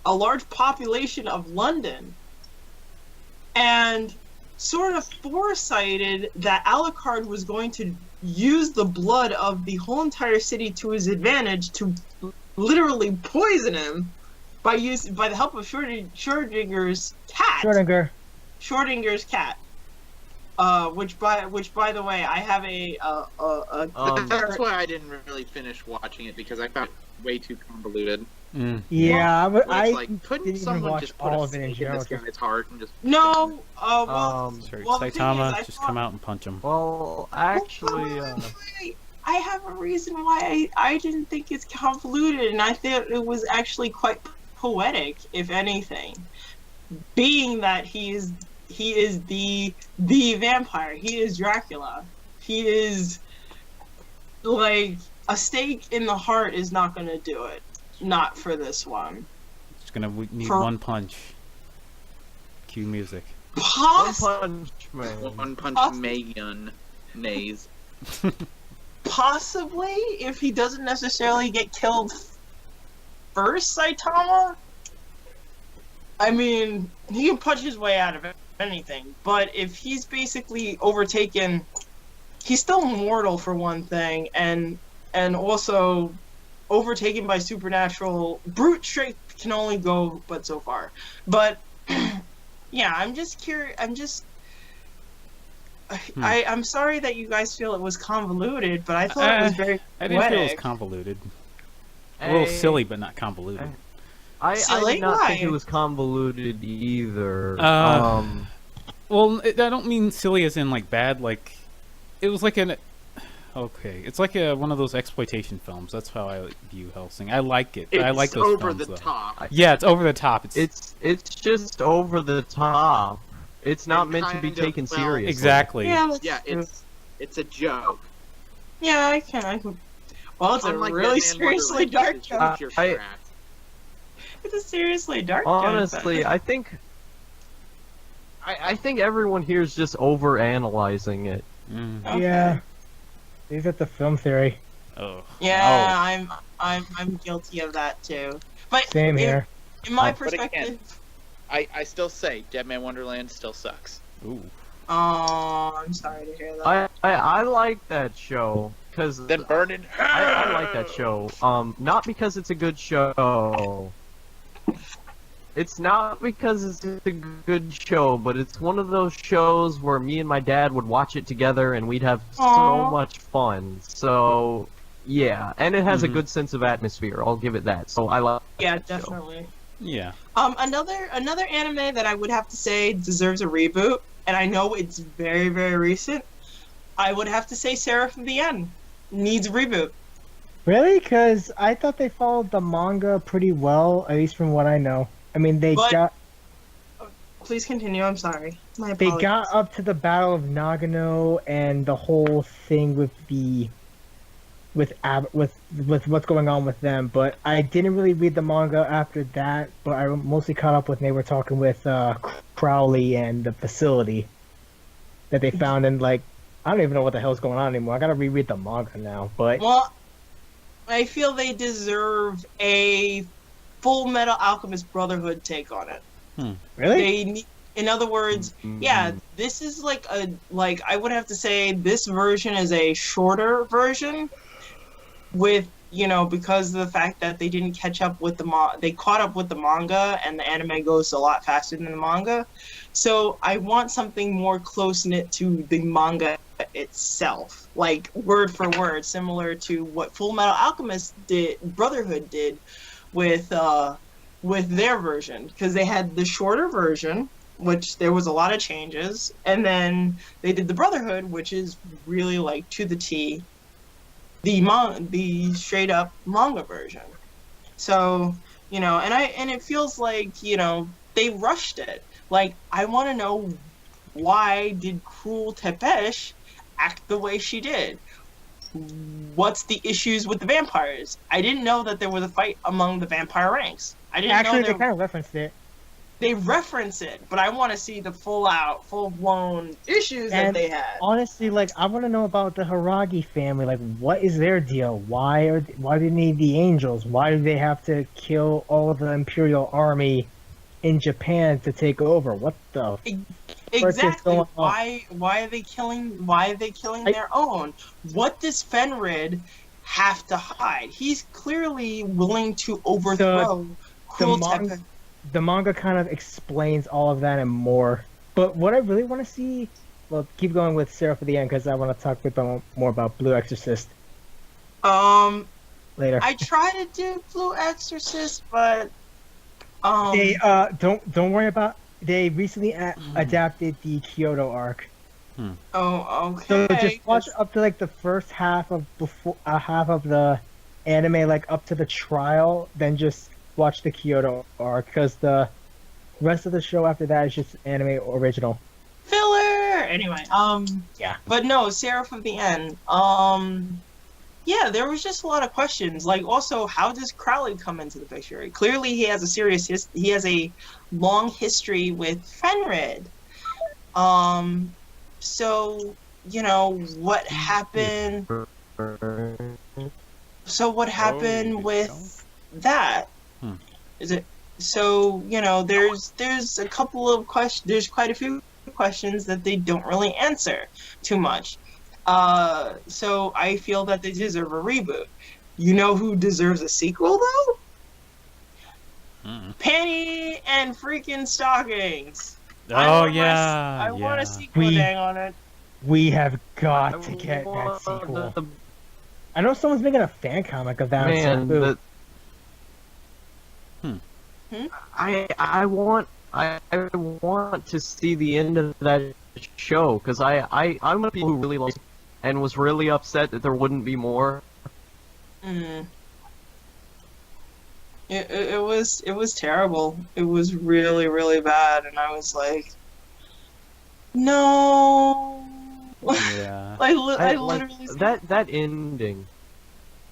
a large population of London, and sort of foresighted that Alucard was going to use the blood of the whole entire city to his advantage to literally poison him by the help of Schrödinger's cat. Schrödinger's cat. Which by the way, I have That's why I didn't really finish watching it because I found it way too convoluted. Yeah, Where it's I like, didn't couldn't even someone watch just put all a of it in stake in general. this guy's heart and just No. Sorry, well, the thing Saitama, is, I just thought- come out and punch him. Well, actually, I have a reason why I didn't think it's convoluted, and I thought it was actually quite poetic, if anything. Being that he is the vampire, he is Dracula. He is like a stake in the heart is not going to do it. Not for this one. Just gonna need one punch. Cue music. One Punch Man. One Punch Man nays. Possibly, if he doesn't necessarily get killed first, Saitama. I mean, he can punch his way out of anything, but if he's basically overtaken, he's still mortal for one thing, and also overtaken by supernatural. Brute strength can only go but so far. But yeah, I'm just curious. I'm sorry that you guys feel it was convoluted, but I thought it was very I didn't feel it was poetic. convoluted. A little silly, but not convoluted. I Silly? did not think Why? it was convoluted either. Well, I don't mean silly as in like bad. Like it was like it's like one of those exploitation films. That's how I view Hellsing. I like it. I like those over films, the though. top. Yeah, it's over the top. It's just over the top. It's not And meant to be kind of, taken well, seriously. Exactly. Yeah, that's Yeah, true. it's a joke. Yeah, I can. Well, it's Unlike a really Batman seriously Wonderland, dark it's joke. just your I- strat. It's a seriously dark Honestly, joke. I think everyone here is just over analyzing it. Okay. Yeah. Leave it to film theory. Oh. Yeah, I'm guilty of that too. But Same here. in my But again, perspective, I still say Dead Man Wonderland still sucks. Ooh. oh, I'm sorry to hear that. I like that show because Then burn in I like that show. Not because it's a good show. It's not because it's a good show, but it's one of those shows where me and my dad would watch it together and we'd have so Aw. much fun. So, yeah. And it has a good sense of atmosphere, I'll give it that. So I like Yeah, that show. definitely. Yeah. Another anime that I would have to say deserves a reboot, and I know it's very, very recent. I would have to say Seraph of the End needs a reboot. Really? Because I thought they followed the manga pretty well, at least from what I know. I mean, they But- Please continue. I'm sorry. My apologies. got up to the Battle of Nagano and the whole thing with what's going on with them. But I didn't really read the manga after that. But I mostly caught up when they were talking with Crowley and the facility that they found. And like, I don't even know what the hell's going on anymore. I gotta reread the manga now. But Well, I feel they deserve a Full Metal Alchemist Brotherhood take on it. really, In other words, yeah, this is like I would have to say this version is a shorter version with, because of the fact that they didn't catch up with they caught up with the manga, and the anime goes a lot faster than the manga. So I want something more close-knit to the manga itself, like word for word, similar to what Full Metal Alchemist Brotherhood did with their version, because they had the shorter version, which there was a lot of changes, and then they did the Brotherhood, which is really like to the T, the straight up manga version. So, and it feels like, they rushed it. Like, I want to know, why did Cruel Tepesh act the way she did? What's the issues with the vampires? I didn't know that there was a fight among the vampire ranks. I didn't Actually, know they kind of referenced it. They reference it, but I want to see the full-blown issues that they had. Honestly, like, I want to know about the Haragi family. Like, what is their deal? Why do they need the angels? Why do they have to kill all of the Imperial army in Japan to take over? What the? Exactly. Why are they killing? Why are they killing their own? What does Fenrid have to hide? He's clearly willing to overthrow Cruel Tepesh. The manga kind of explains all of that and more. But what I really want to see, well, keep going with Sarah for the end, because I want to talk a bit more about Blue Exorcist. Later. I try to do Blue Exorcist, but they don't worry about. They recently adapted the Kyoto arc. Oh, okay. So just watch up to like the first half of the anime, like up to the trial, then just watch the Kyoto arc, because the rest of the show after that is just anime original filler. Anyway, yeah. But no, Seraph of the End. Yeah, there was just a lot of questions. Like, also, how does Crowley come into the picture? Clearly, he has a long history with Fenrid. So what happened? So what happened with that? Is it so? There's a couple of questions. There's quite a few questions that they don't really answer too much. So I feel that they deserve a reboot. You know who deserves a sequel though? Panty and freaking stockings. Oh I want a sequel. Dang on it. We have got to get that sequel. I know someone's making a fan comic of that. Man, I want to see the end of that show, because I'm one of the people who really liked it and was really upset that there wouldn't be more. It was terrible. It was really, really bad, and I was like, no. Yeah. I literally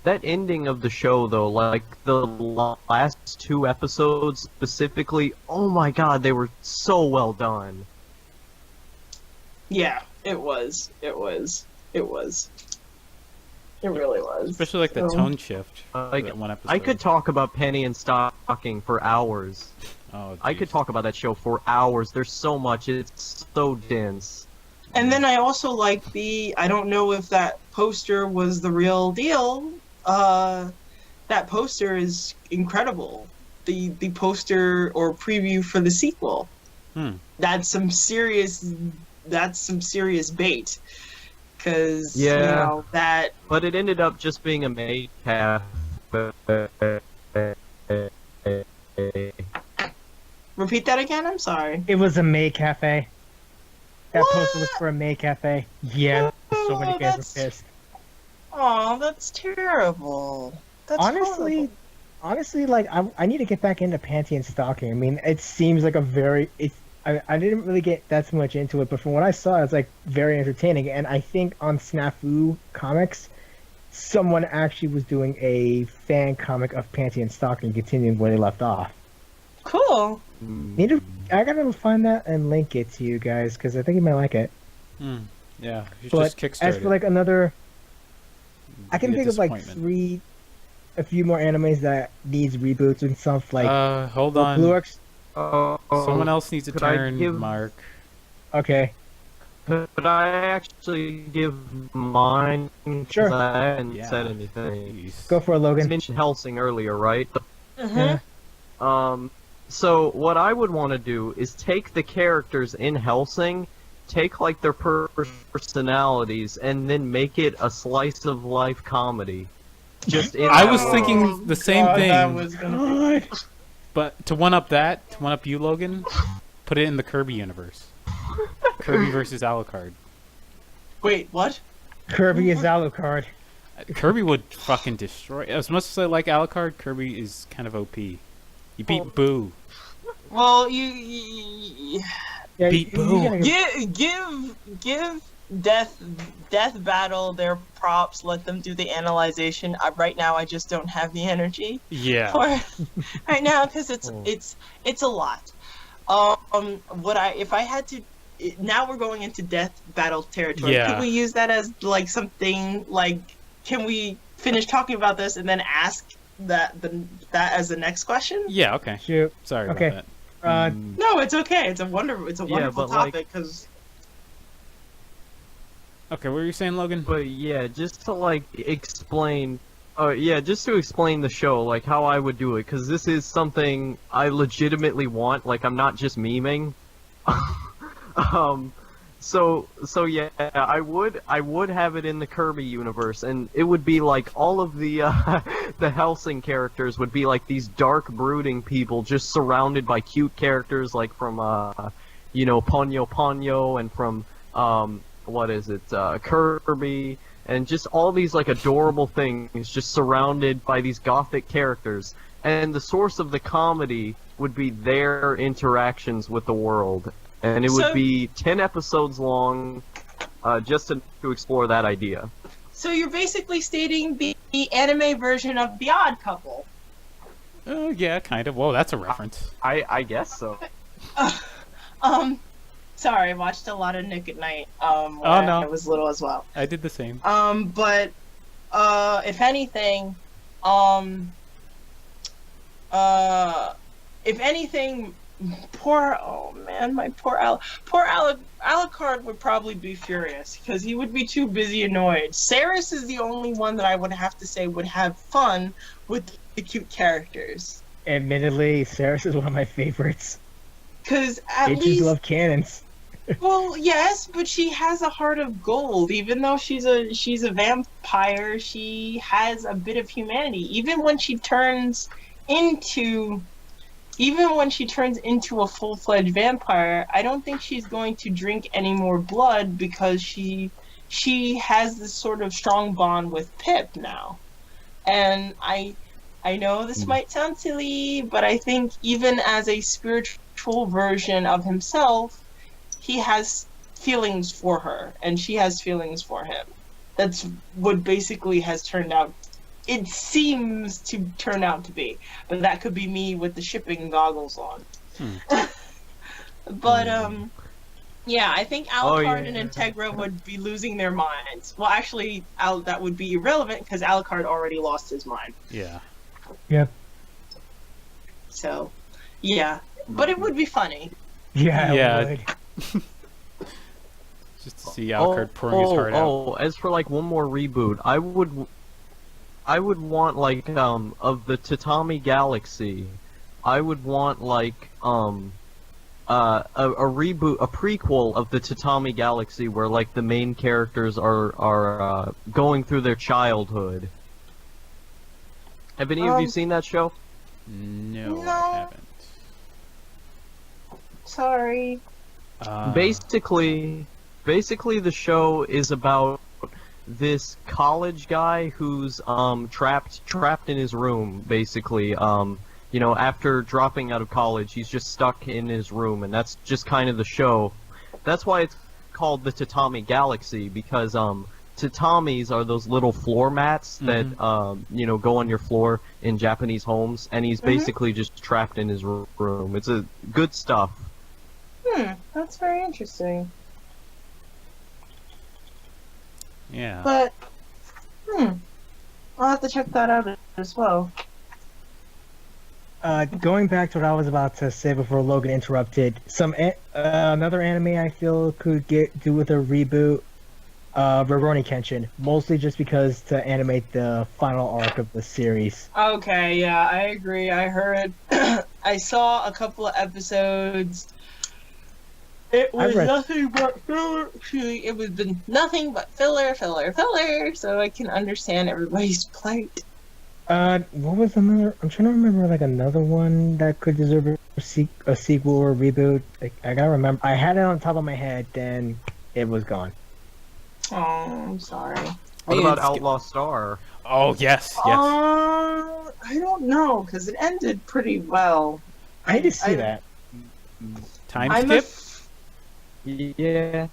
That ending of the show, though, like the last two episodes specifically, oh my god, they were so well done. Yeah, it was. It really was. Especially like the tone shift. Like, that one episode. I could talk about Penny and Stocking for hours. Oh, I could talk about that show for hours. There's so much. It's so dense. And then I also like I don't know if that poster was the real deal. That poster is incredible. The poster or preview for the sequel. That's some serious bait. Because that. But it ended up just being a maid path. Repeat that again. I'm sorry. It was a May Cafe. That poster was for a May Cafe. Yeah, so many guys were pissed. Oh, that's terrible. That's honestly, like I need to get back into Panty and Stocking. I mean, it seems like I didn't really get that much into it, but from what I saw, it's like very entertaining. And I think on Snafu Comics, someone actually was doing a fan comic of Panty and Stocking, continuing where they left off. Cool. I gotta find that and link it to you guys, because I think you might like it. Yeah, you should but just kickstart as for like another, I can think of like a few more animes that needs reboots and stuff. Like hold on. Someone else needs a could I turn, give- Mark. Okay. Could I actually give mine? 'Cause Sure. I hadn't Yeah. said anything. Jeez. Go for it, You Logan. mentioned Helsing earlier, right? Yeah. So what I would want to do is take the characters in Helsing, take like their personalities, and then make it a slice of life comedy. Just in I was that thinking world. the same God, thing, that was gonna be... but to one up you, Logan, put it in the Kirby universe. Kirby versus Alucard. Wait, what? Kirby is Alucard. Kirby would fucking destroy. As much as I like Alucard, Kirby is kind of OP. He beat Boo. Well, Yeah, Beat you Boo. gotta- give Death Battle their props. Let them do the analyzation. Right now, I just don't have the energy Yeah. for it right now because it's a lot. If I had to, now we're going into Death Battle territory. Yeah. Could we use that as like something like? Can we finish talking about this and then ask that as the next question? Yeah. Okay. Shoot. Sorry Okay. about that. No, it's okay. It's a wonderful but, like- topic because. Okay. What were you saying, Logan? But yeah, just to like explain, just to explain the show, like how I would do it, because this is something I legitimately want. Like I'm not just memeing. So yeah, I would have it in the Kirby universe, and it would be like all of the the Helsing characters would be like these dark, brooding people, just surrounded by cute characters, like from Ponyo Ponyo, and from Kirby, and just all these like adorable things, just surrounded by these gothic characters, and the source of the comedy would be their interactions with the world. And it would be 10 episodes long, just to explore that idea. So you're basically stating the anime version of The Odd Couple. Yeah, kind of. Whoa, that's a reference. I guess so. Sorry, I watched a lot of Nick at Night when I was little as well. I did the same. But if anything, Alucard would probably be furious because he would be too busy annoyed. Saris is the only one that I would have to say would have fun with the cute characters. Admittedly, Saris is one of my favorites. Because They just love cannons. Well, yes, but she has a heart of gold. Even though she's a vampire, she has a bit of humanity. Even when she turns into a full-fledged vampire, I don't think she's going to drink any more blood because she has this sort of strong bond with Pip now. And I know this might sound silly, but I think even as a spiritual version of himself, he has feelings for her, and she has feelings for him. That's what basically has turned out. It seems to turn out to be, but that could be me with the shipping goggles on. But yeah, I think Alucard and Integra would be losing their minds. Well, actually, that would be irrelevant because Alucard already lost his mind. Yeah. Yep. So, yeah, but it would be funny. Yeah. Yeah. It would. Just to see Alucard pouring his heart out. As for like one more reboot, I would want like of the Tatami Galaxy, I would want like a reboot, a prequel of the Tatami Galaxy where like the main characters are going through their childhood. Have any of you seen that show? No, No. I haven't. Sorry. Basically, the show is about this college guy who's trapped in his room. Basically, after dropping out of college, he's just stuck in his room, and that's just kind of the show. That's why it's called the Tatami Galaxy, because tatamis are those little floor mats that go on your floor in Japanese homes, and he's basically just trapped in his room. It's a good stuff. That's very interesting. Yeah. But, I'll have to check that out as well. Going back to what I was about to say before Logan interrupted, another anime I feel could do with a reboot, Rurouni Kenshin, mostly just because to animate the final arc of the series. Okay, yeah, I agree. I heard, I saw a couple of episodes. It was nothing but filler. It was been nothing but filler. So I can understand everybody's plight. What was another? I'm trying to remember like another one that could deserve a sequel or a reboot. Like, I gotta remember. I had it on top of my head, then it was gone. Oh, I'm sorry. What about Outlaw Star? Oh yes. I don't know because it ended pretty well. I need to see that. Time skip. Yeah.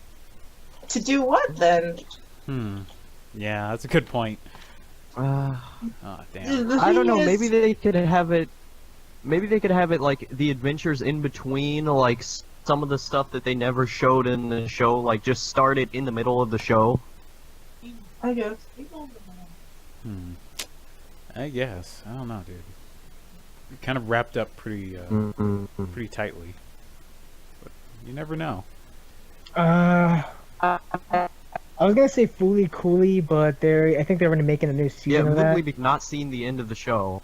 To do what then? Yeah, that's a good point. Oh damn. I don't know. Maybe they could have it. Maybe they could have it like the adventures in between, like some of the stuff that they never showed in the show. Like just start it in the middle of the show. I guess. I guess. I don't know, dude. It kind of wrapped up pretty tightly. But you never know. I was gonna say Fooly Cooly, but I think they're gonna make a new season of that. Literally not seen the end of the show.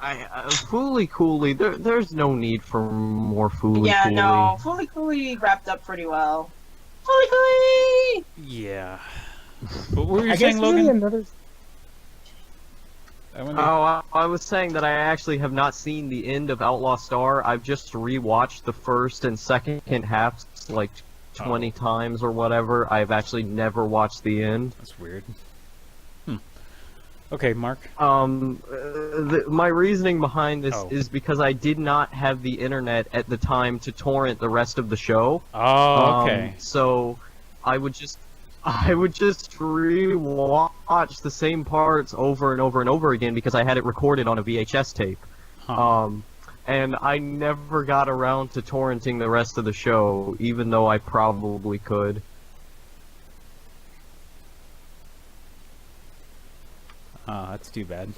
Fooly Cooly, there's no need for more Fooly Cooly. Yeah, no, Fooly Cooly wrapped up pretty well. Fooly Cooly! Yeah. What were you saying, Logan? I was saying that I actually have not seen the end of Outlaw Star. I've just rewatched the first and second halves like 20 times or whatever. I've actually never watched the end. That's weird. Okay, Mark. My reasoning behind this is because I did not have the internet at the time to torrent the rest of the show. Oh, okay. So I would just rewatch the same parts over and over and over again because I had it recorded on a VHS tape. And I never got around to torrenting the rest of the show, even though I probably could. Oh, that's too bad.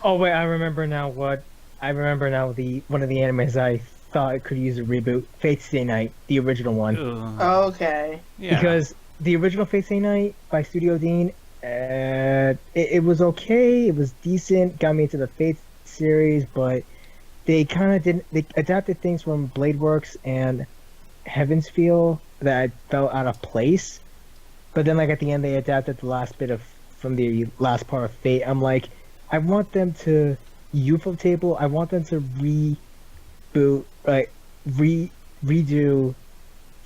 Oh wait, I remember now one of the animes I thought could use a reboot. Fate Stay Night, the original one. Okay. Yeah. Because the original Fate Stay Night by Studio Dean, it was okay, it was decent, got me into the Fate series, but they adapted things from Blade Works and Heaven's Feel that fell out of place. But then like at the end they adapted the last bit from the last part of Fate. I'm like, I want them to UFO table, I want them to redo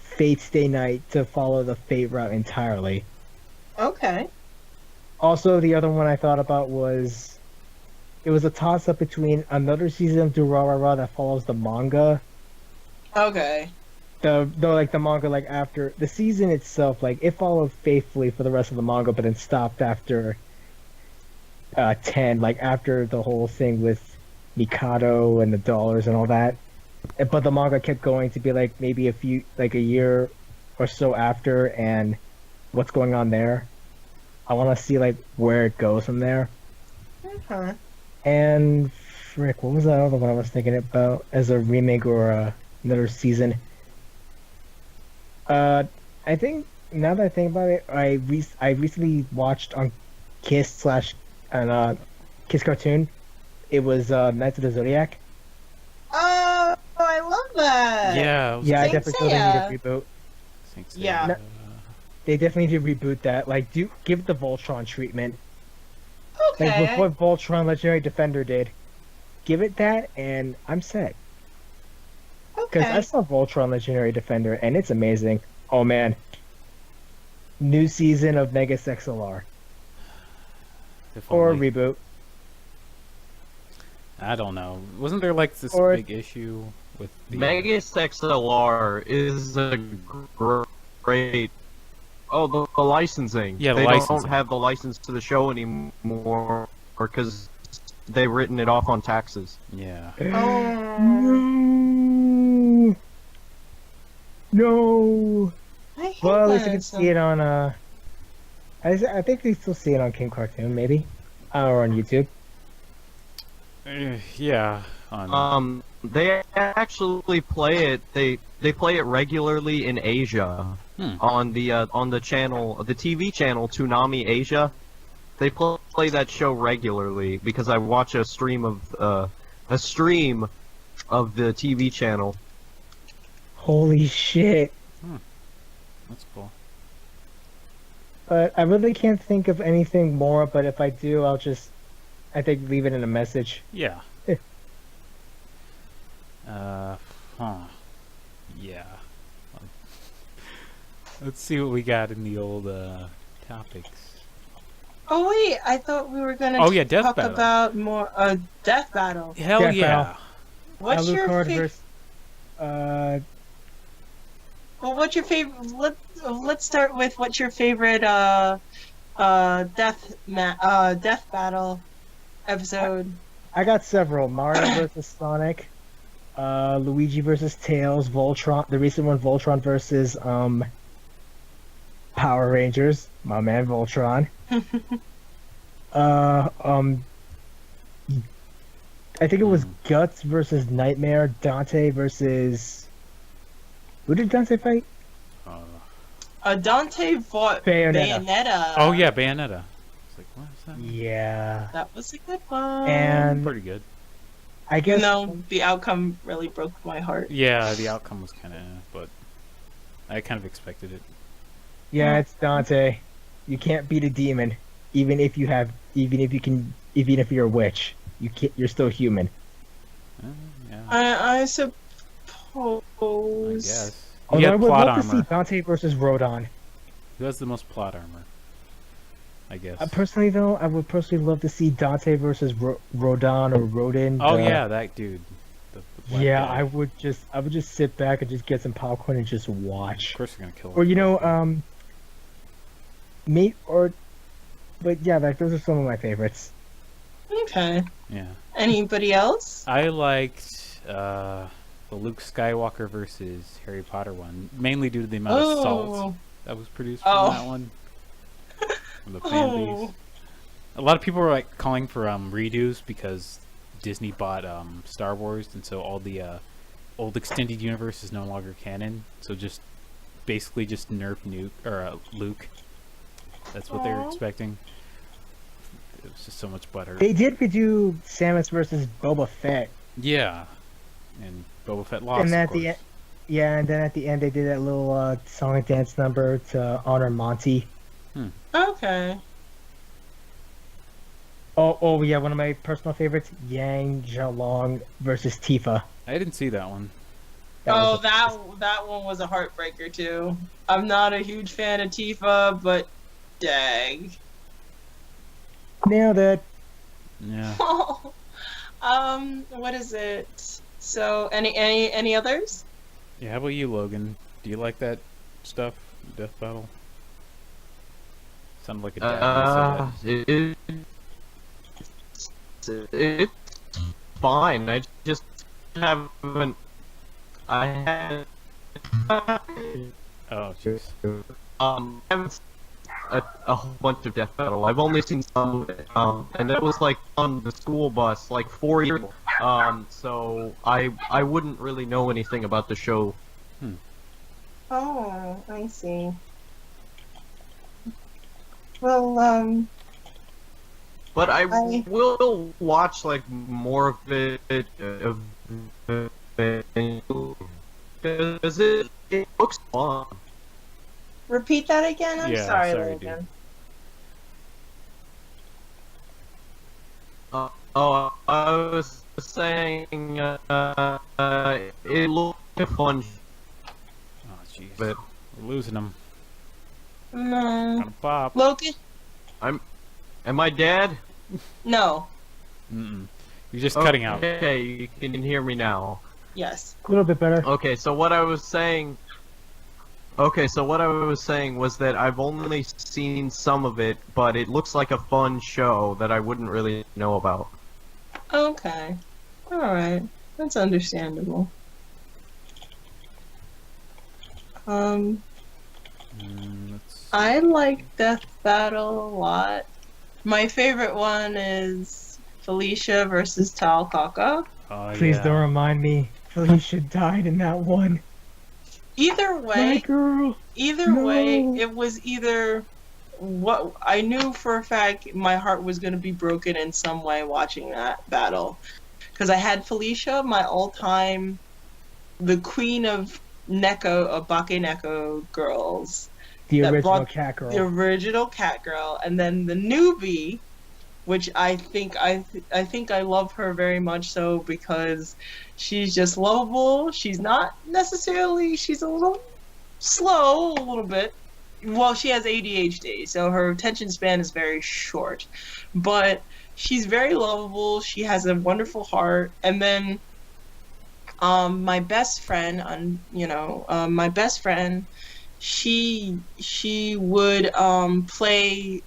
Fate Stay Night to follow the Fate route entirely. Okay. Also, the other one I thought about was it was a toss-up between another season of Durarara that follows the manga. Okay. The manga, like after the season itself, like it followed faithfully for the rest of the manga, but then stopped after 10, like after the whole thing with Mikado and the dollars and all that. But the manga kept going to be like maybe a year or so after, and what's going on there. I want to see like where it goes from there. Okay. And frick, what was that other one I was thinking about as a remake or another season? I think now that I think about it, I recently watched on Kiss Cartoon. It was Knights of the Zodiac. Oh, I love that. Yeah. Yeah, I definitely think they need a reboot. Yeah. They definitely need to reboot that. Like, give it the Voltron treatment. Okay. Like with what Voltron Legendary Defender did. Give it that, and I'm set. Because I saw Voltron Legendary Defender, and it's amazing. Oh man. New season of Megas XLR. Or a reboot. I don't know. Wasn't there like this big issue with the Megas XLR is a great. Oh, the licensing. Yeah, they licensing. don't have the license to the show anymore because they've written it off on taxes. Yeah. No. I hate Well, at least that. you can see it on I think they still see it on King Cartoon, maybe. Or on YouTube. Yeah. They actually play it. They play it regularly in Asia on the channel, the TV channel Toonami Asia. They play that show regularly because I watch a stream of the TV channel. Holy shit! That's cool. But I really can't think of anything more. But if I do, I'll just, I think, leave it in a message. Yeah. Yeah. Let's see what we got in the old topics. Oh wait, I thought we were gonna Death talk Battle. about more Death Battle. Hell Death yeah. Battle. What's your Alucard favorite? versus, Well, what's your favorite? Let's start with what's your favorite Death Battle episode. I got several. Mario versus Sonic, Luigi versus Tails, Voltron, the recent one, Voltron versus Power Rangers, my man Voltron. I think it was Guts versus Nightmare, Dante versus... Who did Dante fight? Dante fought Bayonetta. Oh yeah, Bayonetta. It's like, what is that? Yeah. That was a good one. And Pretty good. I guess... No, the outcome really broke my heart. Yeah, the outcome was kind of, but I kind of expected it. Yeah, it's Dante. You can't beat a demon, even if you're a witch. You're still human. Yeah, I suppose. I guess. He Although I had would plot love to see armor. Dante versus Rodon. Who has the most plot armor? I guess. Personally, though, I would personally love to see Dante versus Rodon or Rodin. Oh yeah, that dude. The black Yeah, guy. I would just sit back and just get some popcorn and just watch. Of course, they're gonna kill him. Or but yeah, like those are some of my favorites. Okay. Yeah. Anybody else? I liked the Luke Skywalker versus Harry Potter one, mainly due to the amount of salt that was produced from that one. From the fan base. A lot of people were like calling for redos because Disney bought Star Wars, and so all the old extended universe is no longer canon. So just basically just nerf Luke. That's what they were expecting. It was just so much butter. They did redo Samus versus Boba Fett. Yeah, and Boba Fett lost. And of at the course. and then at the end they did that little song and dance number to honor Monty. Okay. Oh yeah, one of my personal favorites, Yang Zhalong versus Tifa. I didn't see that one. That one was a heartbreaker too. I'm not a huge fan of Tifa, but dang. Nailed it. Yeah. What is it? So any others? Yeah, how about you, Logan? Do you like that stuff? Death Battle? Sounded like a dad. It's fine. I just haven't. I had. Oh, jeez. I haven't a whole bunch of Death Battle. I've only seen some of it. And that was like on the school bus like 4 years ago. So I wouldn't really know anything about the show. Oh, I see. Well, But I will watch like more of it because it looks fun. repeat that again. I'm Yeah, sorry, sorry, Logan. I was saying it looked fun. Oh, jeez. But we're losing them. No. Gotta pop. Logan? Am I dead? No. Mm-mm. You're just cutting out. Okay, you can hear me now. Yes. A little bit better. Okay, so what I was saying. Okay, so what I was saying was that I've only seen some of it, but it looks like a fun show that I wouldn't really know about. Okay. Alright. That's understandable. I like Death Battle a lot. My favorite one is Felicia versus Tal Kaka. Oh, Please yeah. don't remind me. Felicia died in that one. Either My way, girl. way, No. it was either what I knew for a fact my heart was going to be broken in some way watching that battle. Because I had Felicia, my all-time, the queen of Neko, of Bake Neko girls. The that original brought cat girl. The original cat girl. And then the newbie, which I think I love her very much so because she's just lovable. She's not necessarily, she's a little slow, a little bit. Well, she has ADHD, so her attention span is very short. But she's very lovable. She has a wonderful heart. And then my best friend, she would play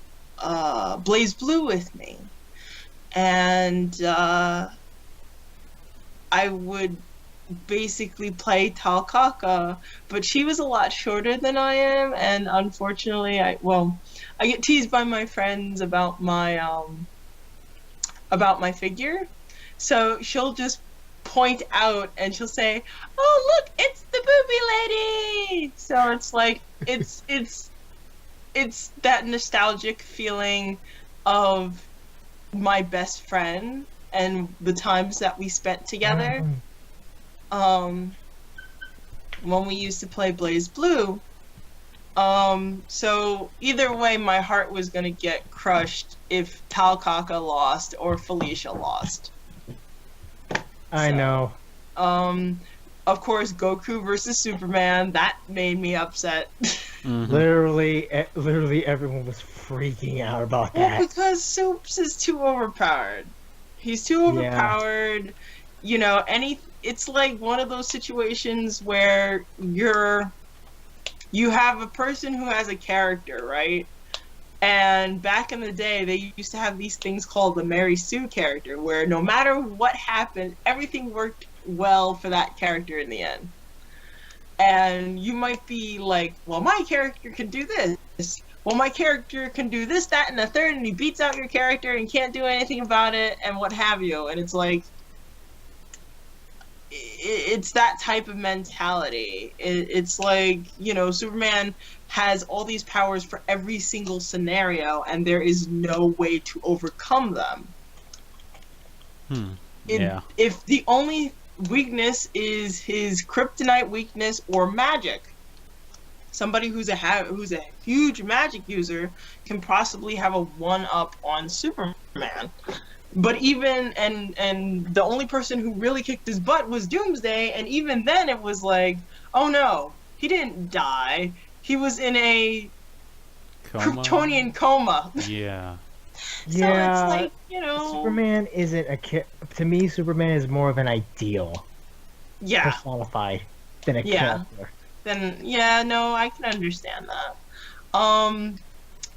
Blaze Blue with me. And I would basically play Talkaka, but she was a lot shorter than I am, and unfortunately I get teased by my friends about my figure. So she'll just point out and she'll say, "Oh, look, it's the booby lady." So it's like it's that nostalgic feeling of my best friend and the times that we spent together. When we used to play Blaze Blue. So either way, my heart was gonna get crushed if Talkaka lost or Felicia lost. I know. Of course, Goku versus Superman, that made me upset. Mm-hmm. Literally everyone was freaking out about that. Well, because Soups is too overpowered. He's too overpowered. You know, it's like one of those situations where you have a person who has a character, right? And back in the day, they used to have these things called the Mary Sue character, where no matter what happened, everything worked well for that character in the end. And you might be like, well, my character can do this. Well, my character can do this, that, and the third, and he beats out your character and can't do anything about it, and what have you. And it's like, it's that type of mentality. It's like, you know, Superman has all these powers for every single scenario, and there is no way to overcome them. If the only weakness is his kryptonite weakness or magic, somebody who's a huge magic user can possibly have a one-up on Superman. But even and the only person who really kicked his butt was Doomsday, and even then it was like, oh no, he didn't die. He was in a Kryptonian coma. Yeah. So it's like, you know, Superman isn't to me, Superman is more of an ideal. Yeah. Personified than a character. Then no, I can understand that.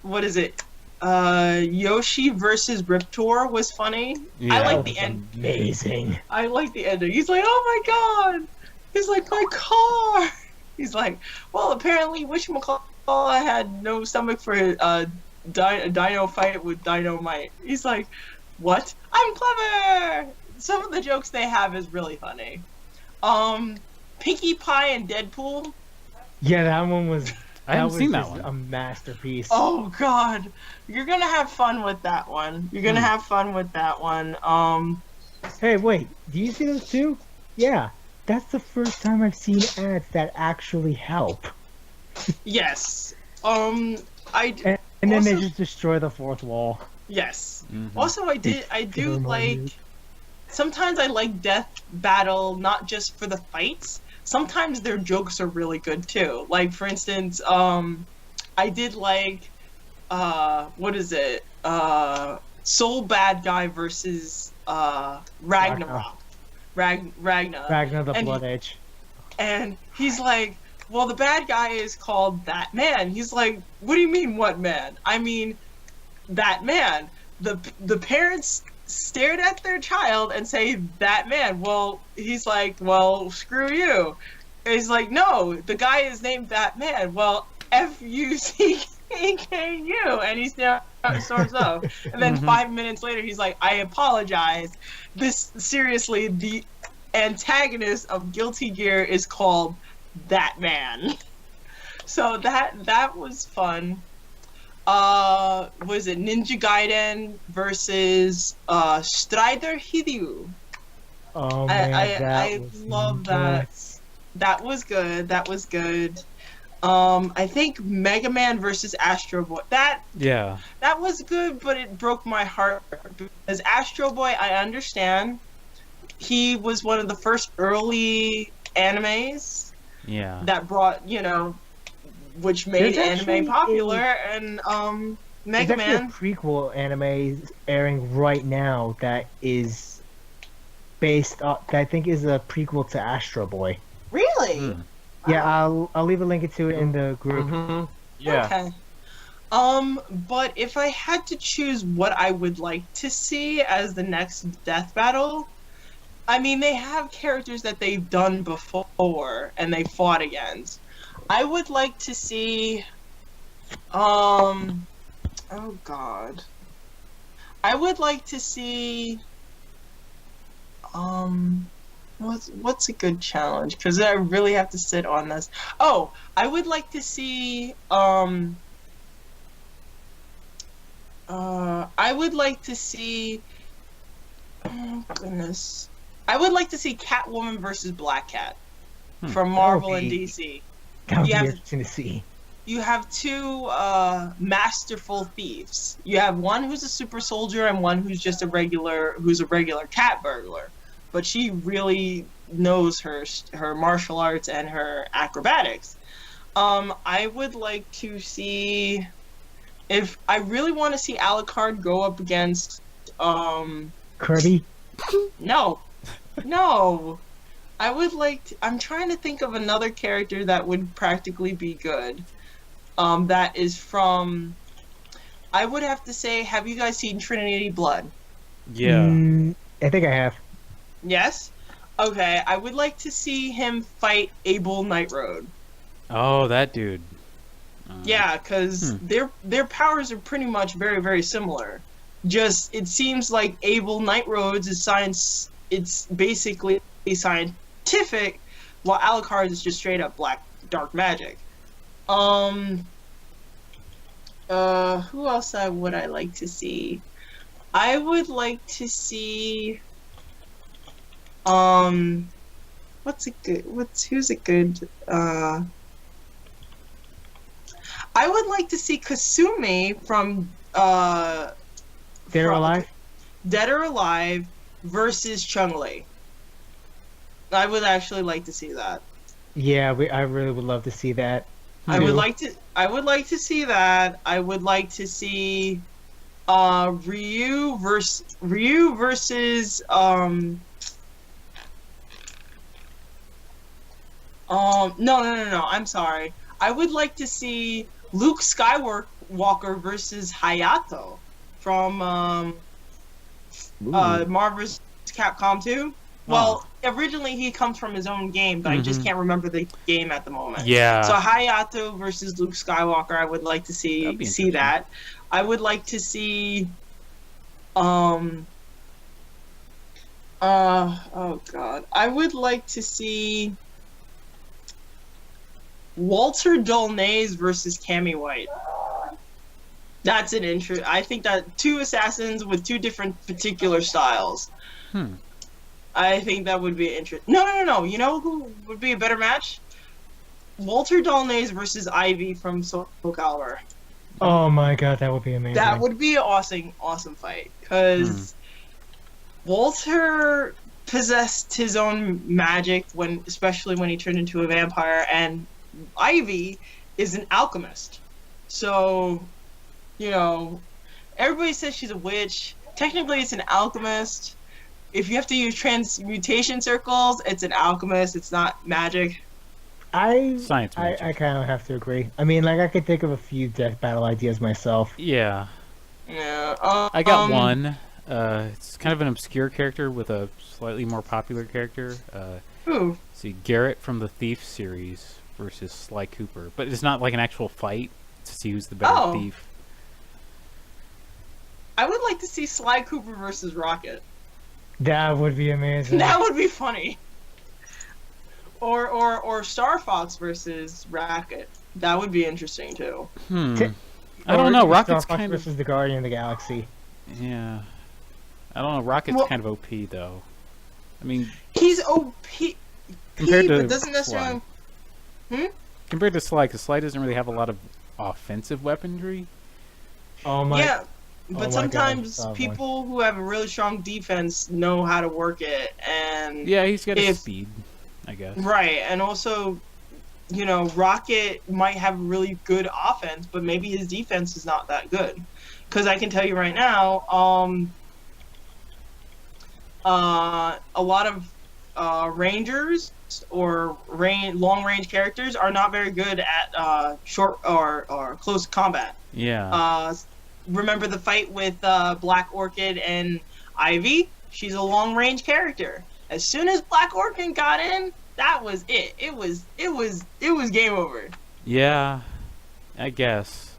What is it? Yoshi versus Riptor was funny. Yeah, I like the end. Amazing. I like the ending. He's like, oh my god. He's like, my car. He's like, well, apparently whatchamacallit had no stomach for a dino fight with Dynamite. He's like, what? I'm clever. Some of the jokes they have is really funny. Pinkie Pie and Deadpool. Yeah, that one was. I haven't seen that one. A masterpiece. Oh god, you're gonna have fun with that one. Hey, wait, do you see those two? Yeah, that's the first time I've seen ads that actually help. Yes. And then they just destroy the fourth wall. Yes. Mm-hmm. Also, I do like. Sometimes I like Death Battle not just for the fights. Sometimes their jokes are really good too. Like, for instance, I did like, what is it? Soul Bad Guy versus Ragnarok. Ragnar the Blood Edge. And he's like, well, the bad guy is called That Man. He's like, what do you mean, what man? I mean, that man. The parents stared at their child and say, that man. Well, he's like, well, screw you. And he's like, no, the guy is named That Man. Well, F-U-C-K-U. And he's now storms off. And then 5 minutes later, he's like, I apologize. Seriously, the antagonist of Guilty Gear is called That Man. So that was fun. Was it Ninja Gaiden versus Strider Hiryu? Oh man, I love that. That was good. That was good. I think Mega Man versus Astro Boy. That was good, but it broke my heart because Astro Boy, I understand. He was one of the first early animes. Yeah. That brought, which made anime popular, and Mega Man. There's a prequel anime airing right now that is based on, I think is a prequel to Astro Boy. Really? Yeah, I'll leave a link to it in the group. Yeah. Okay. But if I had to choose what I would like to see as the next death battle, I mean, they have characters that they've done before and they fought against. I would like to see, oh god. I would like to see, what's a good challenge? Because I really have to sit on this. Oh, I would like to see, I would like to see, oh goodness. I would like to see Catwoman versus Black Cat from Marvel and DC. That would be interesting to see. You have two masterful thieves. You have one who's a super soldier and one who's just a regular cat burglar. But she really knows her martial arts and her acrobatics. I would like to see, if I really want to see Alucard go up against Kirby? No. I would like to, I'm trying to think of another character that would practically be good. That is from, I would have to say, have you guys seen Trinity Blood? Yeah. I think I have. Yes? Okay, I would like to see him fight Abel Nightroad. Oh, that dude. Yeah, because their powers are pretty much very, very similar. Just, it seems like Abel Nightroad's is science, it's basically scientific, while Alucard is just straight up dark magic. Who else would I like to see? I would like to see, who's a good, I would like to see Kasumi from, Dead or Alive? Dead or Alive versus Chun-Li. I would actually like to see that. Yeah, I really would love to see that. I would like to see that. I would like to see Ryu versus no, I'm sorry. I would like to see Luke Skywalker versus Hayato from Marvel's Capcom 2. Well, originally he comes from his own game, but I just can't remember the game at the moment. Yeah. So Hayato versus Luke Skywalker, I would like to see that. I would like to see oh god. I would like to see Walter Dolnays versus Cammy White. That's an interest. I think that two assassins with two different particular styles. I think that would be interesting. No. You know who would be a better match? Walter Dolnays versus Ivy from Soul Calibur. Oh my god, that would be amazing. That would be an awesome fight. Because Walter possessed his own magic, especially when he turned into a vampire, and Ivy is an alchemist. So, everybody says she's a witch. Technically, it's an alchemist. If you have to use transmutation circles, it's an alchemist. It's not magic. Science magic. I kind of have to agree. I mean, I could think of a few death battle ideas myself. Yeah. Yeah. I got one. It's kind of an obscure character with a slightly more popular character. Who? See, Garrett from the Thief series versus Sly Cooper. But it's not like an actual fight to see who's the better thief. I would like to see Sly Cooper versus Rocket. That would be amazing. That would be funny. Or Star Fox versus Rocket. That would be interesting too. I don't know. Rocket's Star Fox kind of versus the Guardian of the Galaxy. yeah. I don't know. Rocket's Well- kind of OP though. I mean, He's OP, compared to but doesn't necessarily. compared to Sly, because Sly doesn't really have a lot of offensive weaponry. Oh my. Yeah, but my God, sometimes that one. people who have a really strong defense know how to work it, and Yeah, he's got his If- speed, I guess. right, and also, you know, Rocket might have really good offense, but maybe his defense is not that good. Because I can tell you right now, a lot of Rangers or long-range characters are not very good at short or close combat. Yeah. Remember the fight with Black Orchid and Ivy? She's a long-range character. As soon as Black Orchid got in, that was it. It was game over. Yeah. I guess.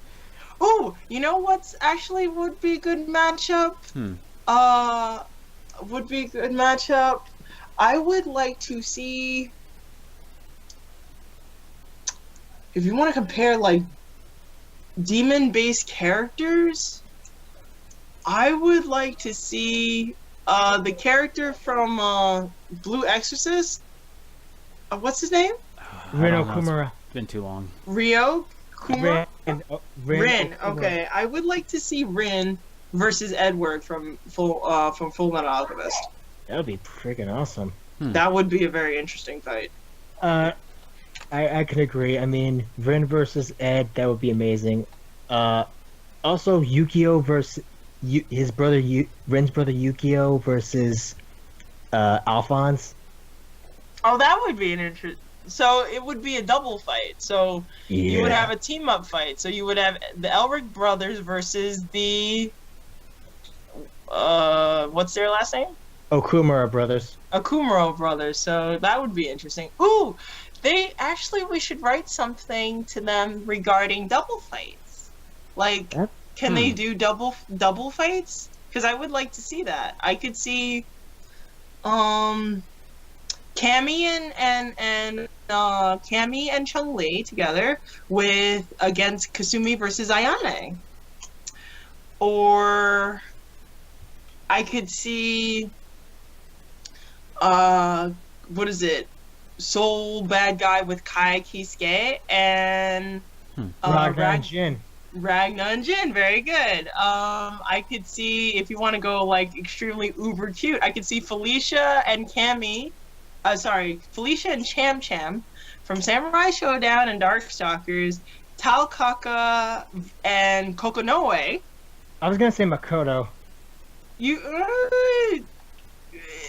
Ooh, you know what's actually would be a good matchup? Would be a good matchup. I would like to see, if you want to compare like demon-based characters, I would like to see the character from Blue Exorcist. What's his name? I don't Rino know, Kumara. It's been too long. Rio Kuma? Rin. Kumara. Okay, I would like to see Rin versus Edward from Full Metal Alchemist. That would be freaking awesome. That would be a very interesting fight. I could agree. I mean, Rin versus Ed, that would be amazing. Also, Yukio versus his brother, Rin's brother Yukio versus Alphonse. Oh, that would be an interest. So it would be a double fight. So you would have a team up fight. So you would have the Elric brothers versus the what's their last name? Okumura brothers. Akumuro brothers. So that would be interesting. Ooh, we should write something to them regarding double fights. Like, can they do double fights? Because I would like to see that. I could see, Cammy and Chun-Li together against Kasumi versus Ayane. Or I could see, what is it? Soul bad guy with Kai Kisuke and Ragnar and Jin. Ragnar and Jin, very good. I could see, if you want to go like extremely uber cute, I could see Felicia and Felicia and Cham Cham from Samurai Showdown and Darkstalkers, Talkaka and Kokonoe. I was gonna say Makoto.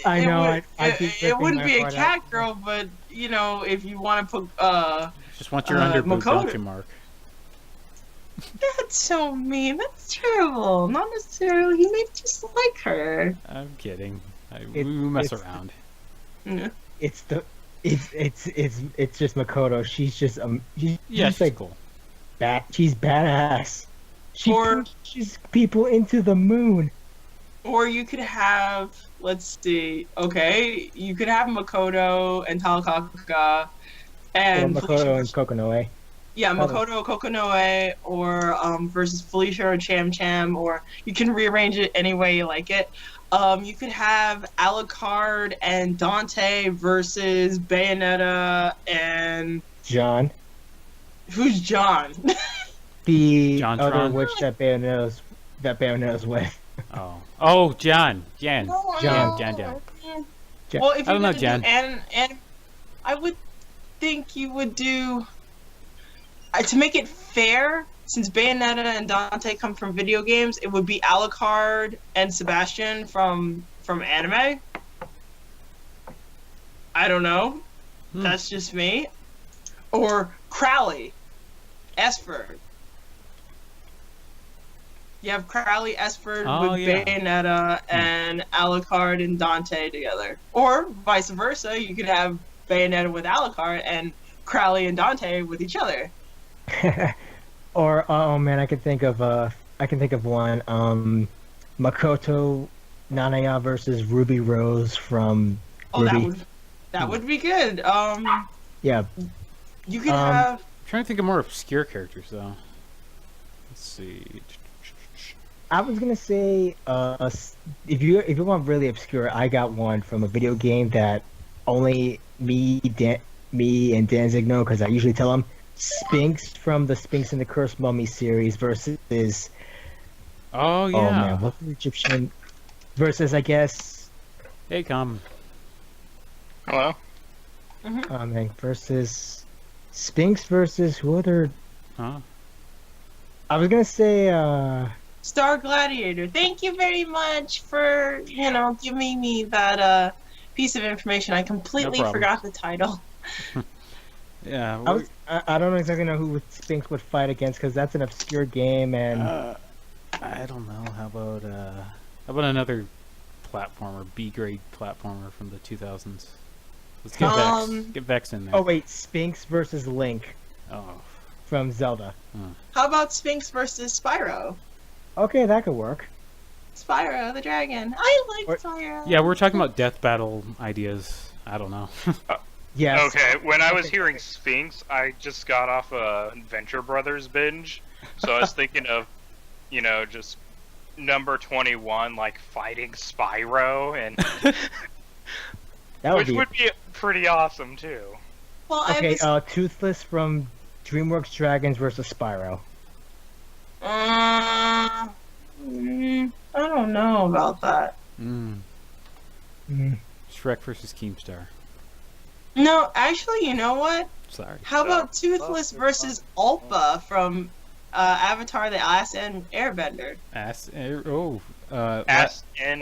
I know. It wouldn't be a cat girl, but you know, if you want to put Just want your underboob, don't you, Mark? That's so mean. That's terrible. Not necessarily. He may just like her. I'm kidding. We mess around. Yeah. It's just Makoto. She's just She's like cool. She's badass. She Or- pushes people into the moon. Or you could have, let's see. Okay, you could have Makoto and Talakaka and Makoto and Kokonoe. Yeah, Makoto Kokonoe, or versus Felicia or Cham Cham, or you can rearrange it any way you like it. You could have Alucard and Dante versus Bayonetta and John. Who's John? The John other Tron? witch that Bayonetta's with. Oh, Jan. Jan. John. Jan. Well, if I don't you're know, gonna Jan. do and I would think you would do to make it fair, since Bayonetta and Dante come from video games, it would be Alucard and Sebastian from anime. I don't know. That's just me. Or Crowley, Esford. You have Crowley, Esford with Bayonetta and Alucard and Dante together. Or vice versa, you could have Bayonetta with Alucard and Crowley and Dante with each other. Or oh man, I can think of one. Makoto Nanaya versus Ruby Rose from Oh, Ruby. that would be good. Yeah. You could have. I'm trying to think of more obscure characters though. Let's see. I was gonna say, if you want really obscure, I got one from a video game that only me and Danzig know because I usually tell him. Sphinx from the Sphinx and the Cursed Mummy series versus. Oh yeah. Oh man, what's the Egyptian versus? I guess. Hey, come. Hello? Oh man, versus Sphinx versus who other? Huh? I was gonna say. Star Gladiator. Thank you very much for giving me that piece of information. I completely problem. forgot the title. Yeah. I don't exactly know who Sphinx would fight against because that's an obscure game and. I don't know. How about another platformer, B grade platformer from the 2000s? Let's get Vex. Get Vex in there. Oh wait, Sphinx versus Link. Oh. From Zelda. How about Sphinx versus Spyro? Okay, that could work. Spyro the dragon. I like Spyro. Yeah, we're talking about death battle ideas. I don't know. Yes. Okay, when I was hearing Sphinx, I just got off a Venture Brothers binge, so I was thinking of, just number 21, like, fighting Spyro, and which would be pretty awesome, too. Well, okay, Toothless from DreamWorks Dragons versus Spyro. I don't know about that. Shrek versus Keemstar. No, actually, you know what? Sorry. How about Toothless versus Ulpa from Avatar: The Last Airbender? Ass Airbender.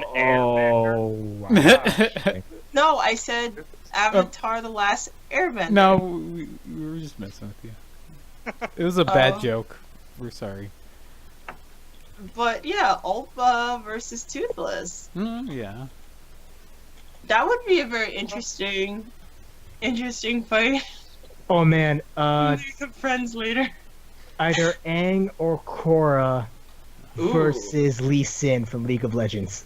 Oh, wow. No, I said Avatar: The Last Airbender. No, we were just messing with you. It was a bad joke. We're sorry. But yeah, Ulpa versus Toothless. Yeah. That would be a very interesting fight. Oh man, Become friends later. either Aang or Korra versus Lee Sin from League of Legends.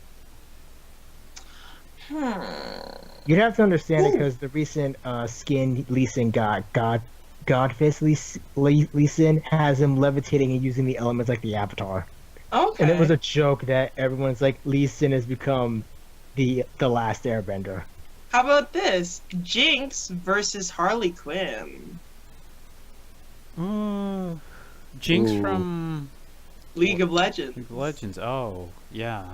You'd have to understand it because the recent skin Lee Sin got, Godfist Lee Sin has him levitating and using the elements like the Avatar. Okay. And it was a joke that everyone's like, Lee Sin has become the last Airbender. How about this? Jinx versus Harley Quinn. Jinx from League of Legends. League of Legends. Oh, yeah.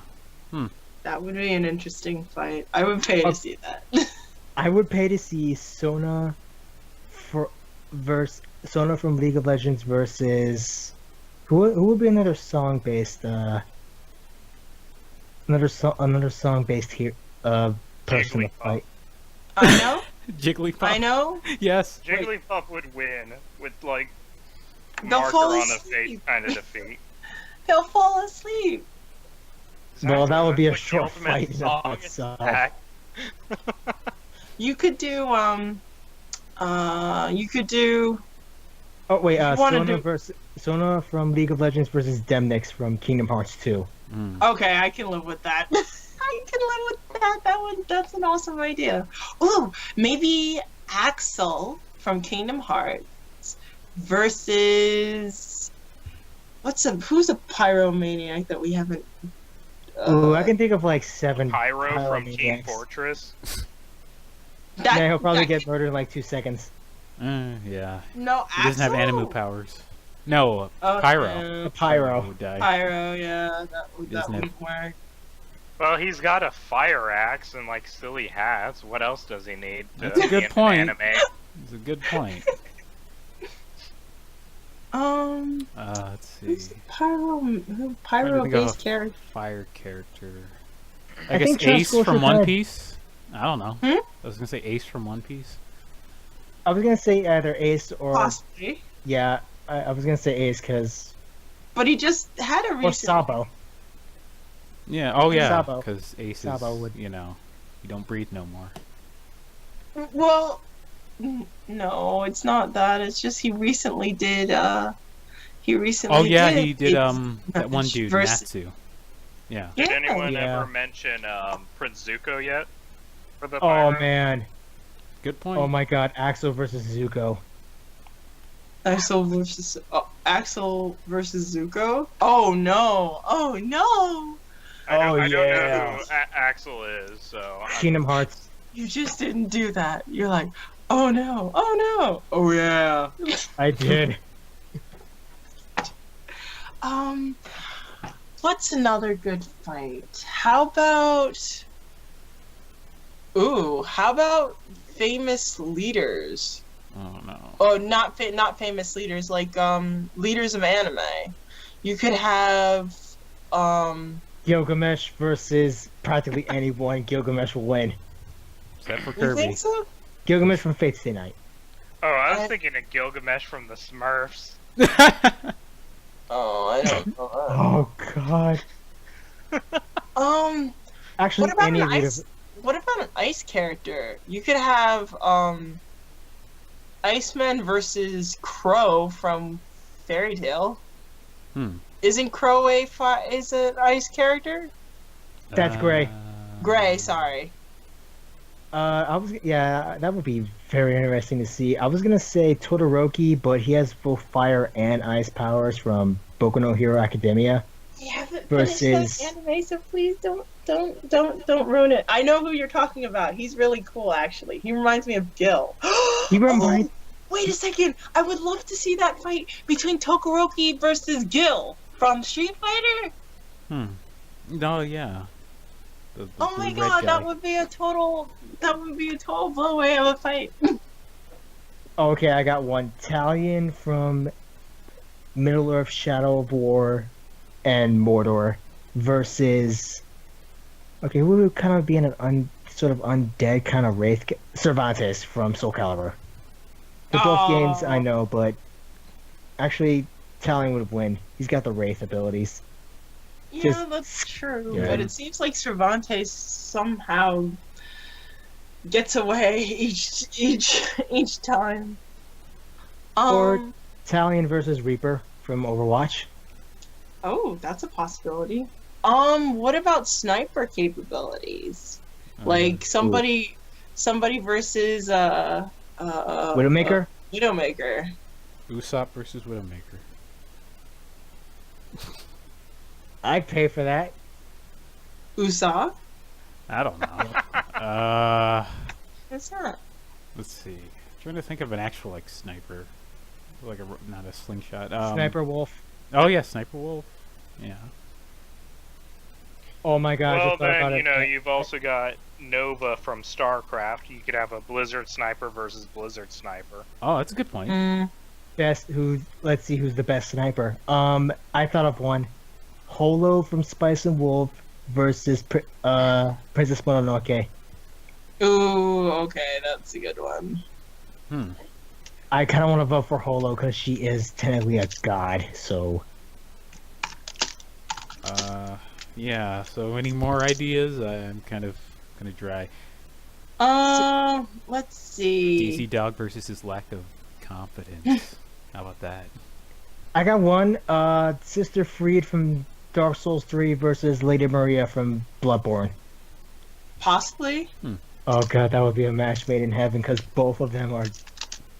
That would be an interesting fight. I would pay to see that. I would pay to see Sona from League of Legends versus who would be another song based here person to fight. I know. Jigglypuff. I know. Yes. Jigglypuff would win with like They'll marker fall on the asleep. face kind of defeat. He'll fall asleep. Well, that would be a With the short ultimate fight in song itself. attack. You could do Oh wait, you wanna Sona from League of Legends versus Demnix from Kingdom Hearts 2. Okay, I can live with that. I can live with that. That's an awesome idea. Ooh, maybe Axel from Kingdom Hearts versus who's a pyromaniac that we haven't I can think of like 7 Pyro from Team Pyromaniacs. Fortress. Yeah, he'll probably get murdered in like 2 seconds. Yeah. No, He doesn't have Axel? animu powers. No, Oh, Pyro. no. Pyro. Would die. Pyro, yeah, that Doesn't have- would work. Well, he's got a fire axe and like silly hats. What else does he need to That's a be good in point. an anime? It's a good point. Let's see. Who's Pyro Trying to think of based a character? Fire character. I I guess think Just Ace Go from should One have- Piece. I don't know. Hmm? I was gonna say Ace from One Piece. I was gonna say either Ace or Possibly. yeah, I was gonna say Ace because But he just had a or recent. Sabo. Yeah. Oh yeah. Sabo. Because Ace Sabo is, would- you don't breathe no more. Well, no, it's not that. It's just he recently did. He recently. Oh yeah, did he did. Ace That one dude, versus- Natsu. Yeah. Did Yeah. anyone Yeah. ever mention Prince Zuko yet? For the Oh Pyro? man. Good point. Oh my god, Axel versus Zuko. Axel versus Zuko. Oh no! Oh no! I don't know yeah. who Axel is, so Kingdom Hearts. You just didn't do that. You're like, oh no! Oh no! Oh yeah! I did. What's another good fight? How about famous leaders? Oh no. Oh, not famous leaders, like leaders of anime. You could have Gilgamesh versus practically anyone. Gilgamesh will win. Except for you Kirby. think so? Gilgamesh from Fate Stay Night. Oh, I was I- thinking of Gilgamesh from the Smurfs. Oh, I don't know. Oh god. Actually, What about any an leader. ice? What about an ice character? You could have Iceman versus Crow from Fairy Tale. Hmm. Isn't Crow is an ice character? That's Gray. Gray, sorry. That would be very interesting to see. I was gonna say Todoroki, but he has both fire and ice powers from Boku no Hero Academia. Yeah, but Versus- it's not anime, so please don't ruin it. I know who you're talking about. He's really cool, actually. He reminds me of Gil. He reminds. Wait a second. I would love to see that fight between Todoroki versus Gil from Street Fighter. Oh yeah. The Oh my blue-red god, guy. that would be a total blowaway of a fight. Oh, okay, I got one. Talion from Middle Earth, Shadow of War, and Mordor versus. Okay, who would kind of be an sort of undead kind of wraith? Cervantes from Soul Calibur. They're both games I know, but actually, Talion would win. He's got the wraith abilities. Yeah, Just- that's true. Yeah. But it seems like Cervantes somehow gets away each time. Or Talion versus Reaper from Overwatch. Oh, that's a possibility. What about sniper capabilities? Like somebody versus Widowmaker? Widowmaker. Usopp versus Widowmaker. I'd pay for that. Usopp? I don't know. That's not. Let's see. Trying to think of an actual like sniper, like not a slingshot. Sniper Wolf. Oh yeah, Sniper Wolf. Yeah. Oh my god, I Well, just thought about then, it. you've also got Nova from StarCraft. You could have a Blizzard Sniper versus Blizzard Sniper. Oh, that's a good point. Let's see who's the best sniper. I thought of one. Holo from Spice and Wolf versus Princess Mononoke. Ooh, okay, that's a good one. I kind of want to vote for Holo because she is technically a god, so... Yeah, so any more ideas? I'm kind of dry. Let's see. DZ Dog versus his lack of confidence. How about that? I got one. Sister Freed from Dark Souls 3 versus Lady Maria from Bloodborne. Possibly. Oh god, that would be a match made in heaven because both of them are...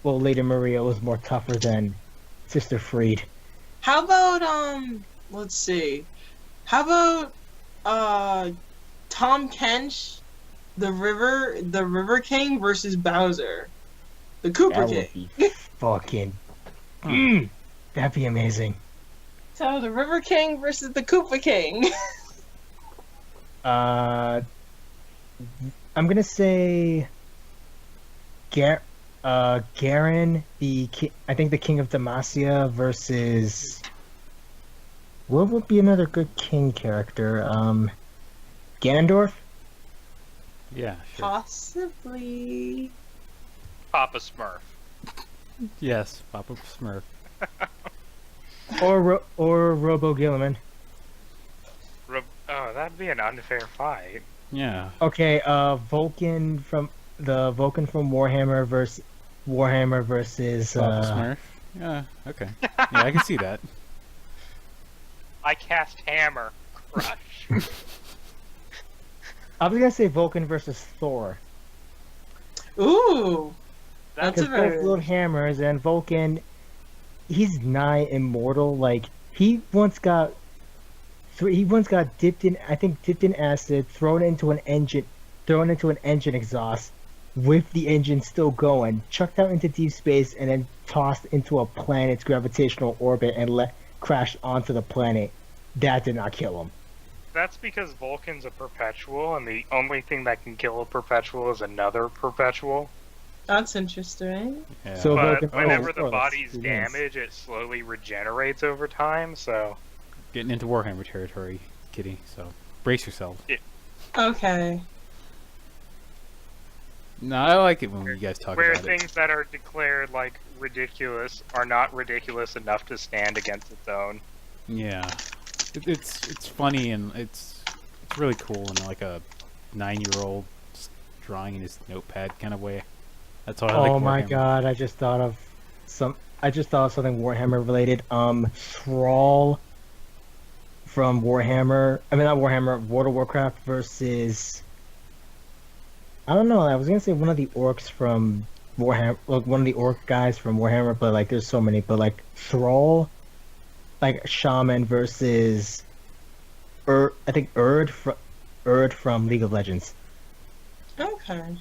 Well, Lady Maria was more tougher than Sister Freed. How about let's see. How about Tom Kench, the River King versus Bowser, the Cooper That King. would be fucking... That'd be amazing. So the River King versus the Koopa King. I'm gonna say Garen, I think the King of Demacia versus what would be another good king character? Ganondorf? Yeah, sure. Possibly. Papa Smurf. Yes, Papa Smurf. Or Robo Gilliman. Oh, that'd be an unfair fight. Yeah. Okay, Vulcan from Warhammer versus Papa Smurf. Yeah, okay. Yeah, I can see that. I cast Hammer. crush. I was gonna say Vulcan versus Thor. Ooh, that's a Because very both love hammers, and Vulcan, he's nigh immortal. Like he once got dipped in acid, thrown into an engine exhaust, with the engine still going, chucked out into deep space, and then tossed into a planet's gravitational orbit and crashed onto the planet. That did not kill him. That's because Vulcan's a perpetual, and the only thing that can kill a perpetual is another perpetual. That's interesting. Yeah. So But Vulcan, whenever the spoilers, body's he wins. damaged, it slowly regenerates over time, so... Getting into Warhammer territory, Kitty. So brace yourself. Okay. No, I like it when you guys talk Where about things it. that are declared, like, ridiculous are not ridiculous enough to stand against its own. Yeah, it's funny and it's really cool in like a 9-year-old drawing in his notepad kind of way. That's all I like. Oh my Warhammer. god! I just thought of something Warhammer related. Thrall from Warhammer. I mean, not Warhammer. World of Warcraft versus. I don't know. I was gonna say one of the orcs from Warhammer, like one of the orc guys from Warhammer, but like there's so many. But like Thrall, like Shaman versus, I think Erd from League of Legends. Okay.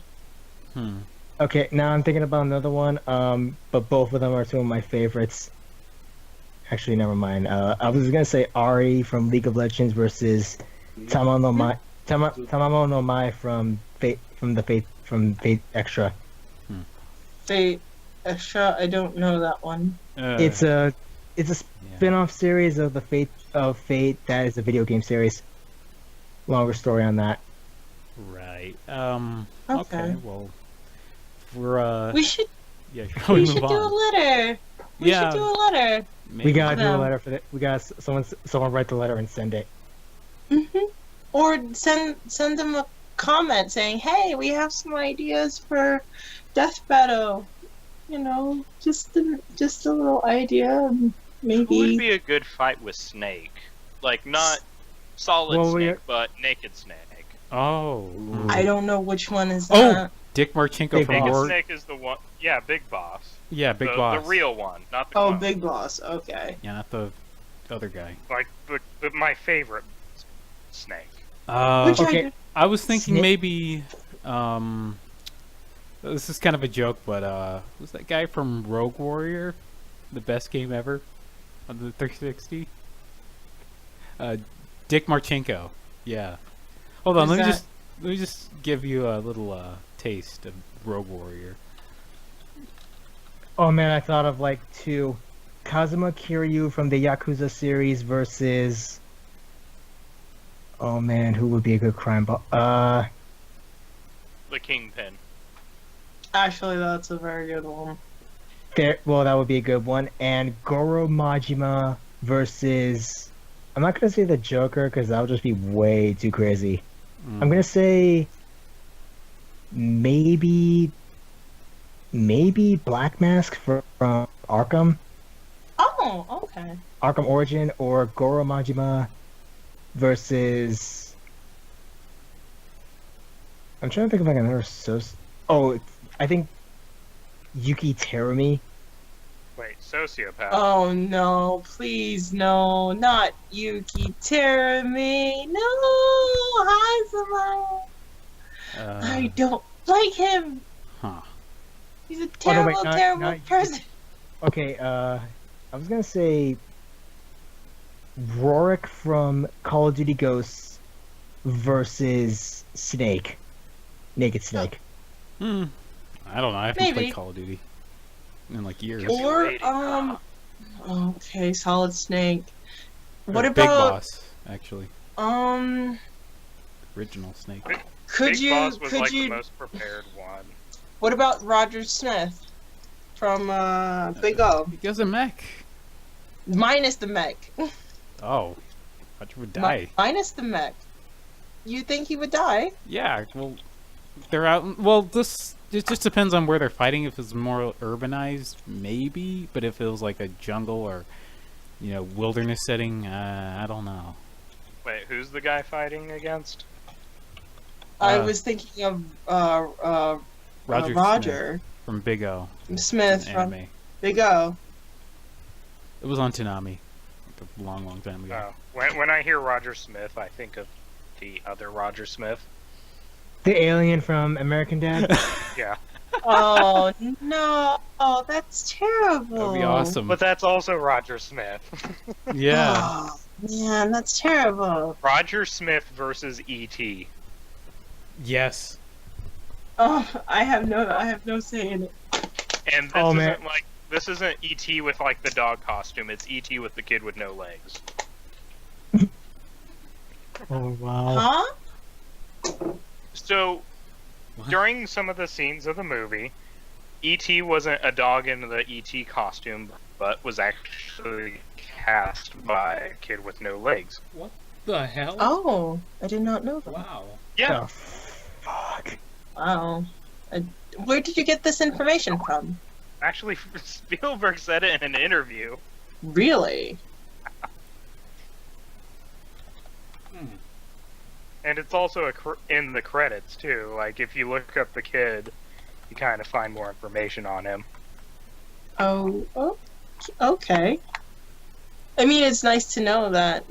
Okay, now I'm thinking about another one. But both of them are two of my favorites. Actually, never mind. I was gonna say Ari from League of Legends versus Tamamo no Mai from Fate Extra. Fate Extra. I don't know that one. It's a spin-off series of the Fate that is a video game series. Longer story on that. Right. Okay. Well, we're We should. yeah. We should do a letter. We Yeah. should do a letter. We gotta do a No. letter for that. We got someone write the letter and send it. Or send them a comment saying, "Hey, we have some ideas for Death Battle." You know, just a little idea. Who would Maybe. be a good fight with Snake? Like, not solid Well, Snake, but naked Snake. Oh. I don't know which one is Oh, that. Dick Marchenko Big from Naked War. Snake is the one. Yeah, Big Boss. Yeah, Big the, Boss. The real one, not the Oh, clone. Big Boss. Okay. Yeah, not the other guy. Like, but my favorite Snake. Which Okay. I was thinking Snake- maybe. This is kind of a joke, but was that guy from Rogue Warrior the best game ever on the 360? Dick Marchenko. Yeah. Hold on, Who's let that? me just give you a little taste of Rogue Warrior. Oh man, I thought of like two. Kazuma Kiryu from the Yakuza series versus. Oh man, who would be a good crime boss? The Kingpin. Actually, that's a very good one. Well, that would be a good one. And Goro Majima versus. I'm not gonna say the Joker because that would just be way too crazy. I'm gonna say. Maybe Black Mask from Arkham. Oh, okay. Arkham Origin or Goro Majima versus. I'm trying to think of like another I think Yuki Terumi. Wait, Sociopath. Oh no, please no, not Yuki Terumi. No, Hazama. I don't like him. Huh. He's a Oh, no, terrible, wait, terrible not person. Okay, I was gonna say Rorik from Call of Duty Ghosts versus Snake. Naked Snake. I don't know. I haven't Maybe. played Call of Duty in like years. Or okay, Solid Snake. What Or about Big Boss? Actually, original Snake. Could Big you Boss was could like you the most prepared one. what about Roger Smith from Big O? He has a mech. Minus the mech. Oh, Roger would die. Minus the mech. You think he would die? Yeah, well, they're out. Well, it just depends on where they're fighting. If it's more urbanized, maybe. But if it was like a jungle or, wilderness setting, I don't know. Wait, who's the guy fighting against? I was thinking of Roger from Big O. Smith from anime. Big O. It was on Toonami a long, long time ago. When I hear Roger Smith, I think of the other Roger Smith. The alien from American Dad? Yeah. Oh no! Oh, that's terrible. That'd be awesome. But that's also Roger Smith. Yeah. Oh, man, that's terrible. Roger Smith versus E.T. Yes. Oh, I have no say in it. And this isn't E.T. with like the dog costume. It's E.T. with the kid with no legs. Oh wow. Huh? So, during some of the scenes of the movie, E.T. wasn't a dog in the E.T. costume, but was actually cast by a kid with no legs. What the hell? Oh, I did not know that. Wow. Yeah. Oh, fuck. Wow. Where did you get this information from? Actually, Spielberg said it in an interview. Really? And it's also in the credits, too. Like, if you look up the kid, you kind of find more information on him. Oh, okay. I mean, it's nice to know that,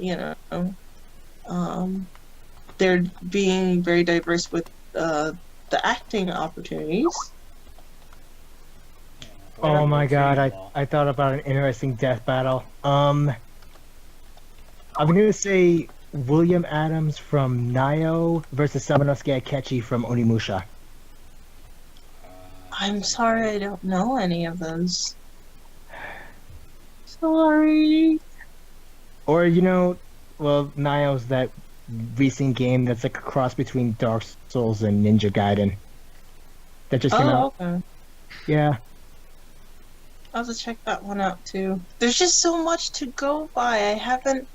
they're being very diverse with the acting opportunities. Oh my god, I thought about an interesting death battle. I'm gonna say William Adams from Nio versus Samanosuke Akechi from Onimusha. I'm sorry, I don't know any of those. Sorry. Or, well, Nio's that recent game that's like a cross between Dark Souls and Ninja Gaiden. That just came out. Okay. Yeah. I'll have to check that one out too. There's just so much to go by. I haven't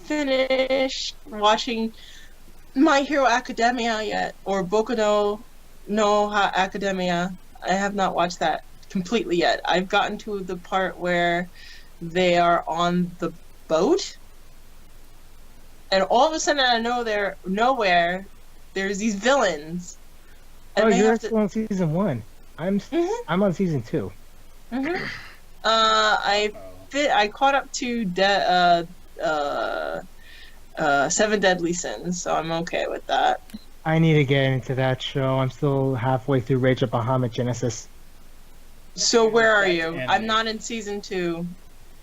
finished watching My Hero Academia yet, or Boku no Academia. I have not watched that completely yet. I've gotten to the part where they are on the boat, and all of a sudden out of nowhere, there's these villains. And you're still on season 1. I'm on season 2. Mm-hmm. I caught up to 7 Deadly Sins, so I'm okay with that. I need to get into that show. I'm still halfway through Rage of Bahamut Genesis. So where are you? I'm not in season 2.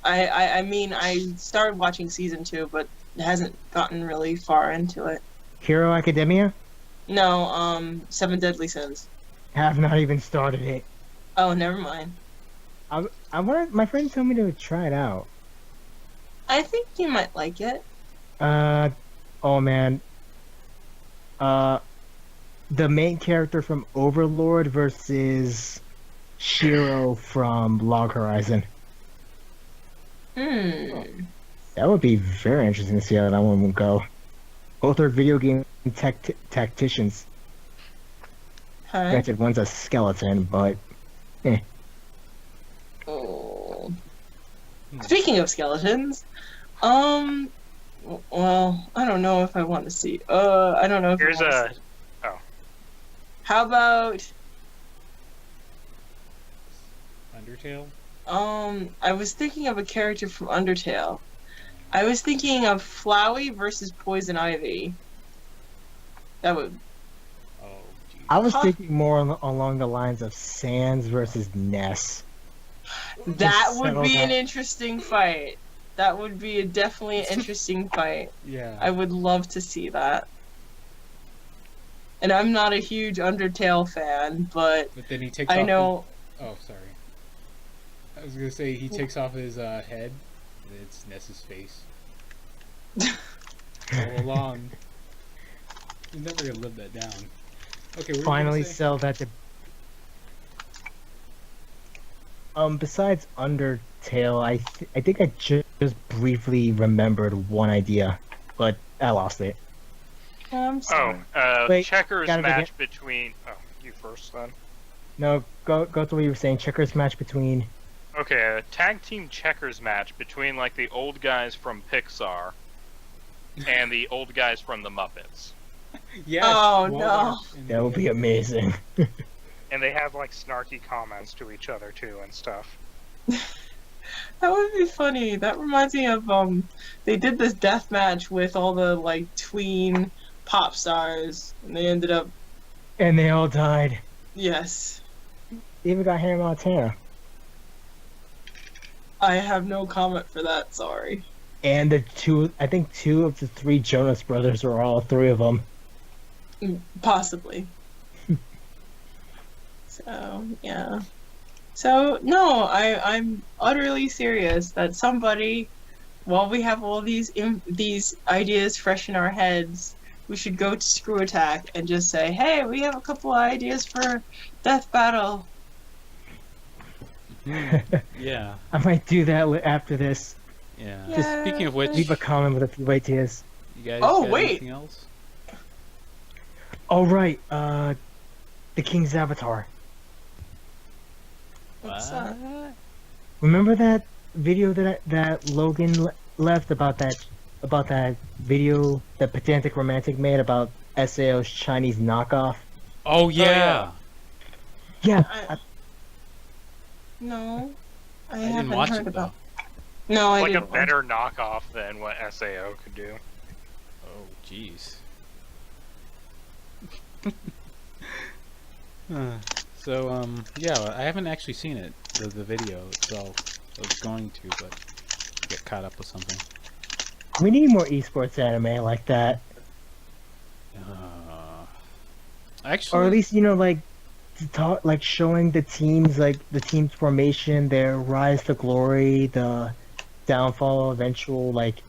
I mean, I started watching season 2, but hasn't gotten really far into it. Hero Academia? No, 7 Deadly Sins. Have not even started it. Oh, never mind. My friend told me to try it out. I think you might like it. Oh man. The main character from Overlord versus Shiro from Log Horizon. That would be very interesting to see how that one would go. Both are video game tacticians. Huh? Granted, one's a skeleton, but Oh. Speaking of skeletons, well, I don't know if I want to see. I don't know if Here's I a. Oh. How about Undertale? I was thinking of a character from Undertale. I was thinking of Flowey versus Poison Ivy. That would. Oh, geez. I was thinking more along the lines of Sans versus Ness. That would be an interesting fight. That would be definitely an interesting fight. Yeah. I would love to see that. And I'm not a huge Undertale fan, but then he takes I off know. Oh, sorry. I was gonna say he takes off his head, and it's Ness's face. All along. He's never gonna live that down. Okay, what Finally were you sell that to. Besides Undertale, I think I just briefly remembered one idea, but I lost it. I'm sorry. Wait, checkers gotta match begin- between. Oh, you first then. No, go to what you were saying. Checkers match between. Okay, a tag team checkers match between like the old guys from Pixar and the old guys from the Muppets. Yes. Oh, Waldorf and That would be amazing. And they have like snarky comments to each other too and stuff. That would be funny. That reminds me of they did this death match with all the like tween pop stars, and they ended up And they all died. yes. They even got Hannah Montana. I have no comment for that. Sorry. And I think two of the three Jonas Brothers, or all three of them. Possibly. So yeah. So no, I'm utterly serious that somebody, while we have all these ideas fresh in our heads, we should go to Screw Attack and just say, hey, we have a couple of ideas for Death Battle. Yeah. I might do that after this. Yeah. Yeah. Just speaking of which, Leave a comment with a few ideas. you guys Oh, got wait. anything else? Oh right, the King's Avatar. What's What? that? Remember that video that Logan left about that video that Pedantic Romantic made about SAO's Chinese knockoff? Oh yeah. Yeah, No, I I didn't haven't watch heard it though. about. No, I Like a didn't. better knockoff than what SAO could do. Oh jeez. Yeah, I haven't actually seen it, the video itself. I was going to, but get caught up with something. we need more esports anime like that, Actually, or at least like to talk, like showing the teams, like the team's formation, their rise to glory, the downfall, eventual like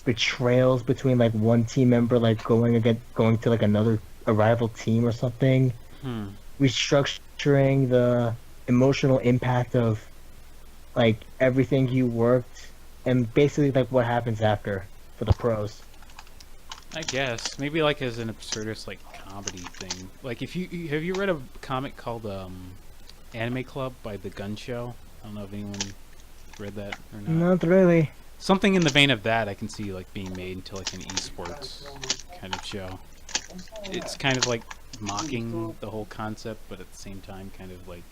betrayals between like one team member like going to like a rival team or something. Restructuring the emotional impact of like everything you worked, and basically like what happens after for the pros. I guess maybe like as an absurdist like comedy thing. Like if you have you read a comic called Anime Club by The Gun Show? I don't know if anyone read that or not. Not really. Something in the vein of that I can see like being made into like an esports kind of show. It's kind of like mocking the whole concept, but at the same time kind of like,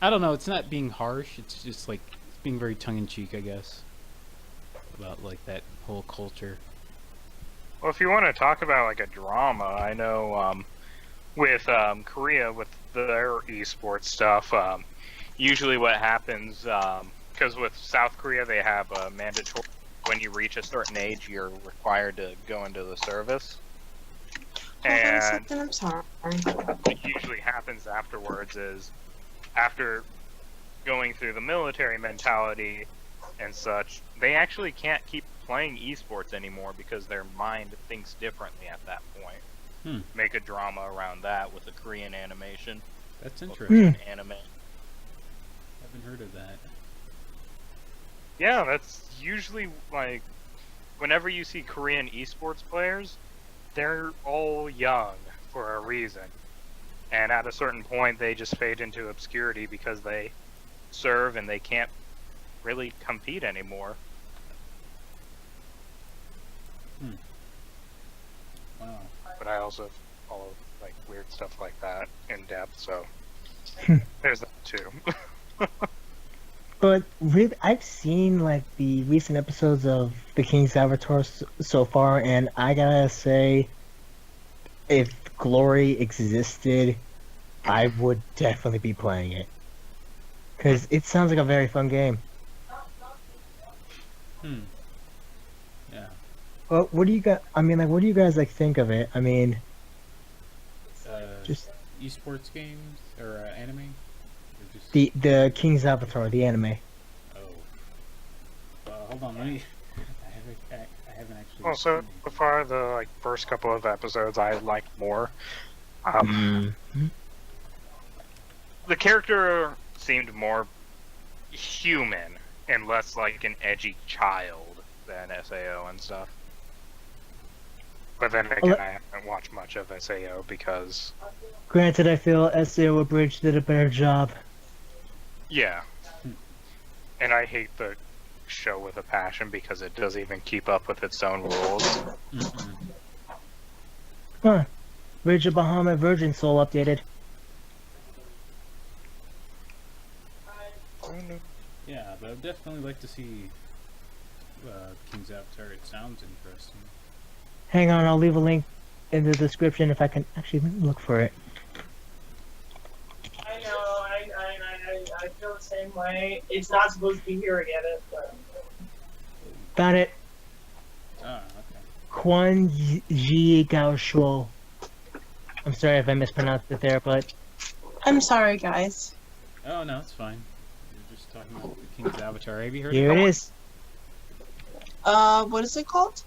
I don't know, it's not being harsh, it's just like it's being very tongue-in-cheek, I guess, about like that whole culture. Well, if you want to talk about like a drama, I know with Korea with their esports stuff, usually what happens, because with South Korea they have a mandatory, when you reach a certain age you're required to go into the service. Hold on a And second, I'm sorry. what usually happens afterwards is, after going through the military mentality and such, they actually can't keep playing esports anymore because their mind thinks differently at that point. Make a drama around that with a Korean animation. That's or interesting. Korean anime. Haven't heard of that. Yeah, that's usually like, whenever you see Korean esports players, they're all young for a reason. And at a certain point, they just fade into obscurity because they serve and they can't really compete anymore. Wow. But I also follow like weird stuff like that in depth, so there's that too. But really, I've seen like the recent episodes of The King's Avatar so far, and I gotta say, if Glory existed, I would definitely be playing it. Because it sounds like a very fun game. Yeah. Well, what do you got? I mean, like, what do you guys like think of it? I mean, just esports games or anime? Or just... the King's Avatar, the anime. Oh. Hold on, let me. I haven't actually. Well, so far the like first couple of episodes I liked more. The character seemed more human and less like an edgy child than SAO and stuff. But then again, I haven't watched much of SAO because... Granted, I feel SAO Abridged did a better job. Yeah. And I hate the show with a passion because it doesn't even keep up with its own rules. Mm-mm. Huh. Ridge of Bahamut Virgin Soul updated. Yeah, but I'd definitely like to see King's Avatar. It sounds interesting. Hang on, I'll leave a link in the description if I can actually let me look for it. I know, I feel the same way. It's not supposed to be here again, but... Found it. Ah, okay. Quan Ji Gao Shuo. I'm sorry if I mispronounced it there, but I'm sorry, guys. Oh, no, it's fine. You're just talking about the King's Avatar. Have you heard here of it it? is. What is it called?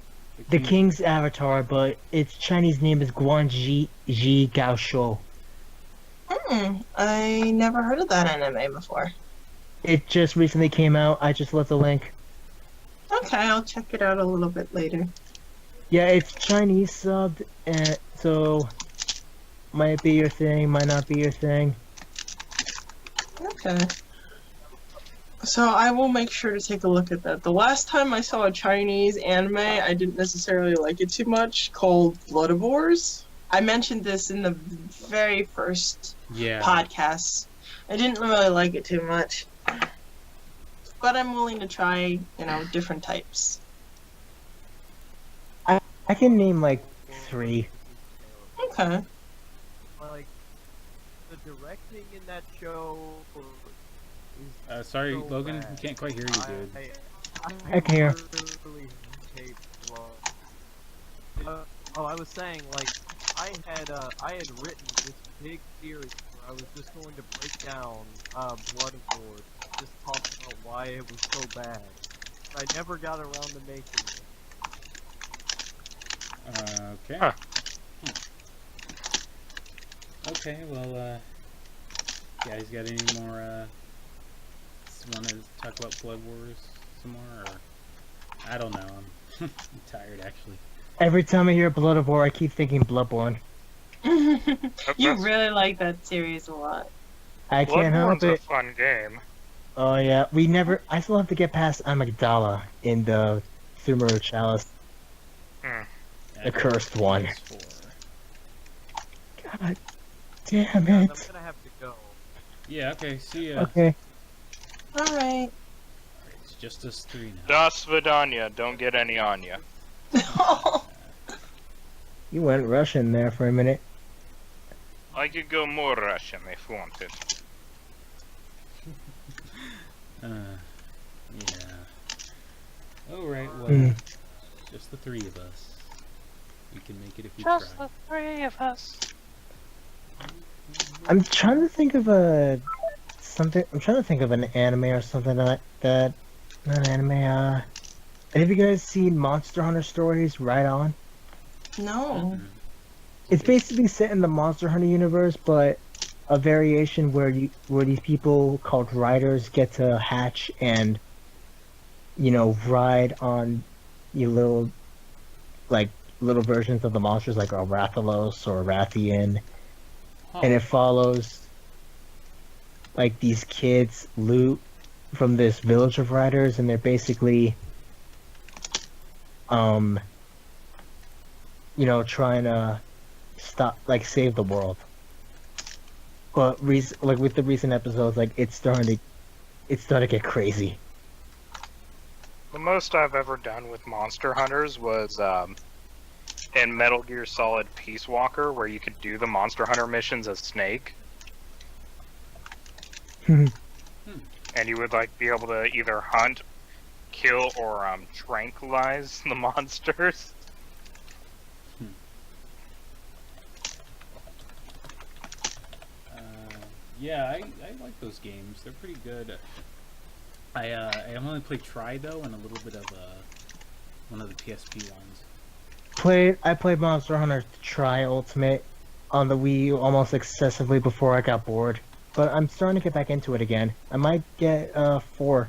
The King's Avatar, but its Chinese name is Guanji Ji Gao Shuo. I never heard of that anime before. It just recently came out. I just left the link. Okay, I'll check it out a little bit later. Yeah, it's Chinese subbed, and so might be your thing, might not be your thing. Okay. So I will make sure to take a look at that. The last time I saw a Chinese anime, I didn't necessarily like it too much, called Bloodivores. I mentioned this in the very first podcast. I didn't really like it too much. But I'm willing to try, different types. I can name like 3. Okay. Like, the directing in that show is Sorry, so Logan, bad. we can't quite hear you, dude. I can hear. Really hate Blood. I was saying, like, I had written this big series where I was just going to break down Bloodivores, just talk about why it was so bad. I never got around to making it. Okay. Huh. Okay, well, guys got any more, want to talk about Blood Wars some more, or? I don't know, I'm tired, actually. Every time I hear Blood of War, I keep thinking Bloodborne. You really like that series a lot. I can't help Bloodborne's a it. fun game. Oh yeah, I still have to get past Amygdala in the Sumeru Chalice. The cursed one. God damn I'm it. gonna have to go. Yeah, okay, see ya. Okay. Alright. It's just us 3 now. Das Vidania, don't get any on ya. You went Russian there for a minute. I could go more Russian if wanted. Yeah. Alright, well, just the 3 of us. We can make it if we Just try. the 3 of us. I'm trying to think of I'm trying to think of an anime or something like that. Not an anime, have you guys seen Monster Hunter Stories Right On? No. It's basically set in the Monster Hunter universe, but a variation where these people called riders get to hatch and, ride on little versions of the monsters like a Rathalos or a Rathian. And it follows like these kids loot from this village of riders, and they're basically trying to save the world. But with the recent episodes, it's starting to get crazy. The most I've ever done with Monster Hunters was in Metal Gear Solid Peace Walker, where you could do the Monster Hunter missions as Snake. And you would be able to either hunt, kill, or tranquilize the monsters. Yeah, I like those games. They're pretty good. I only played Try though, and a little bit of one of the PSP ones. I played Monster Hunter Try Ultimate on the Wii U almost excessively before I got bored. But I'm starting to get back into it again. I might get 4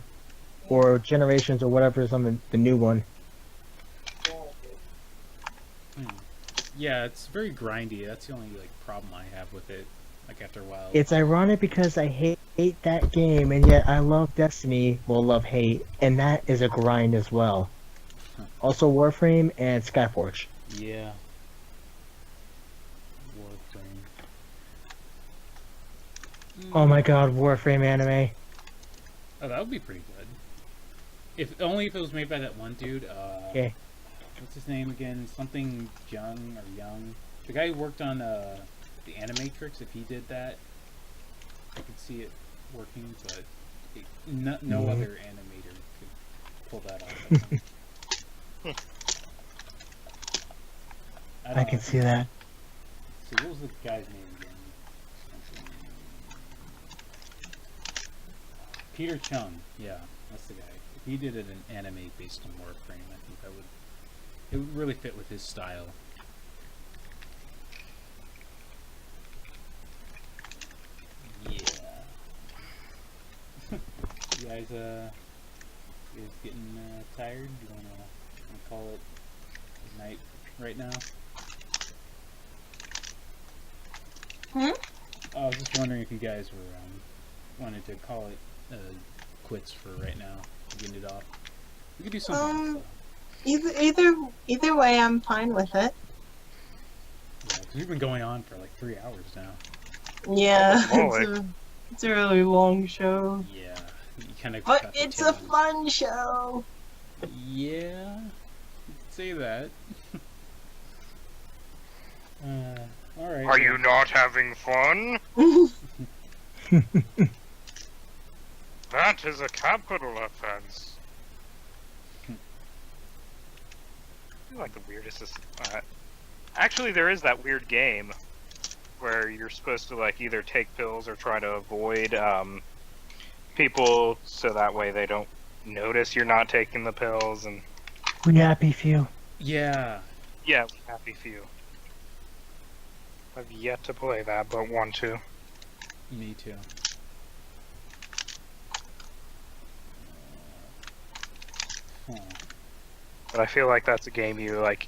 or Generations or whatever is on the new one. Yeah, it's very grindy. That's the only problem I have with it. After a while. It's ironic because I hate hate that game, and yet I love Destiny. Well, love hate, and that is a grind as well. Also, Warframe and Skyforge. Yeah. Warframe. Oh my god, Warframe anime. Oh, that would be pretty good. If only if it was made by that one dude. Okay. What's his name again? Something Young or Young. The guy who worked on the Animatrix. If he did that, I could see it working, but no other animator could pull that off. I can see that. So what was the guy's name again? Peter Chung. Yeah, that's the guy. If he did an anime based on Warframe, I think it would really fit with his style. Yeah. You guys getting tired? You wanna call it night right now? Hmm? I was just wondering if you guys were wanted to call it quits for right now, getting it off. We could do something. Either way, I'm fine with it. Yeah, because we've been going on for like 3 hours now. Yeah, Holy. it's a really long show. Yeah, you kind of. But it's a fun show. Yeah, you could say that. All right. Are you not having fun? That is a capital offense. I feel like the weirdest is... actually, there is that weird game where you're supposed to like either take pills or try to avoid people so that way they don't notice you're not taking the pills. And We happy few. Yeah. yeah, happy few. I've yet to play that, but want to. Me too. But I feel like that's a game you like.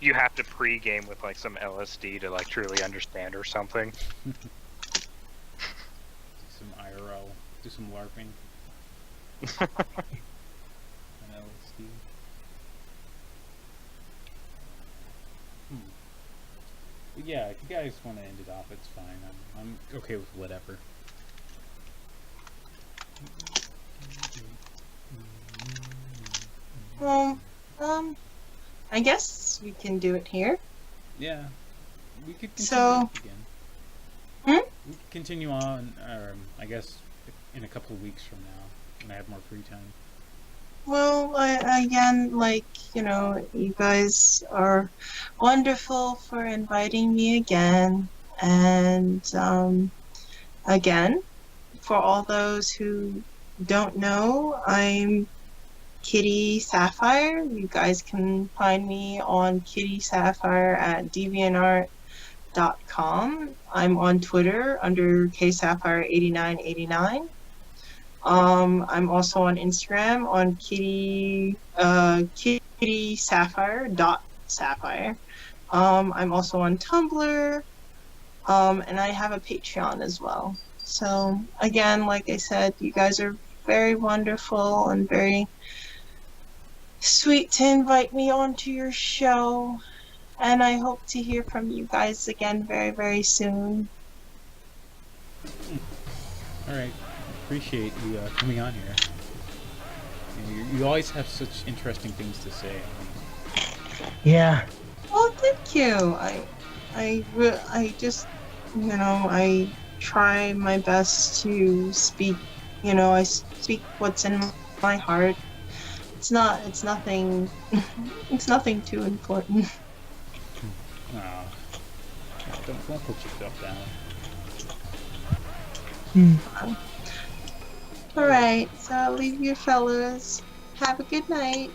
You have to pre-game with like some LSD to like truly understand or something. Do some IRL. Do some LARPing. On LSD. But yeah, if you guys want to end it off, it's fine. I'm okay with whatever. Well, I guess we can do it here. Yeah, we could continue So- again. Hmm? We could continue on, I guess, in a couple of weeks from now, when I have more free time. Well, again, you guys are wonderful for inviting me again. And, again, for all those who don't know, I'm KSapphire. You guys can find me on KSapphire at deviantart.com. I'm on Twitter under KSapphire8989. I'm also on Instagram on KSapphire.sapphire. I'm also on Tumblr, and I have a Patreon as well. So again, like I said, you guys are very wonderful and very sweet to invite me onto your show, and I hope to hear from you guys again very, very soon. Alright, appreciate you coming on here. You always have such interesting things to say. Yeah. Oh, thank you. I just, I try my best to speak. I speak what's in my heart. It's nothing. It's nothing too important. Aw. Don't put yourself down. All right, so I'll leave you fellas. Have a good night.